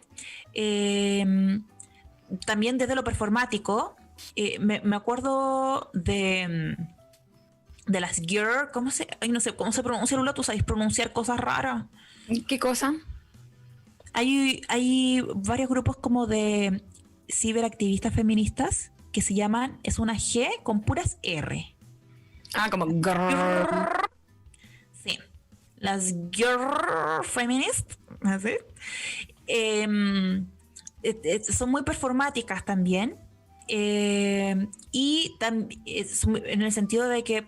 también desde lo performático. Me acuerdo de de las girl, no sé cómo se pronuncia, Lula, tú sabes pronunciar cosas raras. ¿Qué cosa? Hay varios grupos como de ciberactivistas feministas que se llaman, es una G con puras R. Como grrr. Sí, las girl feminists, ¿así? Son muy performáticas también, y en el sentido de que,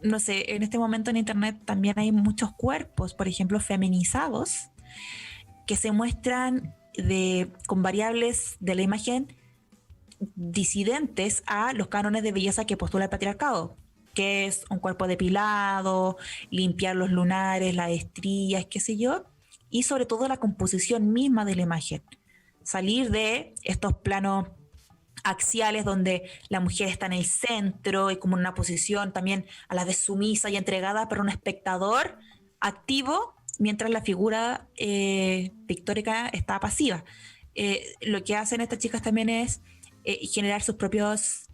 no sé, en este momento en internet también hay muchos cuerpos, por ejemplo, feminizados, que se muestran con variables de la imagen disidentes a los cánones de belleza que postula el patriarcado, que es un cuerpo depilado, limpiar los lunares, las estrías, qué sé yo, y sobre todo la composición misma de la imagen. Salir de estos planos axiales donde la mujer está en el centro y como en una posición también a la vez sumisa y entregada para un espectador activo, mientras la figura pictórica está pasiva. Lo que hacen estas chicas también es generar sus propias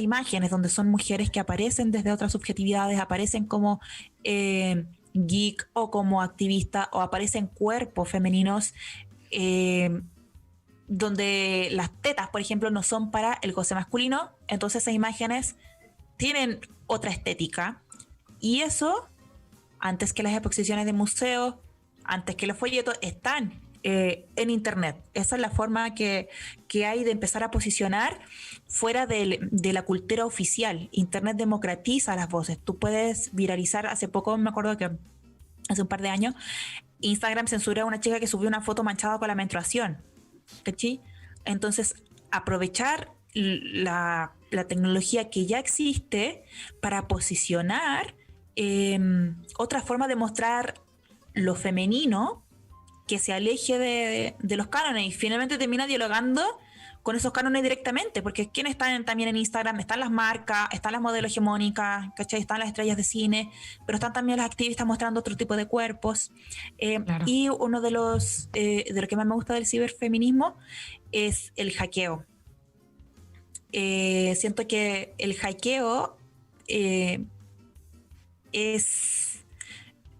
imágenes, donde son mujeres que aparecen desde otras subjetividades, aparecen como geek o como activista, o aparecen cuerpos femeninos donde las tetas, por ejemplo, no son para el goce masculino, entonces esas imágenes tienen otra estética, y eso, antes que las exposiciones de museo, antes que los folletos, están en internet. Esa es la forma que hay de empezar a posicionar fuera de la cultura oficial. Internet democratiza las voces. Tú puedes viralizar. Hace poco, me acuerdo que hace un par de años, Instagram censuró a una chica que subió una foto manchada con la menstruación. ¿Cachai? Entonces, aprovechar la tecnología que ya existe para posicionar otra forma de mostrar lo femenino que se aleje de los cánones, y finalmente termina dialogando con esos cánones directamente, porque ¿quiénes están también en Instagram? Están las marcas, están las modelos hegemónicas, ¿cachai? Están las estrellas de cine, pero están también las activistas mostrando otro tipo de cuerpos. Claro. Y uno de lo que más me gusta del ciberfeminismo es el hackeo. Siento que el hackeo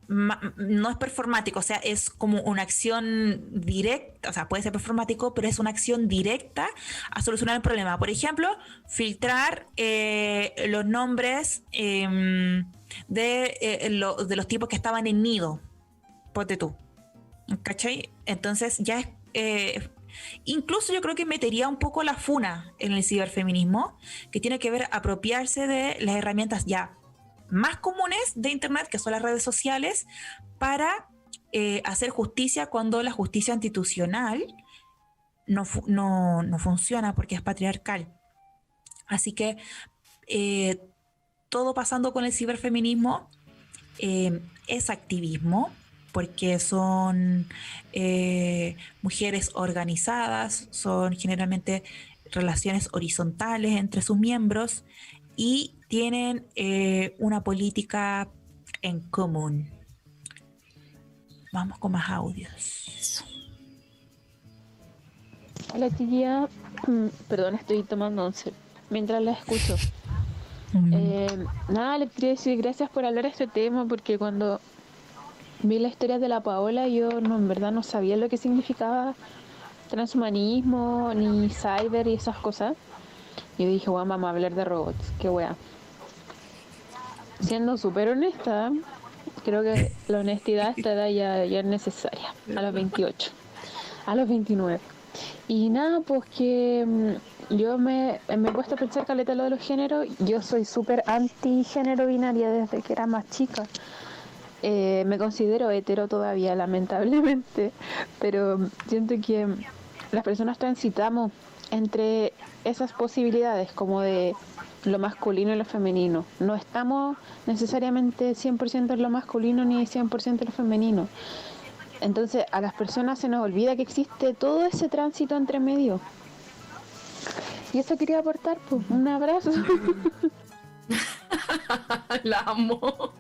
no es performático, o sea, es como una acción directa, o sea, puede ser performático, pero es una acción directa a solucionar el problema. Por ejemplo, filtrar los nombres de los tipos que estaban en nido, ponte tú, ¿cachai? Entonces ya es... incluso yo creo que metería un poco la funa en el ciberfeminismo, que tiene que ver apropiarse de las herramientas ya más comunes de internet, que son las redes sociales, para hacer justicia cuando la justicia institucional no funciona porque es patriarcal. Así que todo pasando con el ciberfeminismo es activismo, porque son mujeres organizadas, son generalmente relaciones horizontales entre sus miembros y tienen una política en común. Vamos con más audios. Hola tía, perdón, estoy tomando once mientras la escucho. Nada, les quería decir gracias por hablar de este tema, porque cuando vi la historia de la Paola yo en verdad no sabía lo que significaba transhumanismo ni cyber y esas cosas. Yo dije, bueno, vamos a hablar de robots, qué wea. Siendo súper honesta, creo que la honestidad a esta edad ya es necesaria, a los 28, a los 29. Y nada, pues que yo me he puesto a pensar caleta lo de los géneros. Yo soy súper anti-género binaria desde que era más chica. Me considero hetero todavía, lamentablemente, pero siento que las personas transitamos entre esas posibilidades como de lo masculino y lo femenino. No estamos necesariamente 100% en lo masculino ni 100% en lo femenino. Entonces a las personas se nos olvida que existe todo ese tránsito entre medio. Y eso quería aportar, pues, un abrazo. La amo.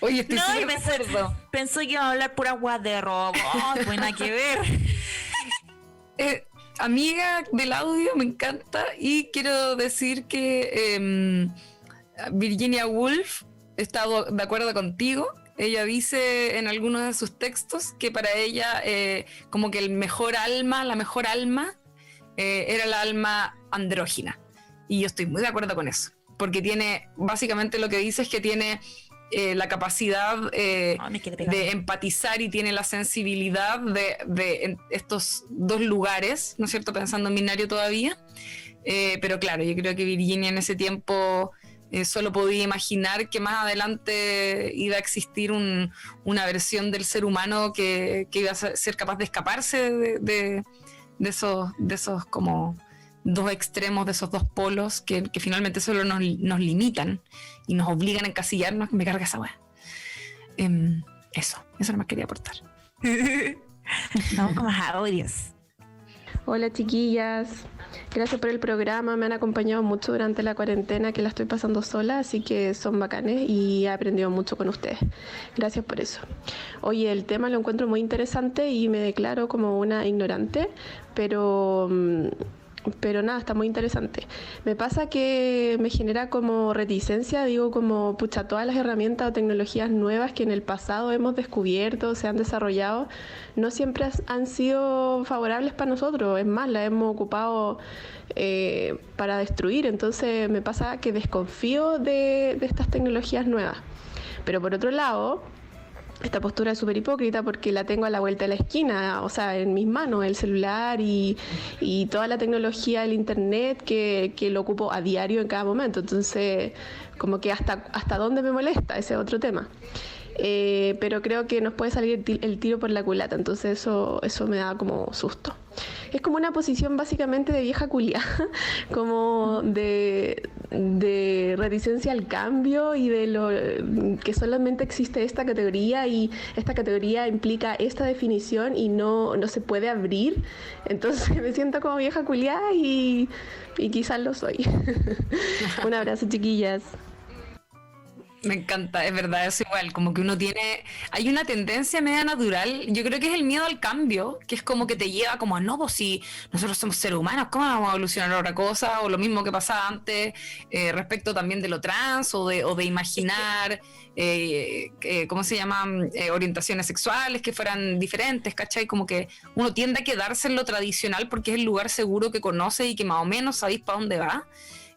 Oye, estoy súper de acuerdo. Pensó que iba a hablar pura guas de robot, buena que ver. Amiga del audio, me encanta, y quiero decir que Virginia Woolf, he estado de acuerdo contigo. Ella dice en algunos de sus textos que para ella como que la mejor alma era la alma andrógina. Y yo estoy muy de acuerdo con eso, porque tiene, básicamente lo que dice es que tiene la capacidad de empatizar y tiene la sensibilidad de estos dos lugares, ¿no es cierto? Pensando en binario todavía. Pero claro, yo creo que Virginia en ese tiempo solo podía imaginar que más adelante iba a existir una versión del ser humano que iba a ser capaz de escaparse de esos como dos extremos, de esos dos polos que finalmente solo nos limitan y nos obligan a encasillarnos. Me carga esa weá. Eso nomás quería aportar. Vamos con más audios. Hola chiquillas, gracias por el programa, me han acompañado mucho durante la cuarentena que la estoy pasando sola, así que son bacanes y he aprendido mucho con ustedes. Gracias por eso. Oye, el tema lo encuentro muy interesante y me declaro como una ignorante, pero nada, está muy interesante. Me pasa que me genera como reticencia, digo como, pucha, todas las herramientas o tecnologías nuevas que en el pasado hemos descubierto, se han desarrollado, no siempre han sido favorables para nosotros, es más, las hemos ocupado para destruir, entonces me pasa que desconfío de estas tecnologías nuevas. Pero por otro lado, esta postura es súper hipócrita porque la tengo a la vuelta de la esquina, o sea, en mis manos, el celular y toda la tecnología, el internet que lo ocupo a diario en cada momento. Entonces, como que hasta dónde me molesta, ese es otro tema. Pero creo que nos puede salir el tiro por la culata, entonces eso me da como susto. Es como una posición básicamente de vieja culia, como de reticencia al cambio y de lo que solamente existe esta categoría y esta categoría implica esta definición y no se puede abrir. Entonces me siento como vieja culia y quizás lo soy. Un abrazo, chiquillas. Me encanta, es verdad, es igual, como que hay una tendencia media natural, yo creo que es el miedo al cambio, que es como que te lleva como, no, pues si nosotros somos seres humanos, ¿cómo vamos a evolucionar a otra cosa? O lo mismo que pasaba antes, respecto también de lo trans, o de imaginar, ¿cómo se llaman? Orientaciones sexuales que fueran diferentes, ¿cachai? Como que uno tiende a quedarse en lo tradicional porque es el lugar seguro que conoce y que más o menos sabéis para dónde va.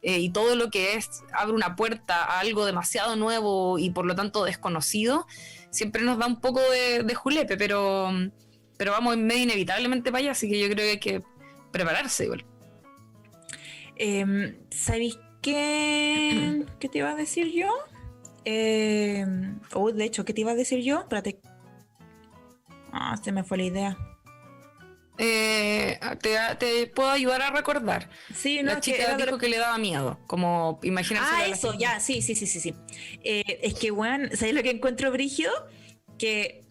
Y todo lo que abre una puerta a algo demasiado nuevo y por lo tanto desconocido, siempre nos da un poco de julepe, pero vamos medio inevitablemente para allá, así que yo creo que hay que prepararse igual. ¿Sabéis qué te iba a decir yo? De hecho, ¿qué te iba a decir yo? Espérate. Se me fue la idea. Te puedo ayudar a recordar. Sí, no, la chica dijo que le daba miedo, como imaginarse. Eso, ya, sí. Es que, bueno, ¿sabes lo que encuentro brígido? Que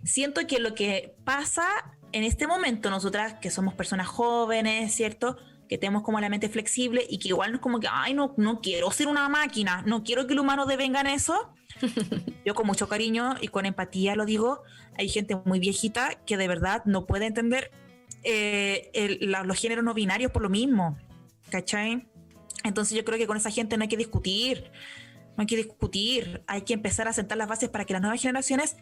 siento que lo que pasa en este momento, nosotras que somos personas jóvenes, ¿cierto? Que tenemos como la mente flexible y que igual no es como que, ay, no quiero ser una máquina, no quiero que el humano devenga en eso. Yo con mucho cariño y con empatía lo digo, hay gente muy viejita que de verdad no puede entender los géneros no binarios por lo mismo, ¿cachai? Entonces yo creo que con esa gente no hay que discutir, hay que empezar a sentar las bases para que las nuevas generaciones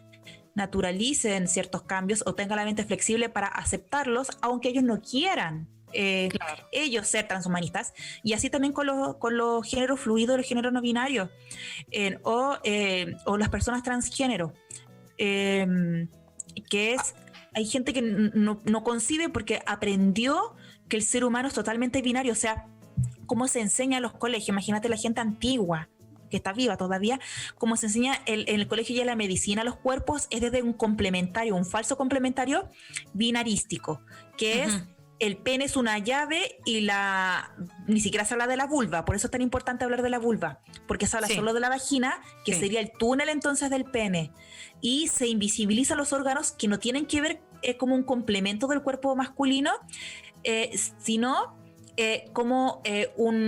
naturalicen ciertos cambios o tengan la mente flexible para aceptarlos, aunque ellos no quieran. Claro. Ellos ser transhumanistas, y así también con los géneros fluidos, los géneros no binarios, o las personas transgénero, que es, hay gente que no concibe porque aprendió que el ser humano es totalmente binario, o sea, cómo se enseña en los colegios, imagínate la gente antigua que está viva todavía, como se enseña en el colegio y en la medicina, los cuerpos es desde un falso complementario binarístico, que es el pene es una llave y ni siquiera se habla de la vulva, por eso es tan importante hablar de la vulva, porque se habla solo de la vagina, que sería el túnel entonces del pene, y se invisibilizan los órganos que no tienen que ver como un complemento del cuerpo masculino, sino como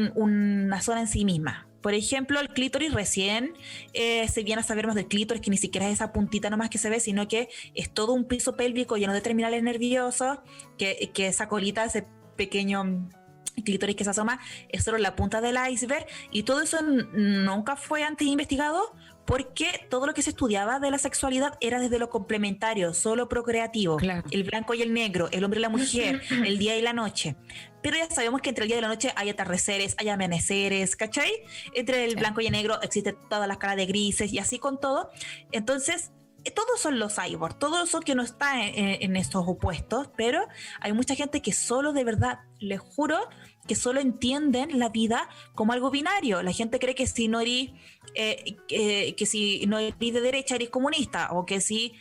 una zona en sí misma. Por ejemplo, el clítoris recién se viene a saber más del clítoris, que ni siquiera es esa puntita nomás que se ve, sino que es todo un piso pélvico lleno de terminales nerviosos, que esa colita, ese pequeño el clítoris que se asoma es solo la punta del iceberg, y todo eso nunca fue antes investigado, porque todo lo que se estudiaba de la sexualidad era desde lo complementario, solo procreativo, Claro. el blanco y el negro, el hombre y la mujer, el día y la noche. Pero ya sabemos que entre el día y la noche hay atardeceres, hay amaneceres, ¿cachai? Entre el blanco y el negro existe toda la escala de grises, y así con todo. Entonces, todos son los cyborgs, todo eso que no está en estos opuestos, pero hay mucha gente que solo, de verdad, les juro, que solo entienden la vida como algo binario. La gente cree que si no eres, que si no eres de derecha eres comunista, o que si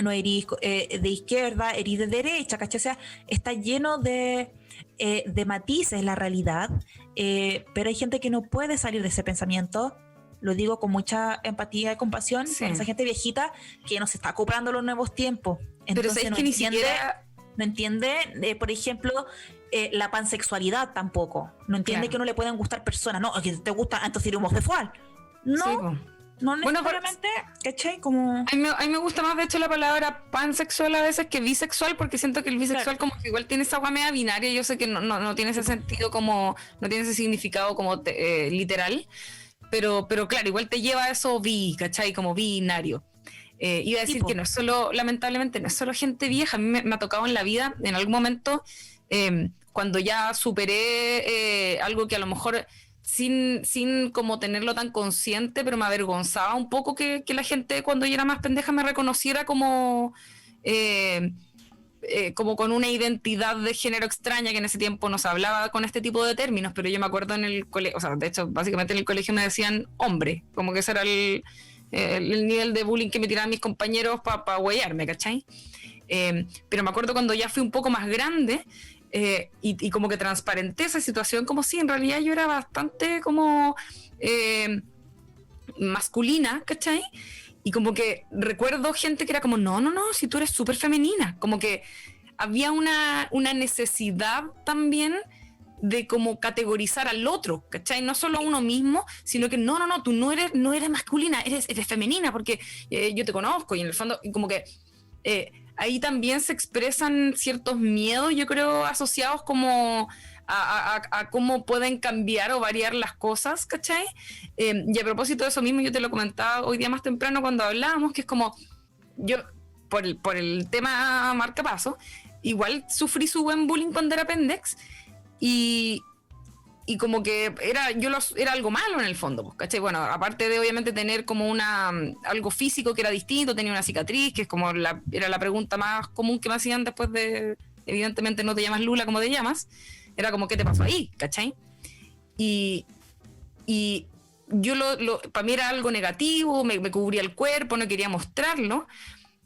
no eres de izquierda eres de derecha, ¿cachai? O sea, está lleno de matices la realidad, pero hay gente que no puede salir de ese pensamiento. Lo digo con mucha empatía y compasión, Sí. con esa gente viejita que no se está acoplando a los nuevos tiempos. Pero Entonces sabes no que ni entiende, siquiera... no entiende, por ejemplo, la pansexualidad tampoco. No entiende Claro. que no le pueden gustar personas. No, que te gusta, entonces eres homosexual. No, Sí, po. no Bueno, necesariamente, ¿cachai? Como... A mí me gusta más, de hecho, la palabra pansexual a veces que bisexual, porque siento que el bisexual Claro. como que igual tiene esa guamea binaria. Yo sé que no tiene ese sentido como, no tiene ese significado como literal, pero claro, igual te lleva a eso ¿cachai? Como binario. Iba a decir Tipo. que no es solo, lamentablemente, no es solo gente vieja. A mí me ha tocado en la vida, en algún momento, cuando ya superé algo que a lo mejor... Sin como tenerlo tan consciente, pero me avergonzaba un poco que la gente cuando yo era más pendeja me reconociera como con una identidad de género extraña, que en ese tiempo no se hablaba con este tipo de términos, pero yo me acuerdo en el colegio, o sea, de hecho, básicamente en el colegio me decían hombre, como que ese era el nivel de bullying que me tiraban mis compañeros para huearme, ¿cachai? Pero me acuerdo cuando ya fui un poco más grande, y como que transparenté esa situación, como si en realidad yo era bastante como masculina, ¿cachai? Y como que recuerdo gente que era como, no, si tú eres súper femenina, como que había una necesidad también de como categorizar al otro, ¿cachai? No solo a uno mismo, sino que no, tú no eres masculina, eres femenina, porque yo te conozco, y en el fondo, y como que ahí también se expresan ciertos miedos, yo creo, asociados como a cómo pueden cambiar o variar las cosas, ¿cachai? Y a propósito de eso mismo, yo te lo comentaba hoy día más temprano cuando hablábamos, que es como, yo, por el tema marcapaso, igual sufrí su buen bullying cuando era pendex, y como que era algo malo en el fondo, pues, ¿cachai? Bueno, aparte de obviamente tener como algo físico que era distinto, tenía una cicatriz, que es como era la pregunta más común que me hacían después de, evidentemente no te llamas Lula, ¿cómo te llamas? Era como, ¿qué te pasó ahí? ¿Cachai? Y yo para mí era algo negativo, me cubría el cuerpo, no quería mostrarlo,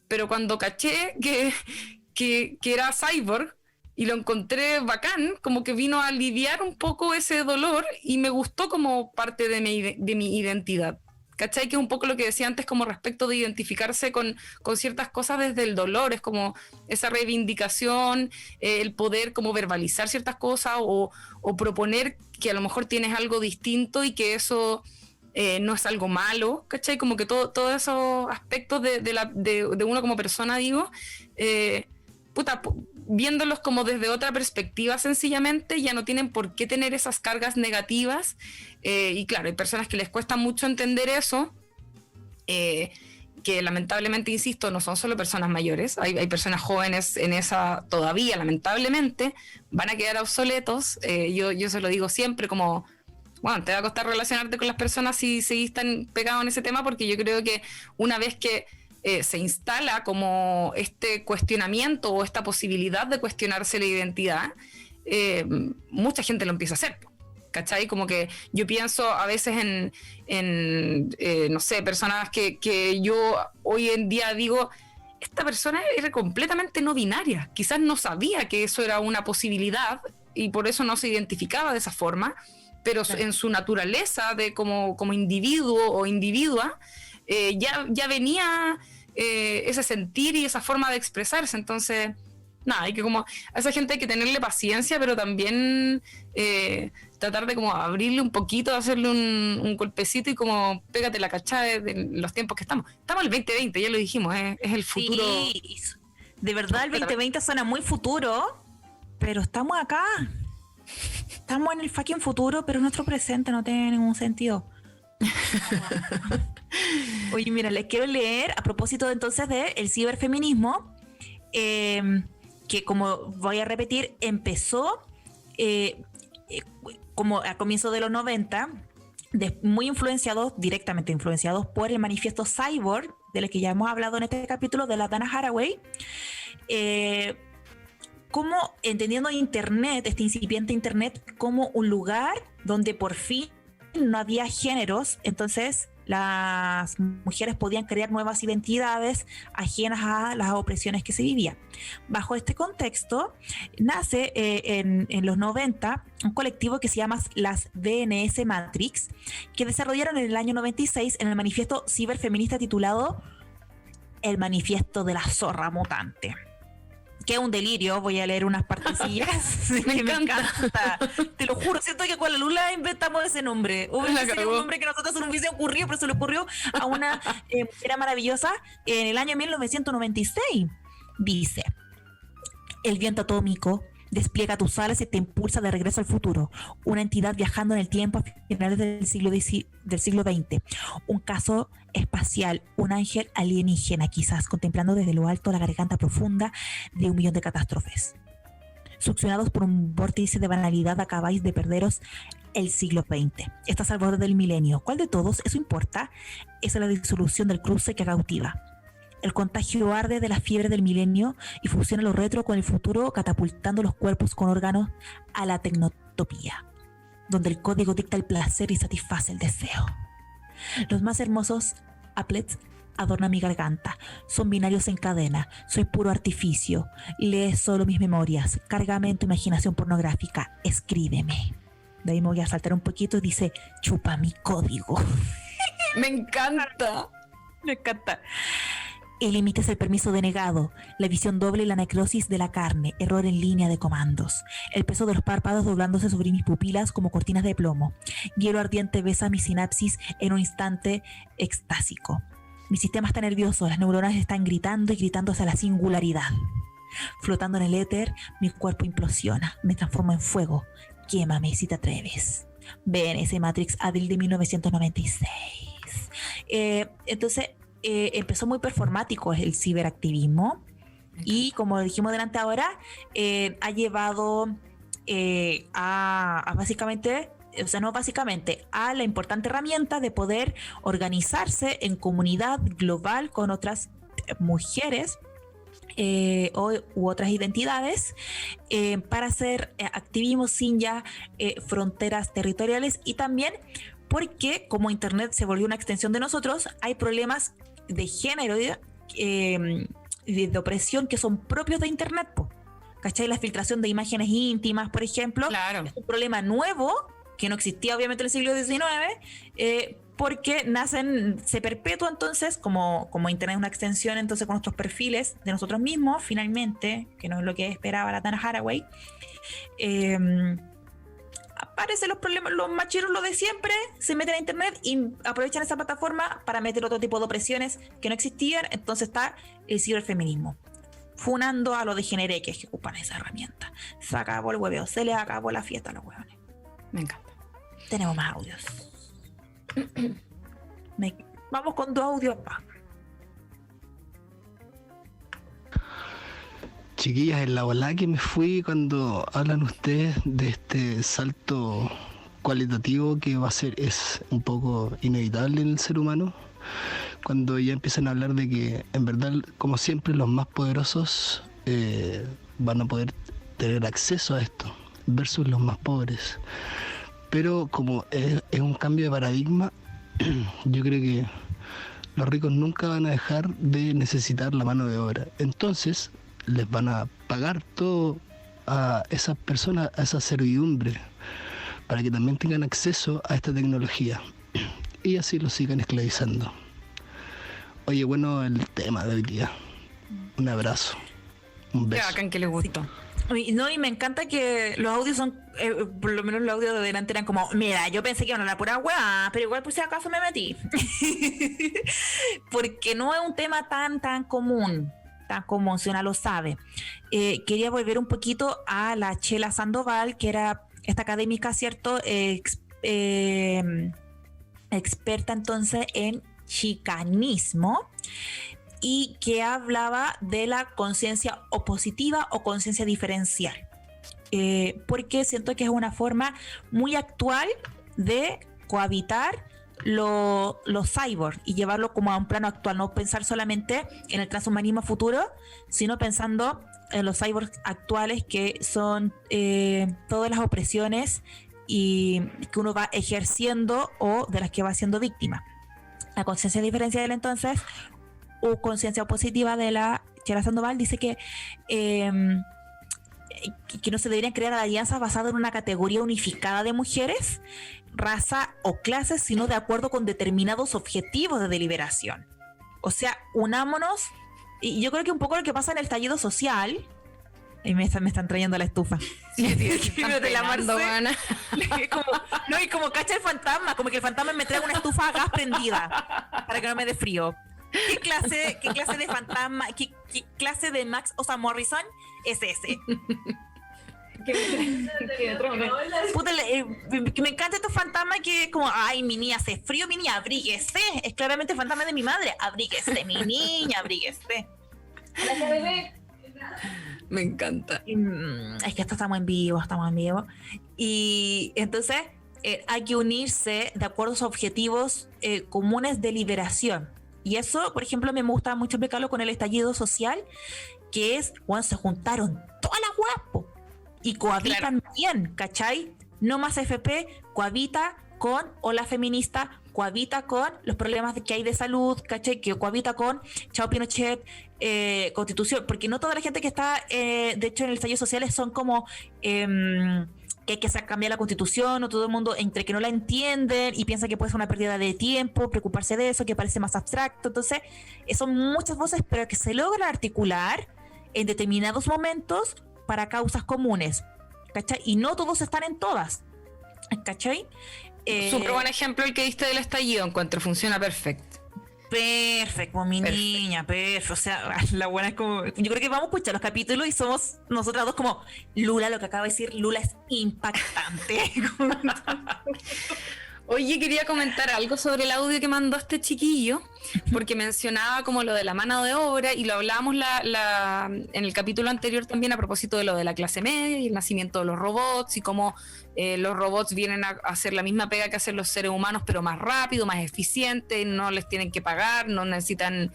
pero cuando caché que era cyborg, y lo encontré bacán, como que vino a aliviar un poco ese dolor y me gustó como parte de mi identidad. ¿Cachai? Que es un poco lo que decía antes como respecto de identificarse con ciertas cosas desde el dolor, es como esa reivindicación, el poder como verbalizar ciertas cosas o proponer que a lo mejor tienes algo distinto y que eso no es algo malo, ¿cachai? Como que todos esos aspectos de uno como persona, digo, viéndolos como desde otra perspectiva sencillamente, ya no tienen por qué tener esas cargas negativas, y claro, hay personas que les cuesta mucho entender eso, que lamentablemente, insisto, no son solo personas mayores, hay personas jóvenes en esa todavía, lamentablemente, van a quedar obsoletos. Yo se lo digo siempre como, bueno, te va a costar relacionarte con las personas si seguís tan pegado en ese tema, porque yo creo que una vez que se instala como este cuestionamiento o esta posibilidad de cuestionarse la identidad, mucha gente lo empieza a hacer, ¿cachai? Como que yo pienso a veces en no sé, personas que yo hoy en día digo, esta persona era completamente no binaria, quizás no sabía que eso era una posibilidad y por eso no se identificaba de esa forma, pero claro, en su naturaleza de como individuo o individua, ya venía ese sentir y esa forma de expresarse. Entonces, nada, hay que como a esa gente hay que tenerle paciencia, pero también tratar de como abrirle un poquito, hacerle un golpecito y como pégate la cachada de los tiempos que estamos. Estamos en el 2020, ya lo dijimos, es el futuro. Sí, de verdad el 2020 suena muy futuro, pero estamos acá. Estamos en el fucking futuro, pero nuestro presente no tiene ningún sentido. Oye, mira, les quiero leer a propósito entonces del ciberfeminismo, que como voy a repetir, empezó como a comienzos de los 90, muy directamente influenciados por el manifiesto Cyborg, del que ya hemos hablado en este capítulo, de la Dana Haraway, como entendiendo Internet, este incipiente Internet, como un lugar donde por fin no había géneros, entonces las mujeres podían crear nuevas identidades ajenas a las opresiones que se vivían. Bajo este contexto, nace en los 90 un colectivo que se llama las DNS Matrix, que desarrollaron en el año 96 en el manifiesto ciberfeminista titulado El Manifiesto de la Zorra Mutante. Que es un delirio, voy a leer unas partecillas. me encanta. Te lo juro, siento que con la Lula inventamos ese nombre. Sería un nombre que nosotros no nos hubiese ocurrido, pero se le ocurrió a una mujer maravillosa en el año 1996. Dice: el viento atómico despliega tus alas y te impulsa de regreso al futuro. Una entidad viajando en el tiempo a finales del siglo XX. Un caso espacial, un ángel alienígena quizás, contemplando desde lo alto la garganta profunda de 1.000.000 de catástrofes. Succionados por un vórtice de banalidad, acabáis de perderos el siglo XX. Estás al borde del milenio. ¿Cuál de todos? Eso importa. Esa es la disolución del cruce que cautiva. El contagio arde de la fiebre del milenio y fusiona lo retro con el futuro, catapultando los cuerpos con órganos a la tecnotopía, donde el código dicta el placer y satisface el deseo. Los más hermosos applets adornan mi garganta. Son binarios en cadena. Soy puro artificio. Lee solo mis memorias. Cárgame en tu imaginación pornográfica. Escríbeme. De ahí me voy a saltar un poquito y dice: chupa mi código. Me encanta. Me encanta. El límite es el permiso denegado, la visión doble y la necrosis de la carne, error en línea de comandos, el peso de los párpados doblándose sobre mis pupilas como cortinas de plomo. Hielo ardiente besa mi sinapsis en un instante extásico. Mi sistema está nervioso, las neuronas están gritando y gritando hacia la singularidad. Flotando en el éter, mi cuerpo implosiona, me transformo en fuego. Quémame si te atreves. BNS Matrix, abril de 1996. Entonces, empezó muy performático el ciberactivismo y, como dijimos delante ahora, ha llevado a básicamente, o sea, no básicamente, a la importante herramienta de poder organizarse en comunidad global con otras mujeres u otras identidades para hacer activismo sin ya fronteras territoriales, y también porque como Internet se volvió una extensión de nosotros, hay problemas de género, de opresión que son propios de Internet, ¿cachai? La filtración de imágenes íntimas, por ejemplo, claro, es un problema nuevo que no existía obviamente en el siglo XIX, porque se perpetúa entonces, como Internet es una extensión entonces con nuestros perfiles de nosotros mismos, finalmente, que no es lo que esperaba la Dana Haraway. Aparecen los problemas, los macheros, lo de siempre, se meten a Internet y aprovechan esa plataforma para meter otro tipo de opresiones que no existían. Entonces está el ciberfeminismo funando a los degenereques que ocupan esa herramienta. Se acabó el hueveo, se les acabó la fiesta a los huevones. Me encanta. Tenemos más audios. Vamos con 2 audios más. Chiquillas, en la ola que me fui cuando hablan ustedes de este salto cualitativo que es un poco inevitable en el ser humano, cuando ya empiezan a hablar de que en verdad, como siempre, los más poderosos van a poder tener acceso a esto versus los más pobres. Pero como es un cambio de paradigma, yo creo que los ricos nunca van a dejar de necesitar la mano de obra. Entonces les van a pagar todo a esas personas, a esa servidumbre, para que también tengan acceso a esta tecnología y así los sigan esclavizando. Oye, bueno, el tema de hoy día. Un abrazo, un beso. Qué bacán que les gustó. No, y me encanta que los audios son, por lo menos los audios de delante eran como: mira, yo pensé que iban a la pura weá, pero igual por si acaso me metí. Porque no es un tema tan común, si una lo sabe. Quería volver un poquito a la Chela Sandoval, que era esta académica, ¿cierto? Experta entonces en chicanismo, y que hablaba de la conciencia opositiva o conciencia diferencial. Porque siento que es una forma muy actual de cohabitar los cyborg y llevarlo como a un plano actual, no pensar solamente en el transhumanismo futuro, sino pensando en los cyborgs actuales, que son todas las opresiones y que uno va ejerciendo o de las que va siendo víctima. La conciencia diferencial entonces, o conciencia positiva de la Chela Sandoval, dice que no se deberían crear alianzas basadas en una categoría unificada de mujeres, raza o clases, sino de acuerdo con determinados objetivos de deliberación. O sea, unámonos. Y yo creo que un poco lo que pasa en el estallido social. Y me están trayendo a la estufa. Sí, están de la pegando, Marce. Ana. Y como cacha el fantasma, como que el fantasma me trae una estufa a gas prendida para que no me dé frío. ¿Qué clase de fantasma, qué clase de Max Osa Morrison es ese? Puta, que me encanta estos fantasmas que como, ay, mi niña hace frío, mi niña, abríguese. Es claramente el fantasma de mi madre. Abríguese, mi niña, abríguese. Me encanta. Es que estamos en vivo. Y entonces hay que unirse de acuerdo a sus objetivos comunes de liberación. Y eso, por ejemplo, me gusta mucho explicarlo con el estallido social, que es cuando se juntaron todas las guapos y cohabitan bien, ¿cachai? No más FP, cohabita con Ola Feminista, cohabita con los problemas que hay de salud, ¿cachai? Que cohabita con Chao Pinochet, Constitución, porque no toda la gente que está, de hecho, en el estallido social son como... que hay que cambiar la Constitución, o todo el mundo entre que no la entienden y piensa que puede ser una pérdida de tiempo, preocuparse de eso, que parece más abstracto. Entonces, son muchas voces, pero que se logran articular en determinados momentos para causas comunes, ¿cachai? Y no todos están en todas, ¿cachai? Súper buen ejemplo el que diste del estallido, encuentro, funciona perfecto. Perfecto, mi niña, perfecto. O sea, la buena es como... Yo creo que vamos a escuchar los capítulos y somos nosotras dos como... Lula, lo que acaba de decir Lula es impactante. Oye, quería comentar algo sobre el audio que mandó este chiquillo, porque mencionaba como lo de la mano de obra, y lo hablábamos en el capítulo anterior también a propósito de lo de la clase media y el nacimiento de los robots, y cómo los robots vienen a hacer la misma pega que hacen los seres humanos, pero más rápido, más eficiente, no les tienen que pagar, no necesitan,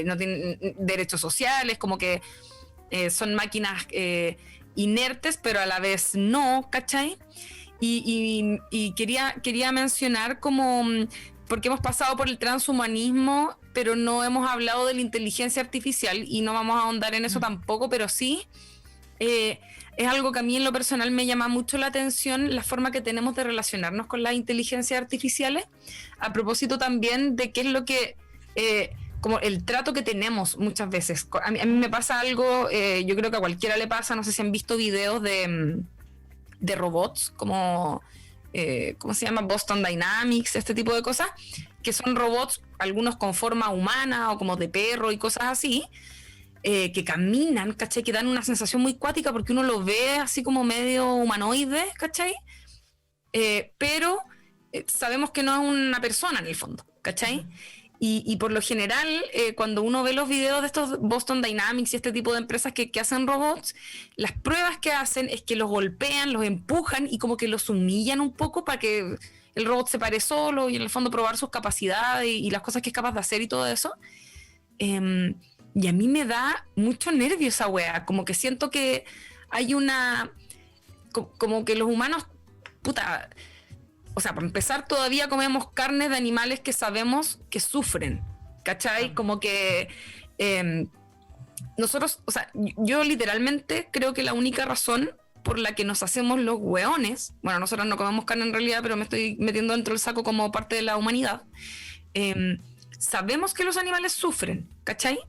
no tienen derechos sociales, como que son máquinas inertes, pero a la vez no, ¿cachai? Y quería mencionar como, porque hemos pasado por el transhumanismo, pero no hemos hablado de la inteligencia artificial, y no vamos a ahondar en eso tampoco, pero sí es algo que a mí en lo personal me llama mucho la atención, la forma que tenemos de relacionarnos con las inteligencias artificiales, a propósito también de qué es lo que... como el trato que tenemos muchas veces. A mí me pasa algo, yo creo que a cualquiera le pasa, no sé si han visto videos de robots, como, ¿cómo se llama? Boston Dynamics, este tipo de cosas, que son robots, algunos con forma humana o como de perro y cosas así, que caminan, ¿cachai? Que dan una sensación muy cuática porque uno lo ve así como medio humanoide, ¿cachai? Pero sabemos que no es una persona en el fondo, ¿cachai? Y por lo general, cuando uno ve los videos de estos Boston Dynamics y este tipo de empresas que hacen robots, las pruebas que hacen es que los golpean, los empujan y como que los humillan un poco para que el robot se pare solo y en el fondo probar sus capacidades y las cosas que es capaz de hacer y todo eso. Y a mí me da mucho nervio esa wea, como que siento que hay una... como que los humanos, puta... O sea, para empezar, todavía comemos carnes de animales que sabemos que sufren, ¿cachai? Como que nosotros, o sea, yo literalmente creo que la única razón por la que nos hacemos los hueones, bueno, nosotros no comemos carne en realidad, pero me estoy metiendo dentro del saco como parte de la humanidad, sabemos que los animales sufren, ¿cachai?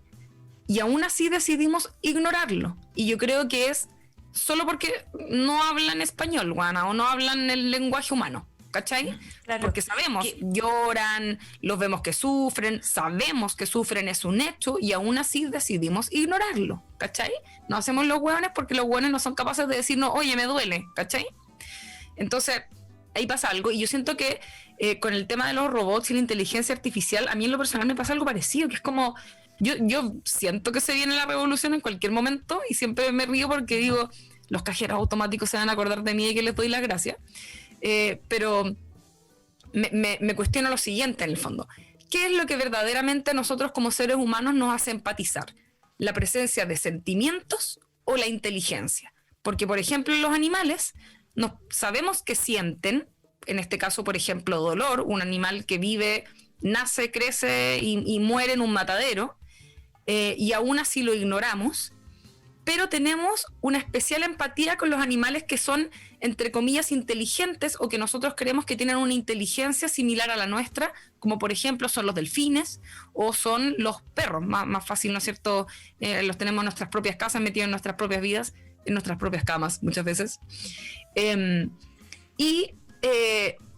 Y aún así decidimos ignorarlo. Y yo creo que es solo porque no hablan español, guana, o no hablan el lenguaje humano. ¿Cachai? Claro. Porque sabemos, lloran, los vemos que sufren, sabemos que sufren, es un hecho, y aún así decidimos ignorarlo, ¿cachai? No hacemos los hueones porque los hueones no son capaces de decirnos, oye, me duele, ¿cachai? Entonces, ahí pasa algo. Y yo siento que con el tema de los robots y la inteligencia artificial, a mí en lo personal me pasa algo parecido, que es como, yo siento que se viene la revolución en cualquier momento y siempre me río porque digo, los cajeros automáticos se van a acordar de mí y que les doy las gracias. Pero me cuestiono lo siguiente en el fondo. ¿Qué es lo que verdaderamente a nosotros como seres humanos nos hace empatizar? ¿La presencia de sentimientos o la inteligencia? Porque, por ejemplo, en los animales sabemos que sienten, en este caso, por ejemplo, dolor, un animal que vive, nace, crece y muere en un matadero, y aún así lo ignoramos, pero tenemos una especial empatía con los animales que son, entre comillas, inteligentes o que nosotros creemos que tienen una inteligencia similar a la nuestra, como por ejemplo son los delfines o son los perros, más fácil, ¿no es cierto? Los tenemos en nuestras propias casas, metidos en nuestras propias vidas, en nuestras propias camas muchas veces. A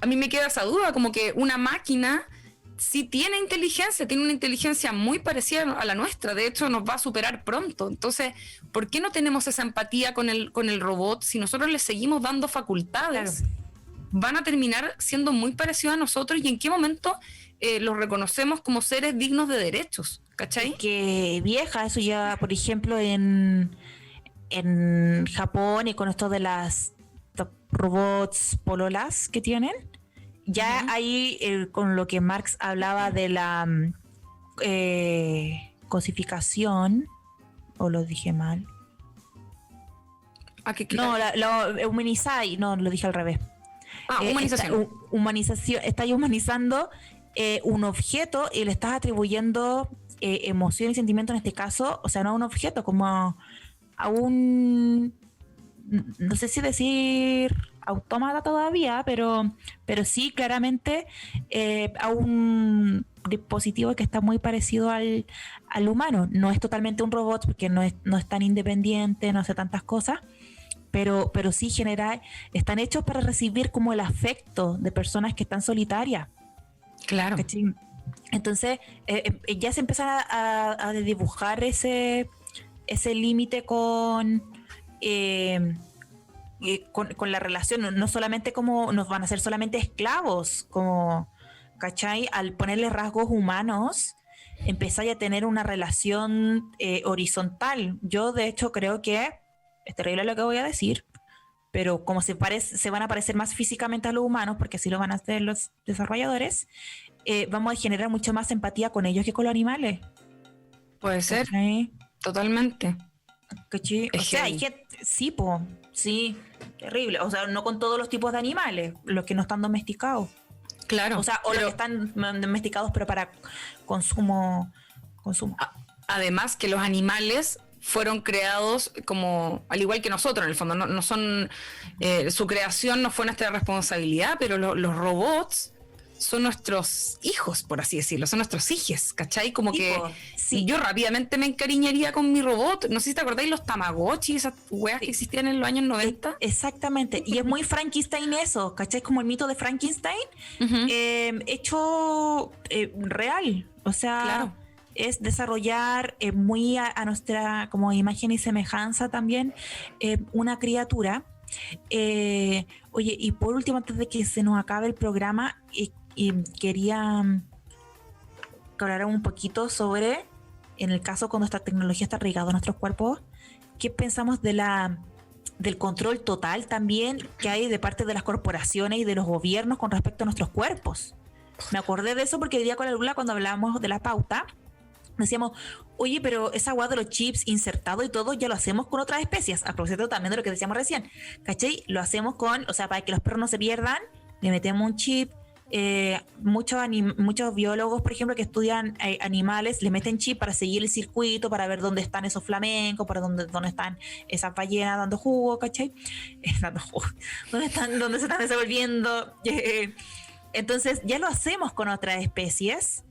mí me queda esa duda, como que una máquina sí tiene inteligencia, tiene una inteligencia muy parecida a la nuestra, de hecho nos va a superar pronto. Entonces, ¿por qué no tenemos esa empatía con el robot? Si nosotros le seguimos dando facultades, claro, van a terminar siendo muy parecidos a nosotros, y en qué momento los reconocemos como seres dignos de derechos, ¿cachai? Que vieja, eso ya, por ejemplo, en Japón, y con esto de las robots pololas que tienen, ya hay con lo que Marx hablaba de la cosificación, o lo dije mal. No, la humanizáis, no, lo dije al revés. Humanización. Estás humanizando un objeto y le estás atribuyendo emoción y sentimiento en este caso, o sea, no a un objeto, como a un, no sé si decir autómata todavía, pero sí claramente a un dispositivo que está muy parecido al humano. No es totalmente un robot porque no es tan independiente, no hace tantas cosas, pero sí están hechos para recibir como el afecto de personas que están solitarias. Claro. ¿Cachai? Entonces ya se empieza a dibujar ese límite con la relación, no solamente como nos van a ser solamente esclavos, como, ¿cachai? Al ponerle rasgos humanos, empezáis a tener una relación horizontal. Yo, de hecho, creo que es terrible lo que voy a decir, pero como se van a parecer más físicamente a los humanos, porque así lo van a hacer los desarrolladores, vamos a generar mucho más empatía con ellos que con los animales. Puede ser, ¿cachai? Totalmente. ¿Cachai? O sea, hay gente, sí, terrible. O sea, no con todos los tipos de animales, los que no están domesticados. Claro. O sea, o los que están domesticados pero para consumo. Además que los animales fueron creados como, al igual que nosotros en el fondo, no son, su creación no fue nuestra responsabilidad, pero los robots son nuestros hijos, por así decirlo, son nuestros hijes, ¿cachai? Como que sí. Yo rápidamente me encariñaría con mi robot. No sé si te acordáis los Tamagotchi, esas weas que existían en los años 90. Exactamente, y es muy Frankenstein eso, ¿cachai? Como el mito de Frankenstein, hecho real, o sea, claro, es desarrollar muy a nuestra como imagen y semejanza también una criatura. Oye, y por último, antes de que se nos acabe el programa, quería que habláramos un poquito sobre, en el caso cuando esta tecnología está arraigada a nuestros cuerpos, ¿qué pensamos del control total también que hay de parte de las corporaciones y de los gobiernos con respecto a nuestros cuerpos? Me acordé de eso porque el día con la Lula, cuando hablábamos de la pauta, decíamos, oye, pero esa agua de los chips insertados y todo ya lo hacemos con otras especies, a propósito también de lo que decíamos recién, ¿cachai? Lo hacemos o sea, para que los perros no se pierdan, le metemos un chip. Muchos biólogos, por ejemplo, que estudian animales, le meten chip para seguir el circuito, para ver dónde están esos flamencos, para dónde están esas ballenas dando jugo, ¿cachai? Dando jugo. ¿Dónde se están desenvolviendo? Entonces ya lo hacemos con otras especies,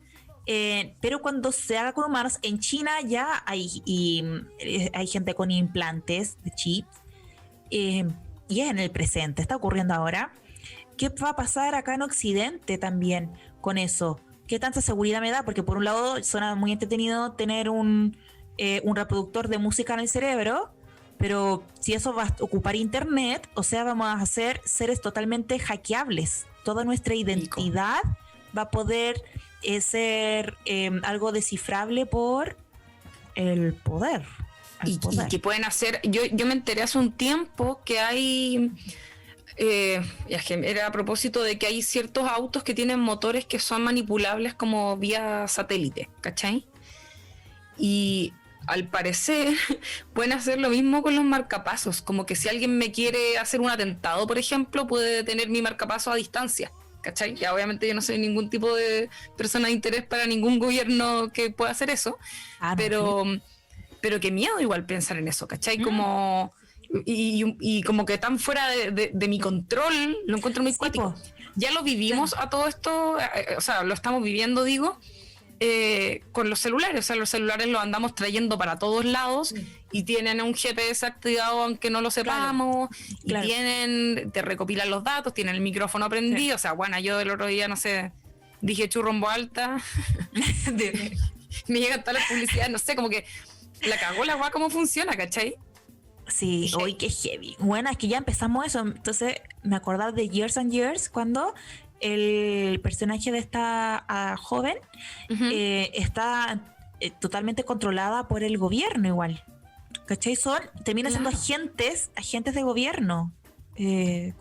pero cuando se haga con humanos, en China ya hay gente con implantes de chip, y es en el presente, está ocurriendo ahora. ¿Qué va a pasar acá en Occidente también con eso? ¿Qué tanta seguridad me da? Porque por un lado suena muy entretenido tener un reproductor de música en el cerebro, pero si eso va a ocupar internet, o sea, vamos a ser seres totalmente hackeables. Toda nuestra identidad va a poder ser algo descifrable por el poder. Y que pueden hacer, yo me enteré hace un tiempo que hay, era a propósito de que hay ciertos autos que tienen motores que son manipulables como vía satélite, ¿cachai? Y al parecer pueden hacer lo mismo con los marcapasos, como que si alguien me quiere hacer un atentado, por ejemplo, puede tener mi marcapaso a distancia, ¿cachai? Ya obviamente yo no soy ningún tipo de persona de interés para ningún gobierno que pueda hacer eso, pero qué miedo igual pensar en eso, ¿cachai? Como y como que tan fuera de mi control, lo encuentro muy cuático. Ya lo vivimos a todo esto, o sea, lo estamos viviendo, digo, con los celulares. O sea, los celulares los andamos trayendo para todos lados y tienen un GPS activado aunque no lo sepamos, y te recopilan los datos, tienen el micrófono prendido. O sea, bueno, yo el otro día, no sé, dije churro en voz alta, me llegan todas las publicidades, no sé, como que la cagó la guá cómo funciona, ¿cachai? Sí, hoy qué heavy. Bueno, es que ya empezamos eso. Entonces me acordaba de Years and Years, cuando el personaje de esta joven está totalmente controlada por el gobierno igual. ¿Cachai? Terminan siendo agentes de gobierno. Hay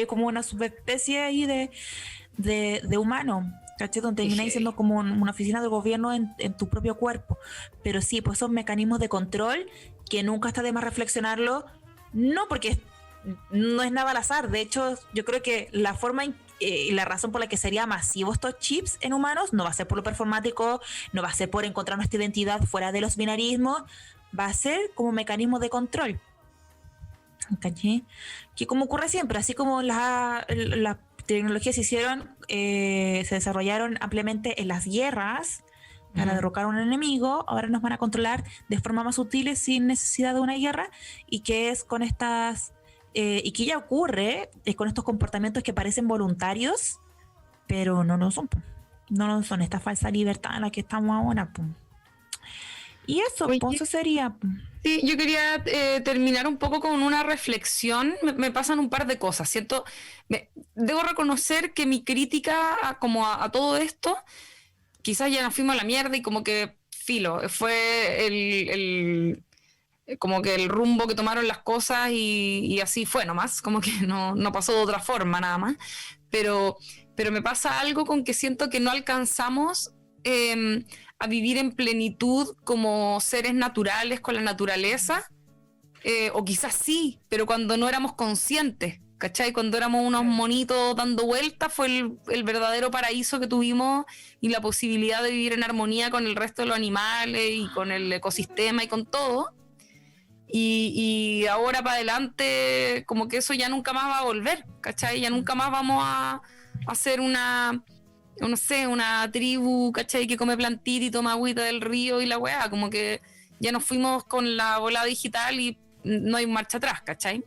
como una subespecie ahí de humano. ¿Cachai? Donde termina siendo como una oficina de gobierno en tu propio cuerpo. Pero sí, pues esos mecanismos de control que nunca está de más reflexionarlo, no porque no es nada al azar. De hecho, yo creo que la forma y la razón por la que sería masivo estos chips en humanos no va a ser por lo performático, no va a ser por encontrar nuestra identidad fuera de los binarismos, va a ser como mecanismo de control. ¿Cachai? Que como ocurre siempre, así como las tecnologías se desarrollaron ampliamente en las guerras para derrocar a un enemigo, ahora nos van a controlar de forma más sutil sin necesidad de una guerra, y que es con estas y que ya ocurre con estos comportamientos que parecen voluntarios, pero no lo son. No lo son, esta falsa libertad en la que estamos ahora. Y eso, eso sería. Sí, yo quería terminar un poco con una reflexión. Me pasan un par de cosas. Debo reconocer que mi crítica a todo esto, quizás ya nos fuimos a la mierda y como que filo, fue como que el rumbo que tomaron las cosas y así fue nomás, como que no pasó de otra forma nada más. Pero me pasa algo con que siento que no alcanzamos a vivir en plenitud como seres naturales con la naturaleza, o quizás sí, pero cuando no éramos conscientes, ¿cachai? Cuando éramos unos monitos dando vueltas fue el verdadero paraíso que tuvimos, y la posibilidad de vivir en armonía con el resto de los animales y con el ecosistema y con todo. Y ahora para adelante como que eso ya nunca más va a volver, ¿cachai? Ya nunca más vamos a hacer una tribu, ¿cachai? Que come plantita y toma agüita del río y la weá, como que ya nos fuimos con la volada digital y no hay marcha atrás, ¿cachai?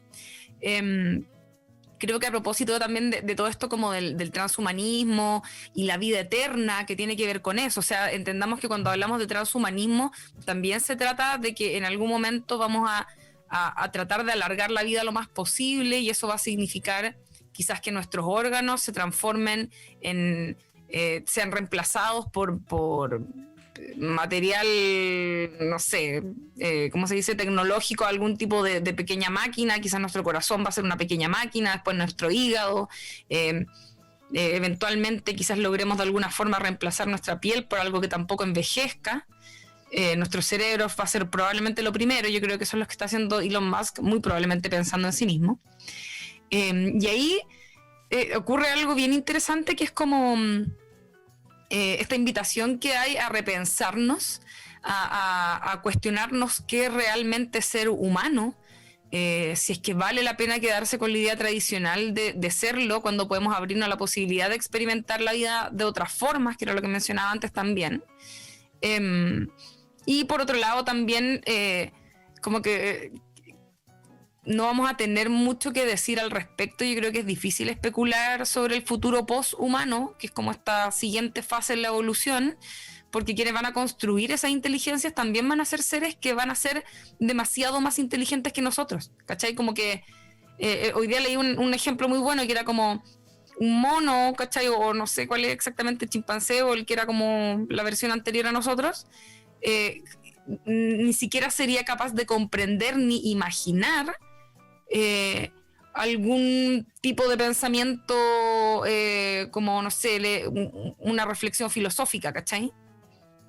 Creo que a propósito también de todo esto como del transhumanismo y la vida eterna que tiene que ver con eso, o sea, entendamos que cuando hablamos de transhumanismo también se trata de que en algún momento vamos a tratar de alargar la vida lo más posible, y eso va a significar quizás que nuestros órganos se transformen sean reemplazados por material, no sé, ¿cómo se dice? Tecnológico, algún tipo de pequeña máquina. Quizás nuestro corazón va a ser una pequeña máquina, después nuestro hígado, eventualmente quizás logremos de alguna forma reemplazar nuestra piel por algo que tampoco envejezca. Nuestro cerebro va a ser probablemente lo primero. Yo creo que eso es lo que está haciendo Elon Musk, muy probablemente pensando en sí mismo. Y ahí ocurre algo bien interesante, que es como esta invitación que hay a repensarnos, a cuestionarnos qué es realmente ser humano, si es que vale la pena quedarse con la idea tradicional de serlo, cuando podemos abrirnos a la posibilidad de experimentar la vida de otras formas, que era lo que mencionaba antes también. Y por otro lado también como que no vamos a tener mucho que decir al respecto. Yo creo que es difícil especular sobre el futuro post-humano, que es como esta siguiente fase en la evolución, porque quienes van a construir esas inteligencias también van a ser seres que van a ser demasiado más inteligentes que nosotros, ¿cachai? Como que hoy día leí un ejemplo muy bueno que era como un mono, ¿cachai? O no sé cuál es exactamente, el chimpancé o el que era como la versión anterior a nosotros, ni siquiera sería capaz de comprender ni imaginar algún tipo de pensamiento como, no sé, una reflexión filosófica, ¿cachai?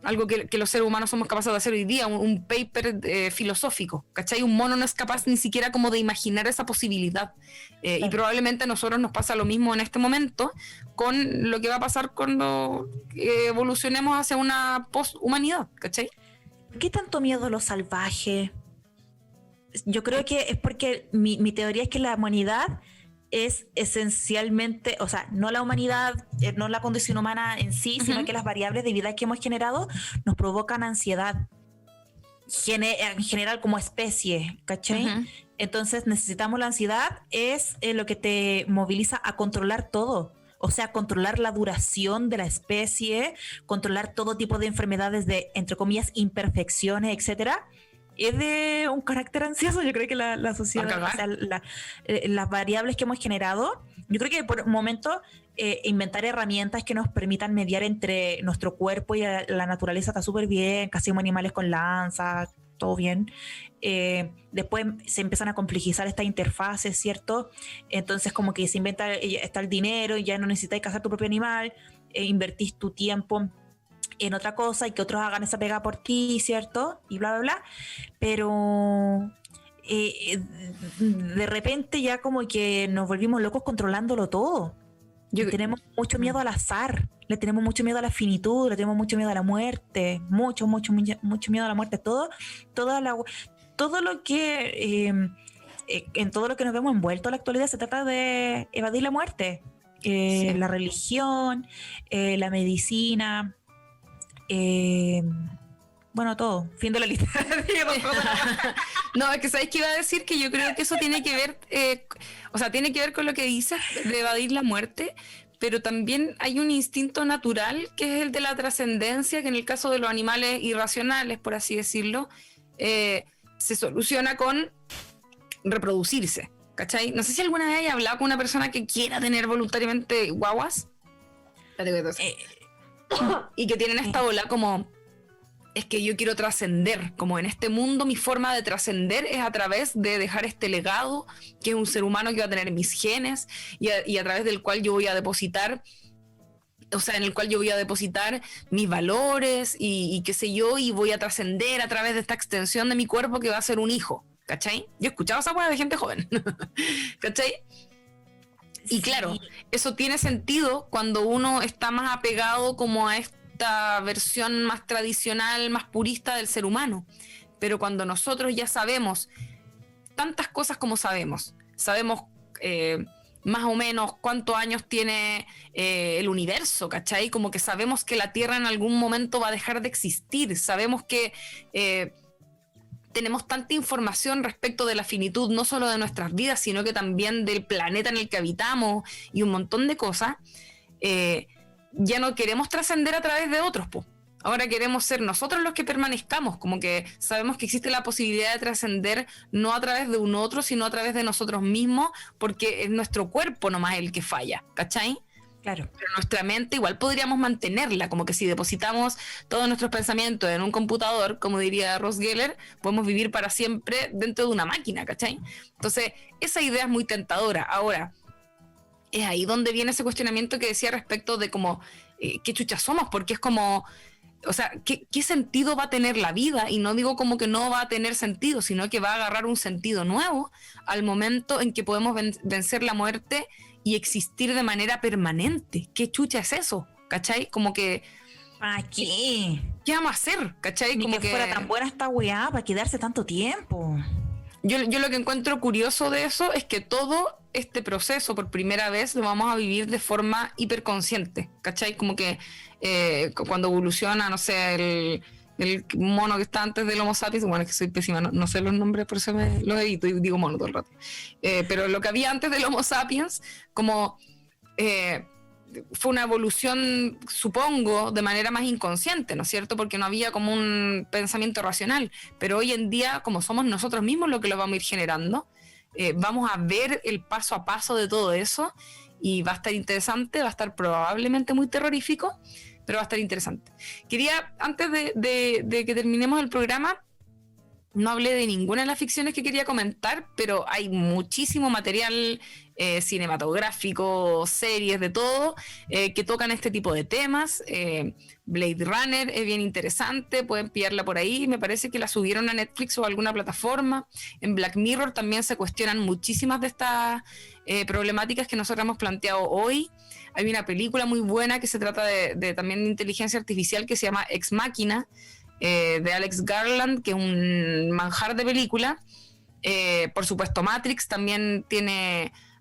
Algo que los seres humanos somos capaces de hacer hoy día, un paper filosófico, ¿cachai? Un mono no es capaz ni siquiera como de imaginar esa posibilidad. Claro. Y probablemente a nosotros nos pasa lo mismo en este momento con lo que va a pasar cuando evolucionemos hacia una post-humanidad, ¿cachai? ¿Por qué tanto miedo a lo salvaje? Yo creo que es porque mi teoría es que la humanidad es esencialmente, o sea, no la humanidad, no la condición humana en sí, sino que las variables de vida que hemos generado nos provocan ansiedad en general como especie, ¿cachai? Entonces necesitamos la ansiedad, es lo que te moviliza a controlar todo. O sea, controlar la duración de la especie, controlar todo tipo de enfermedades de, entre comillas, imperfecciones, etcétera. Es de un carácter ansioso. Yo creo que la sociedad, o sea, las variables que hemos generado, yo creo que por un momento inventar herramientas que nos permitan mediar entre nuestro cuerpo y la naturaleza está súper bien, casi como animales con lanza, todo bien. Después se empiezan a complejizar estas interfaces, ¿cierto? Entonces como que se inventa, está el dinero y ya no necesitas cazar tu propio animal, invertís tu tiempo en otra cosa y que otros hagan esa pega por ti, ¿cierto? Y bla, bla, bla. Pero de repente ya como que nos volvimos locos controlándolo todo. Tenemos mucho miedo al azar, le tenemos mucho miedo a la finitud, le tenemos mucho miedo a la muerte, mucho miedo a la muerte. Todo lo que en todo lo que nos vemos envueltos en la actualidad se trata de evadir la muerte. Sí. La religión, la medicina, bueno, todo. Fin de la lista. No, es que ¿sabes qué iba a decir? Que yo creo que eso tiene que ver, tiene que ver con lo que dices de evadir la muerte, pero también hay un instinto natural que es el de la trascendencia, que en el caso de los animales irracionales, por así decirlo, se soluciona con reproducirse, ¿cachai? No sé si alguna vez hayas hablado con una persona que quiera tener voluntariamente guaguas y que tienen esta ola como... es que yo quiero trascender, como en este mundo mi forma de trascender es a través de dejar este legado, que es un ser humano que va a tener mis genes y a través del cual yo voy a depositar, o sea, en el cual yo voy a depositar mis valores y qué sé yo, y voy a trascender a través de esta extensión de mi cuerpo que va a ser un hijo, ¿cachai? Yo he escuchado esa hueá de gente joven, ¿cachai? Y claro, eso tiene sentido cuando uno está más apegado como a esta versión más tradicional, más purista del ser humano. Pero cuando nosotros ya sabemos tantas cosas como sabemos más o menos cuántos años tiene el universo, ¿cachai? Como que sabemos que la Tierra en algún momento va a dejar de existir, sabemos que tenemos tanta información respecto de la finitud, no solo de nuestras vidas, sino que también del planeta en el que habitamos y un montón de cosas. Ya no queremos trascender a través de otros, po. Ahora queremos ser nosotros los que permanezcamos, como que sabemos que existe la posibilidad de trascender no a través de un otro, sino a través de nosotros mismos, porque es nuestro cuerpo nomás el que falla, ¿cachai? Claro. Pero nuestra mente igual podríamos mantenerla, como que si depositamos todos nuestros pensamientos en un computador, como diría Ross Geller, podemos vivir para siempre dentro de una máquina, ¿cachai? Entonces, esa idea es muy tentadora. Ahora, es ahí donde viene ese cuestionamiento que decía respecto de como, ¿qué chuchas somos? Porque es como, o sea, ¿qué sentido va a tener la vida? Y no digo como que no va a tener sentido, sino que va a agarrar un sentido nuevo al momento en que podemos vencer la muerte y existir de manera permanente. ¿Qué chucha es eso? ¿Cachai? Como que... ¿Para qué? ¿Qué vamos a hacer? ¿Cachai? Ni como que fuera tan buena esta weá para quedarse tanto tiempo. Yo lo que encuentro curioso de eso es que todo este proceso por primera vez lo vamos a vivir de forma hiperconsciente, ¿cachai? Como que cuando evoluciona, no sé, el mono que está antes del Homo sapiens, bueno, es que soy pésima, no sé los nombres, por eso los edito y digo mono todo el rato. Pero lo que había antes del Homo sapiens, como fue una evolución, supongo, de manera más inconsciente, ¿no es cierto? Porque no había como un pensamiento racional. Pero hoy en día, como somos nosotros mismos los que lo vamos a ir generando, vamos a ver el paso a paso de todo eso y va a estar interesante, va a estar probablemente muy terrorífico, pero va a estar interesante. Quería, antes de que terminemos el programa, no hablé de ninguna de las ficciones que quería comentar, pero hay muchísimo material cinematográfico, series, de todo, que tocan este tipo de temas. Blade Runner es bien interesante, pueden pillarla por ahí, me parece que la subieron a Netflix o a alguna plataforma. En Black Mirror también se cuestionan muchísimas de estas problemáticas que nosotros hemos planteado hoy. Hay una película muy buena que se trata de también de inteligencia artificial que se llama Ex Machina, de Alex Garland, que es un manjar de película. Por supuesto Matrix también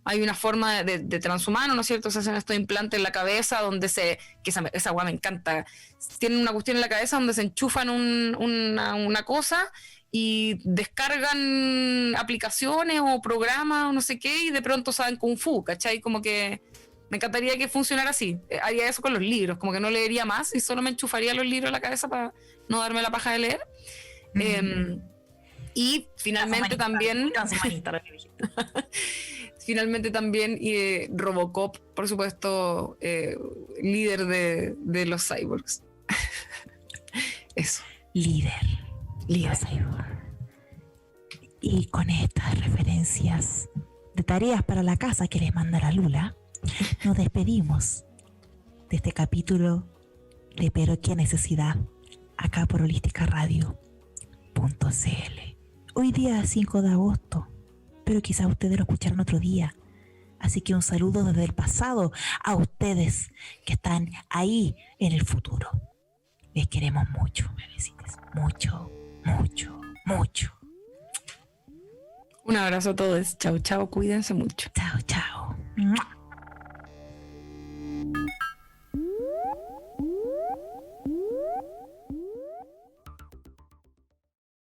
hay una forma de transhumano, ¿no es cierto? Se hacen estos implantes en la cabeza donde esa guay me encanta, tienen una cuestión en la cabeza donde se enchufan una cosa y descargan aplicaciones o programas o no sé qué, y de pronto saben Kung Fu, ¿cachai? Como que me encantaría que funcionara así. Haría eso con los libros, como que no leería más y solo me enchufaría los libros en la cabeza para no darme la paja de leer. Y finalmente también finalmente también Robocop, por supuesto, líder de los cyborgs. Eso. Líder cyborg. Y con estas referencias de tareas para la casa que les manda la Lula, nos despedimos de este capítulo de Pero qué necesidad, acá por holísticaradio.cl. Hoy día 5 de agosto, pero quizás ustedes lo escucharon otro día. Así que un saludo desde el pasado a ustedes que están ahí en el futuro. Les queremos mucho, bebecitas. Mucho, mucho, mucho. Un abrazo a todos. Chao, chao. Cuídense mucho. Chao, chao.